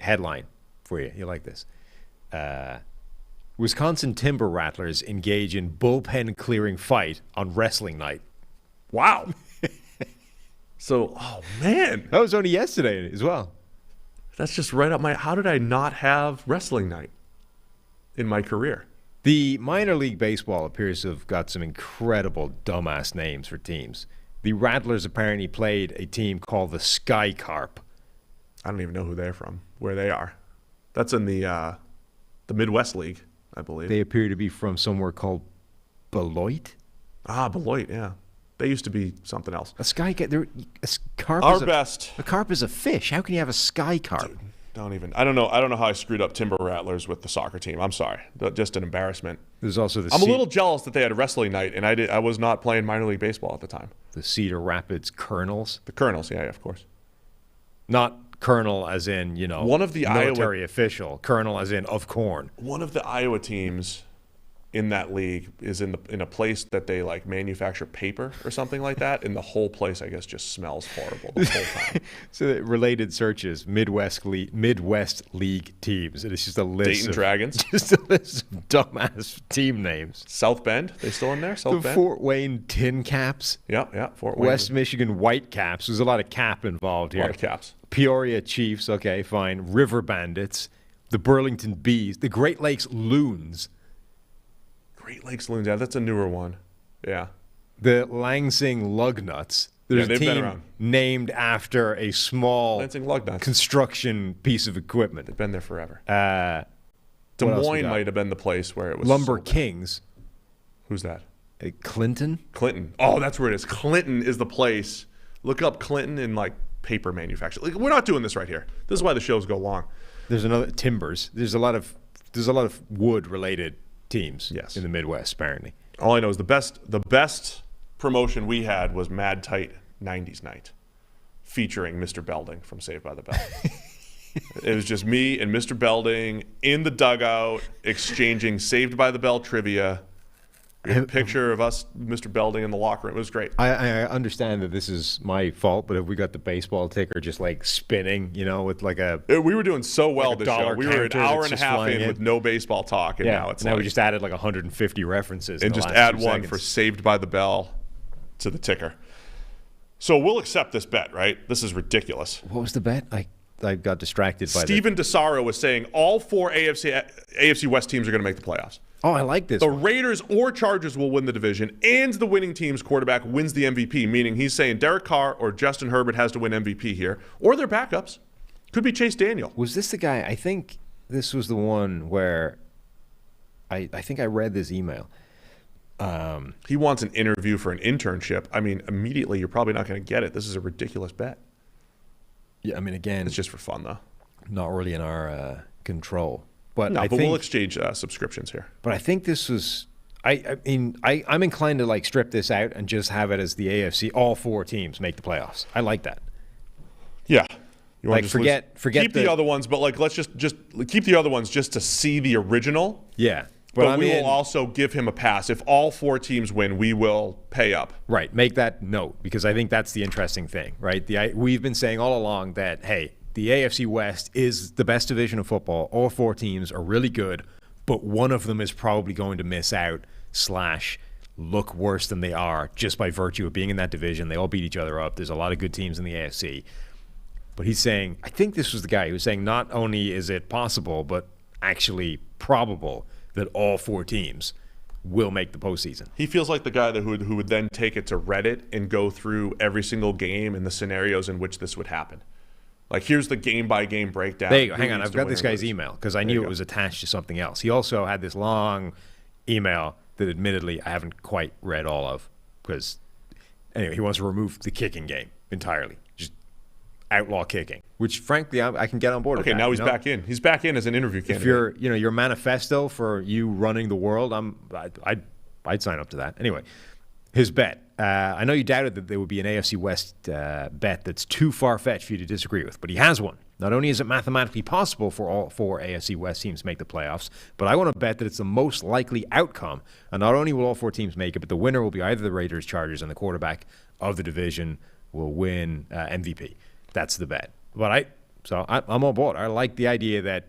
Headline for you. You like this. Wisconsin Timber Rattlers engage in bullpen clearing fight on wrestling night. Wow. So, oh, man. That was only yesterday as well. That's just right up my... How did I not have wrestling night in my career? The minor league baseball appears to have got some incredible dumbass names for teams. The Rattlers apparently played a team called the Sky Carp. I don't even know who they're from, where they are. That's in the Midwest League, I believe. They appear to be from somewhere called Beloit. Ah, Beloit, yeah. They used to be something else. A sky carp. Our best. A carp is a fish. How can you have a sky carp? Dude, don't even. I don't know how I screwed up Timber Rattlers with the soccer team. I'm sorry. Just an embarrassment. There's also the. I'm a little jealous that they had a wrestling night, and I was not playing minor league baseball at the time. The Cedar Rapids Colonels. The Colonels, yeah, of course. Not colonel as in one of the military official. Colonel as in of corn. One of the Iowa teams in that league is in a place that they like manufacture paper or something like that, and the whole place I guess just smells horrible the whole time. So related searches, Midwest League teams. It is just a list. Dayton Dragons. Just a list of dumbass team names. South Bend, they still in there? South Bend. Fort Wayne Tin Caps. Yeah, Fort Wayne. West Michigan White Caps. There's a lot of cap involved here. A lot of caps. Peoria Chiefs. Okay, fine. River Bandits. The Burlington Bees. The Great Lakes Loons. Great Lakes Loons, yeah, that's a newer one. Yeah. The Lansing Lugnuts. There's a team named after a small Lansing Lugnuts. construction piece of equipment. They've been there forever. Des Moines might have been the place where it was. Lumber Kings. Who's that? Clinton? Clinton. Oh, that's where it is. Clinton is the place. Look up Clinton in like paper manufacturing. Like, we're not doing this right here. This is why the shows go long. There's another Timbers. There's a lot of wood related teams in the Midwest, apparently. All I know is the best promotion we had was Mad Tight 90s Night, featuring Mr. Belding from Saved by the Bell. It was just me and Mr. Belding in the dugout exchanging Saved by the Bell trivia. We had a picture of us, Mr. Belding, in the locker room. It was great. I understand that this is my fault, but have we got the baseball ticker just like spinning, with like a... We were doing so well this show. We were an hour and a that's half just in with no baseball talk, and now it's now like... we just added like 150 references. And just add one for Saved by the Bell to the ticker. So we'll accept this bet, right? This is ridiculous. What was the bet? I got distracted by Steven DeSaro was saying all 4 AFC West teams are going to make the playoffs. Oh, I like this. The Raiders or Chargers will win the division, and the winning team's quarterback wins the MVP, meaning he's saying Derek Carr or Justin Herbert has to win MVP here, or their backups. Could be Chase Daniel. Was this the guy? I think this was the one where I think I read this email. He wants an interview for an internship. I mean, immediately you're probably not going to get it. This is a ridiculous bet. Yeah, I mean, again, It's just for fun, though. not really in our control. But No, I but think, we'll exchange subscriptions here. But I think this was. I mean, I'm inclined to like strip this out and just have it as the AFC. All 4 teams make the playoffs. I like that. Yeah. You wanna Like, just forget keep the other ones, but like let's just keep the other ones just to see the original. Yeah. But we will also give him a pass. If all 4 teams win, we will pay up. Right. Make that note, because I think that's the interesting thing, right? We've been saying all along that, hey, the AFC West is the best division of football. All 4 teams are really good, but one of them is probably going to miss out / look worse than they are just by virtue of being in that division. They all beat each other up. There's a lot of good teams in the AFC. But he's saying, I think this was the guy who was saying not only is it possible, but actually probable that all 4 teams will make the postseason. He feels like the guy who would then take it to Reddit and go through every single game and the scenarios in which this would happen. Like, here's the game-by-game breakdown. There you go. Who Hang on. needs I've to got win this or guy's lose. email because I knew it was attached to something else. He also had this long email that admittedly I haven't quite read all of because, anyway, he wants to remove the kicking game entirely. Just outlaw kicking, which, frankly, I can get on board with Okay, that. now he's back in. He's back in as an interview candidate. If your manifesto for you running the world, I'd sign up to that. Anyway, his bet. I know you doubted that there would be an AFC West bet that's too far-fetched for you to disagree with, but he has one. Not only is it mathematically possible for all 4 AFC West teams to make the playoffs, but I want to bet that it's the most likely outcome. And not only will all 4 teams make it, but the winner will be either the Raiders, Chargers, and the quarterback of the division will win MVP. That's the bet. But I'm on board. I like the idea that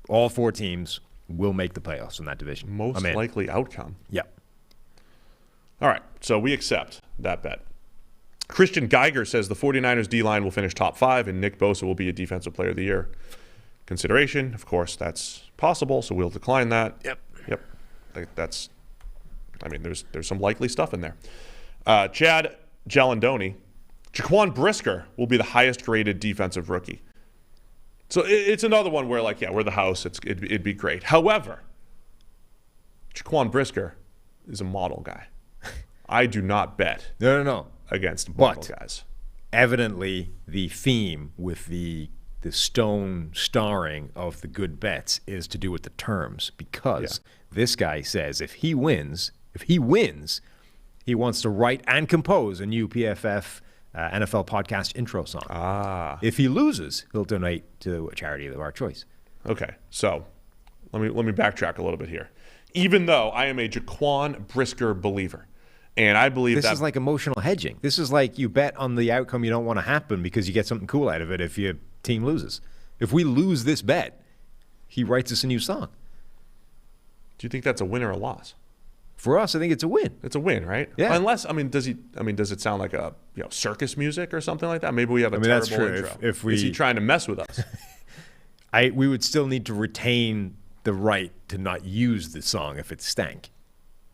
all 4 teams will make the playoffs in that division. Most likely outcome. Yep. All right, so we accept that bet. Christian Geiger says the 49ers D-line will finish top 5 and Nick Bosa will be a Defensive Player of the Year consideration. Of course, that's possible, so we'll decline that. Yep. There's some likely stuff in there. Chad Gialandoni, Jaquan Brisker will be the highest graded defensive rookie. So it's another one where, like, yeah, we're the house. It'd be great. However, Jaquan Brisker is a model guy. I do not bet No. against model guys. Evidently, the theme with the Stone starring of the good bets is to do with the terms, because this guy says if he wins, he wants to write and compose a new PFF NFL podcast intro song. If he loses, he'll donate to a charity of our choice. Okay, so let me backtrack a little bit here. Even though I am a Jaquan Brisker believer, and I believe this is like emotional hedging. This is like you bet on the outcome you don't want to happen because you get something cool out of it if your team loses. If we lose this bet, he writes us a new song. Do you think that's a win or a loss? For us, I think it's a win. It's a win, right? Yeah. Unless, does it sound like a circus music or something like that? Maybe we have a terrible that's true. intro. If is he trying to mess with us? We would still need to retain the right to not use the song if it stank.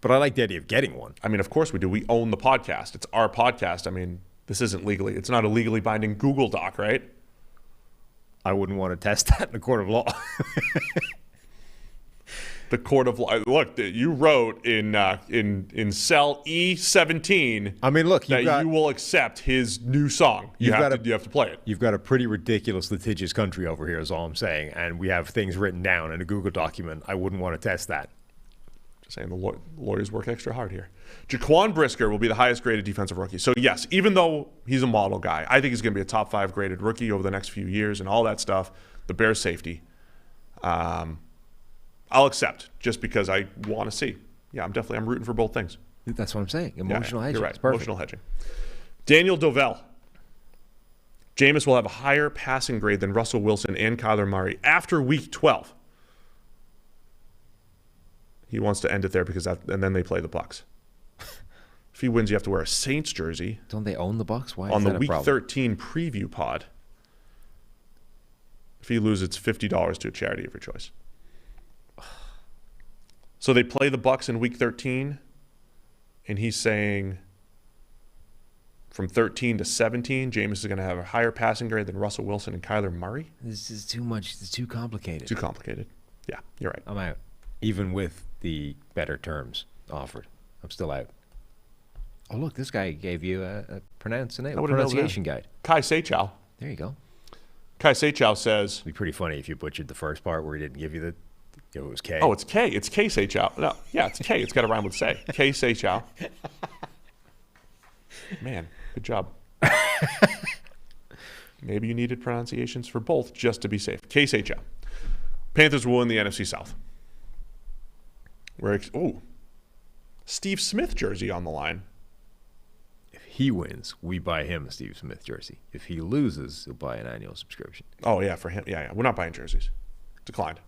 But I like the idea of getting one. Of course we do. We own the podcast. It's our podcast. This isn't legally. It's not a legally binding Google Doc, right? I wouldn't want to test that in a court of law. The court of law. Look, you wrote in cell E17. You will accept his new song. You have to play it. You've got a pretty ridiculous litigious country over here, is all I'm saying, and we have things written down in a Google document. I wouldn't want to test that. Just saying, the lawyers work extra hard here. Jaquan Brisker will be the highest graded defensive rookie. So yes, even though he's a model guy, I think he's going to be a top 5 graded rookie over the next few years and all that stuff. The Bears safety. I'll accept just because I want to see. Yeah, I'm rooting for both things. That's what I'm saying. Emotional hedging. You're right. It's perfect. Emotional hedging. Daniel Dovell. Jameis will have a higher passing grade than Russell Wilson and Kyler Murray after Week 12. He wants to end it there and then they play the Bucs. If he wins, you have to wear a Saints jersey. Don't they own the Bucs? Why on is the that a Week problem? 13 preview pod. If he loses, it's $50 to a charity of your choice. So they play the Bucs in Week 13, and he's saying from 13 to 17. Jameis is going to have a higher passing grade than Russell Wilson and Kyler Murray. This is too much. It's too complicated. Too complicated. Yeah, you're right. I'm out. Even with the better terms offered, I'm still out. Oh, look, this guy gave you a pronunciation guide. Kai Seichow. There you go. Kai Seichow says... It'd be pretty funny if you butchered the first part where he didn't give you it was K. Oh, it's K. It's K Seichow. No, yeah, it's K. It's got to rhyme with say. K Seichow. Man, good job. Maybe you needed pronunciations for both just to be safe. K Seichow. Panthers will win the NFC South. Steve Smith jersey on the line. If he wins, we buy him a Steve Smith jersey. If he loses, he'll buy an annual subscription. Oh, yeah, for him. Yeah. We're not buying jerseys. Declined.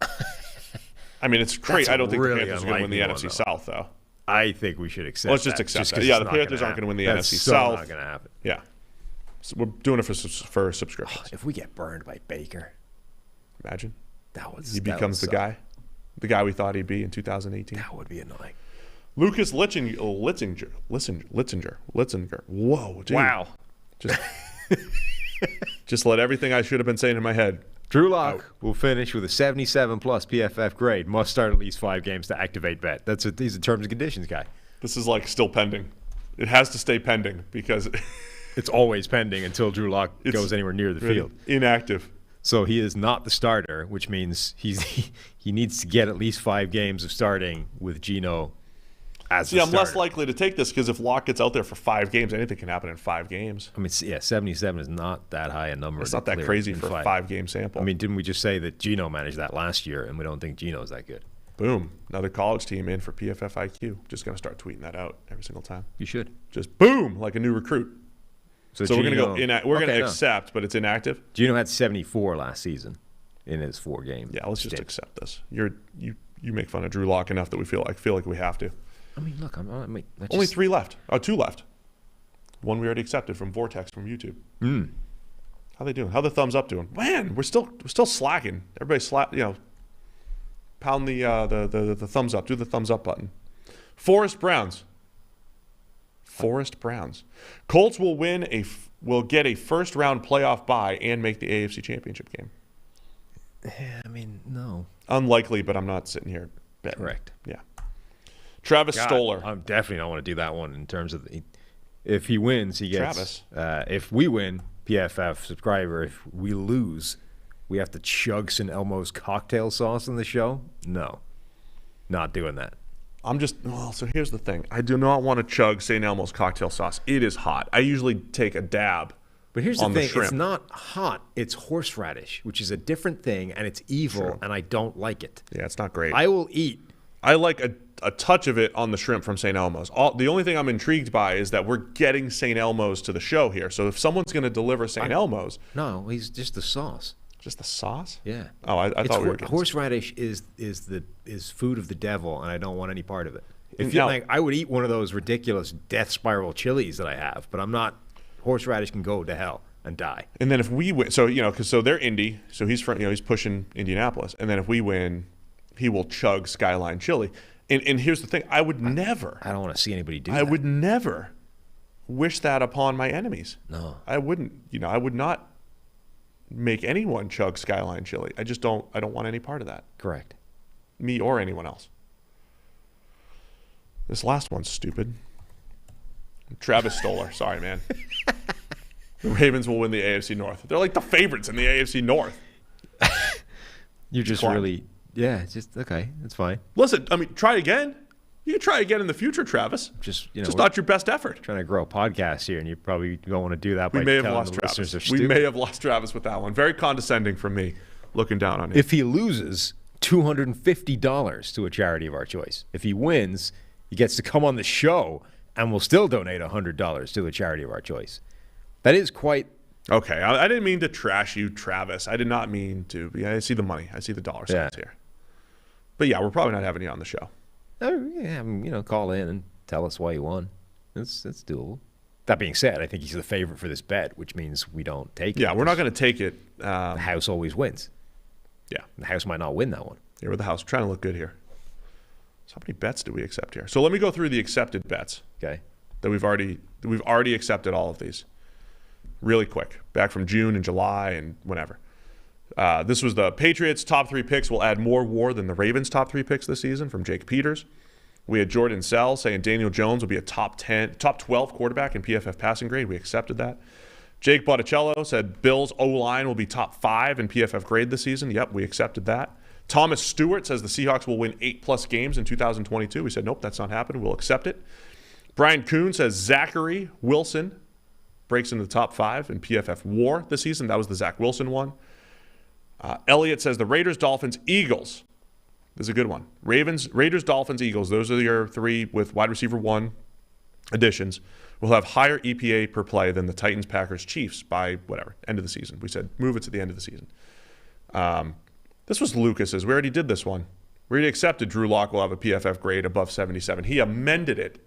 I mean, it's great. That's I don't think really the Panthers are going to win the NFC South, though. I think we should accept Let's just accept that. Yeah, the Panthers aren't going to win the NFC South. That's not going to happen. Yeah. So we're doing it for subscriptions. If we get burned by Baker. Imagine. He becomes the guy we thought he'd be in 2018. That would be annoying. Lucas Litzinger. Whoa, dude. Wow. Just let everything I should have been saying in my head. Drew Lock will finish with a 77-plus PFF grade. Must start at least 5 games to activate bet. These are terms and conditions, guy. This is like still pending. It has to stay pending because it's always pending until Drew Lock goes anywhere near the field. Inactive. So he is not the starter, which means he needs to get at least 5 games of starting with Geno as the I'm starter. less likely to take this because if Lock gets out there for 5 games, anything can happen in 5 games. I mean, 77 is not that high a number. It's not that crazy for a 5-game sample. I mean, didn't we just say that Geno managed that last year, and we don't think Geno's that good? Boom. Another college team in for PFF IQ. Just going to start tweeting that out every single time. You should. Just boom, like a new recruit. So we're going to go we're going to accept, but it's inactive. Geno had 74 last season in his 4-game. Yeah, let's just accept this. You make fun of Drew Lock enough that we feel like we have to. I mean, look, only 3 left. Oh, 2 left. One we already accepted from Vortex from YouTube. How they doing? How the thumbs up doing? Man, we're still slacking. Everybody pound the thumbs up. Do the thumbs up button. Forest Browns. Colts will get a first-round playoff bye and make the AFC Championship game. Yeah, I mean, no. Unlikely, but I'm not sitting here betting. Correct. Yeah. Travis Stoller. I definitely don't want to do that one in terms of if he wins, he gets. Travis. If we win, PFF subscriber. If we lose, we have to chug St. Elmo's cocktail sauce on the show. No, not doing that. So here's the thing. I do not want to chug St. Elmo's cocktail sauce. It is hot. I usually take a dab. But here's the thing. Shrimp. It's not hot. It's horseradish, which is a different thing, and it's evil, and I don't like it. Yeah, it's not great. I will eat. I like a touch of it on the shrimp from St. Elmo's. The only thing I'm intrigued by is that we're getting St. Elmo's to the show here. So if someone's going to deliver St. Elmo's. No, he's just the sauce. Just the sauce? Yeah. Oh, I thought we were getting horseradish is food of the devil, and I don't want any part of it. I would eat one of those ridiculous death spiral chilies that I have, but I'm not. Horseradish can go to hell and die. And then if we win, so they're Indy, so he's from, he's pushing Indianapolis, and then if we win, he will chug Skyline chili. And here's the thing: I would never. I don't want to see anybody do that. I would never wish that upon my enemies. No, I wouldn't. I would not make anyone chug Skyline chili. I just don't. I don't want any part of that. Correct. Me or anyone else. This last one's stupid. Travis Stoller. Sorry, man. The Ravens will win the AFC North. They're like the favorites in the AFC North. You just really, okay. That's fine. Listen, I mean, try again. You can try again in the future, Travis. Just not your best effort. Trying to grow a podcast here, and you probably don't want to do that. We may have lost Travis. We may have lost Travis with that one. Very condescending from me, looking down on him. If he loses, $250 to a charity of our choice. If he wins, he gets to come on the show, and we'll still donate $100 to a charity of our choice. That is quite. Okay, I didn't mean to trash you, Travis. I did not mean to. I see the money. I see the dollar signs here. But yeah, we're probably not having you on the show. Call in and tell us why you won. That's doable. That being said, I think he's the favorite for this bet, which means we don't take it. Yeah, we're not going to take it. The house always wins. Yeah. The house might not win that one. Here with the house. We're trying to look good here. So how many bets do we accept here? So let me go through the accepted bets. Okay. that we've already accepted all of these really quick, back from June and July and whenever. This was the Patriots' top 3 picks will add more WAR than the Ravens' top 3 picks this season from Jake Peters. We had Jordan Sell saying Daniel Jones will be a top 12 quarterback in PFF passing grade. We accepted that. Jake Botticello said Bills O-line will be top 5 in PFF grade this season. Yep, we accepted that. Thomas Stewart says the Seahawks will win 8+ games in 2022. We said, nope, that's not happening. We'll accept it. Brian Kuhn says Zachary Wilson breaks into the top 5 in PFF WAR this season. That was the Zach Wilson one. Elliott says the Raiders, Dolphins, Eagles. This is a good one. Raiders, Dolphins, Eagles. Those are your 3 with wide receiver 1 additions. Will have higher EPA per play than the Titans, Packers, Chiefs by whatever, end of the season. We said move it to the end of the season. This was Lucas's. We already did this one. We already accepted Drew Lock will have a PFF grade above 77. He amended it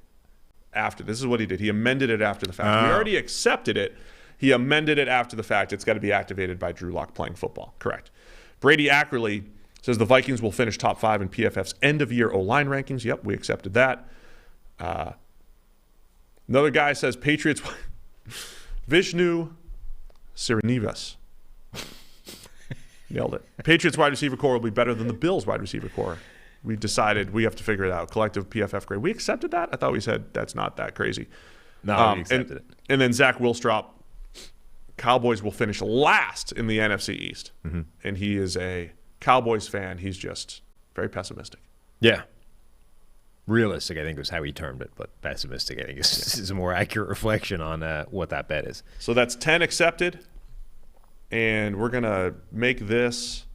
after. This is what he did. He amended it after the fact. We already accepted it. He amended it after the fact. It's got to be activated by Drew Lock playing football. Correct. Brady Ackerley says the Vikings will finish top 5 in PFF's end-of-year O-line rankings. Yep, we accepted that. Another guy says Patriots Vishnu Sirinivas. Nailed it. Patriots wide receiver core will be better than the Bills wide receiver core. We decided we have to figure it out. Collective PFF grade. We accepted that? I thought we said that's not that crazy. No, we accepted it. And then Zach Wilstrop, Cowboys will finish last in the NFC East. Mm-hmm. And he is a Cowboys fan. He's just very pessimistic. Yeah. Realistic, I think, was how he termed it, but pessimistic, I think, is a more accurate reflection on what that bet is. So that's 10 accepted, and we're going to make this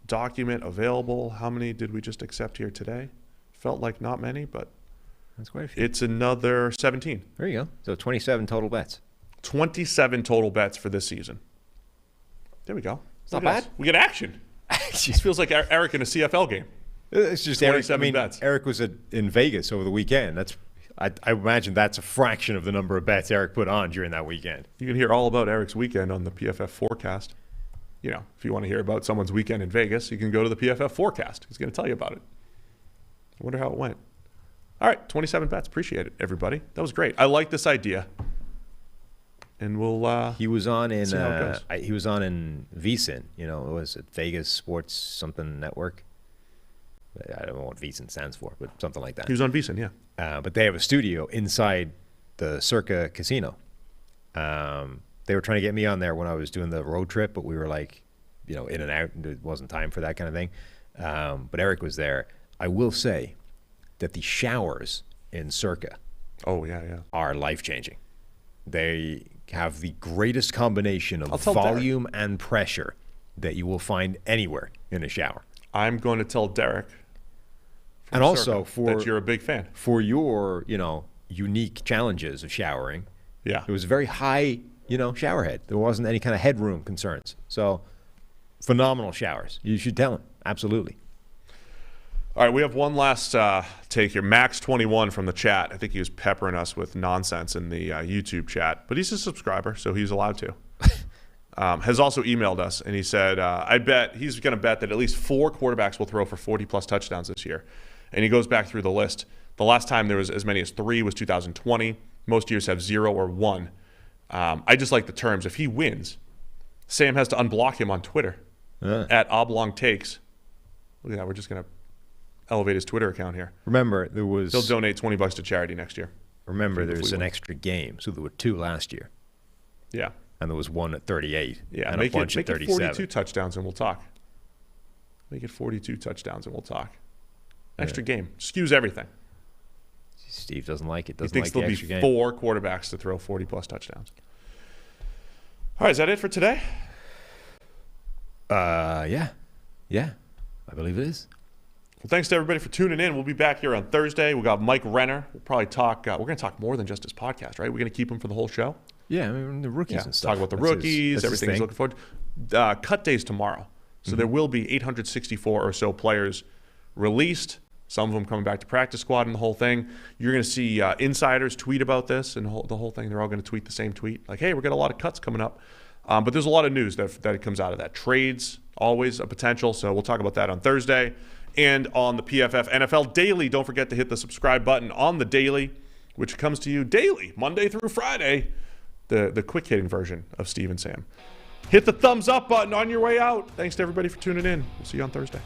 document available. How many did we just accept here today? Felt like not many, but that's quite a few. It's another 17. There you go. So 27 total bets. 27 total bets for this season. There we go. It's not bad. We get action. This feels like Eric in a CFL game. It's just 27 bets. Eric was in Vegas over the weekend. I imagine that's a fraction of the number of bets Eric put on during that weekend. You can hear all about Eric's weekend on the PFF forecast. You know, if you want to hear about someone's weekend in Vegas, you can go to the PFF forecast. He's going to tell you about it. I wonder how it went. All right, 27 bets. Appreciate it, everybody. That was great. I like this idea. And we'll he was on in see how it goes. he was on in VSiN, it was at Vegas Sports something network. I don't know what VSiN stands for, but something like that. He was on VSiN, yeah. But they have a studio inside the Circa Casino. They were trying to get me on there when I was doing the road trip, but we were like, in and out, and it wasn't time for that kind of thing. But Eric was there. I will say that the showers in Circa are life-changing. They have the greatest combination of volume and pressure that you will find anywhere in a shower. I'm going to tell Derek. And also that you're a big fan. For your, unique challenges of showering. Yeah. It was a very high, shower head. There wasn't any kind of headroom concerns. So phenomenal showers. You should tell him. Absolutely. All right, we have one last take here. Max21 from the chat. I think he was peppering us with nonsense in the YouTube chat, but he's a subscriber, so he's allowed to. Has also emailed us, and he said, I bet he's going to bet that at least 4 quarterbacks will throw for 40-plus touchdowns this year. And he goes back through the list. The last time there was as many as 3 was 2020. Most years have 0 or 1. I just like the terms. If he wins, Sam has to unblock him on Twitter at Oblong Takes. Look at that. We're just going to elevate his Twitter account here. Remember, he'll donate $20 to charity next year. Remember, there's an extra game, so there were 2 last year. Yeah. And there was 1 at 38. Yeah, and make a bunch it at 37. 42 touchdowns and we'll talk. Make it 42 touchdowns and we'll talk. Extra game. Skews everything. Steve doesn't like it. He thinks there'll be 4 quarterbacks to throw 40-plus touchdowns. All right, is that it for today? Yeah. I believe it is. Well, thanks to everybody for tuning in. We'll be back here on Thursday. We got Mike Renner. We'll probably talk. We're going to talk more than just his podcast, right? We're going to keep him for the whole show. Yeah, I mean, the rookies and stuff. Talk about the rookies, everything he's looking forward to. Cut days tomorrow. So there will be 864 or so players released, some of them coming back to practice squad and the whole thing. You're going to see insiders tweet about this and the whole thing. They're all going to tweet the same tweet. Like, hey, we've got a lot of cuts coming up. But there's a lot of news that comes out of that. Trades, always a potential. So we'll talk about that on Thursday. And on the PFF NFL Daily, don't forget to hit the subscribe button on the Daily. which comes to you daily, Monday through Friday, the quick-hitting version of Steve and Sam. Hit the thumbs up button on your way out. Thanks to everybody for tuning in. We'll see you on Thursday.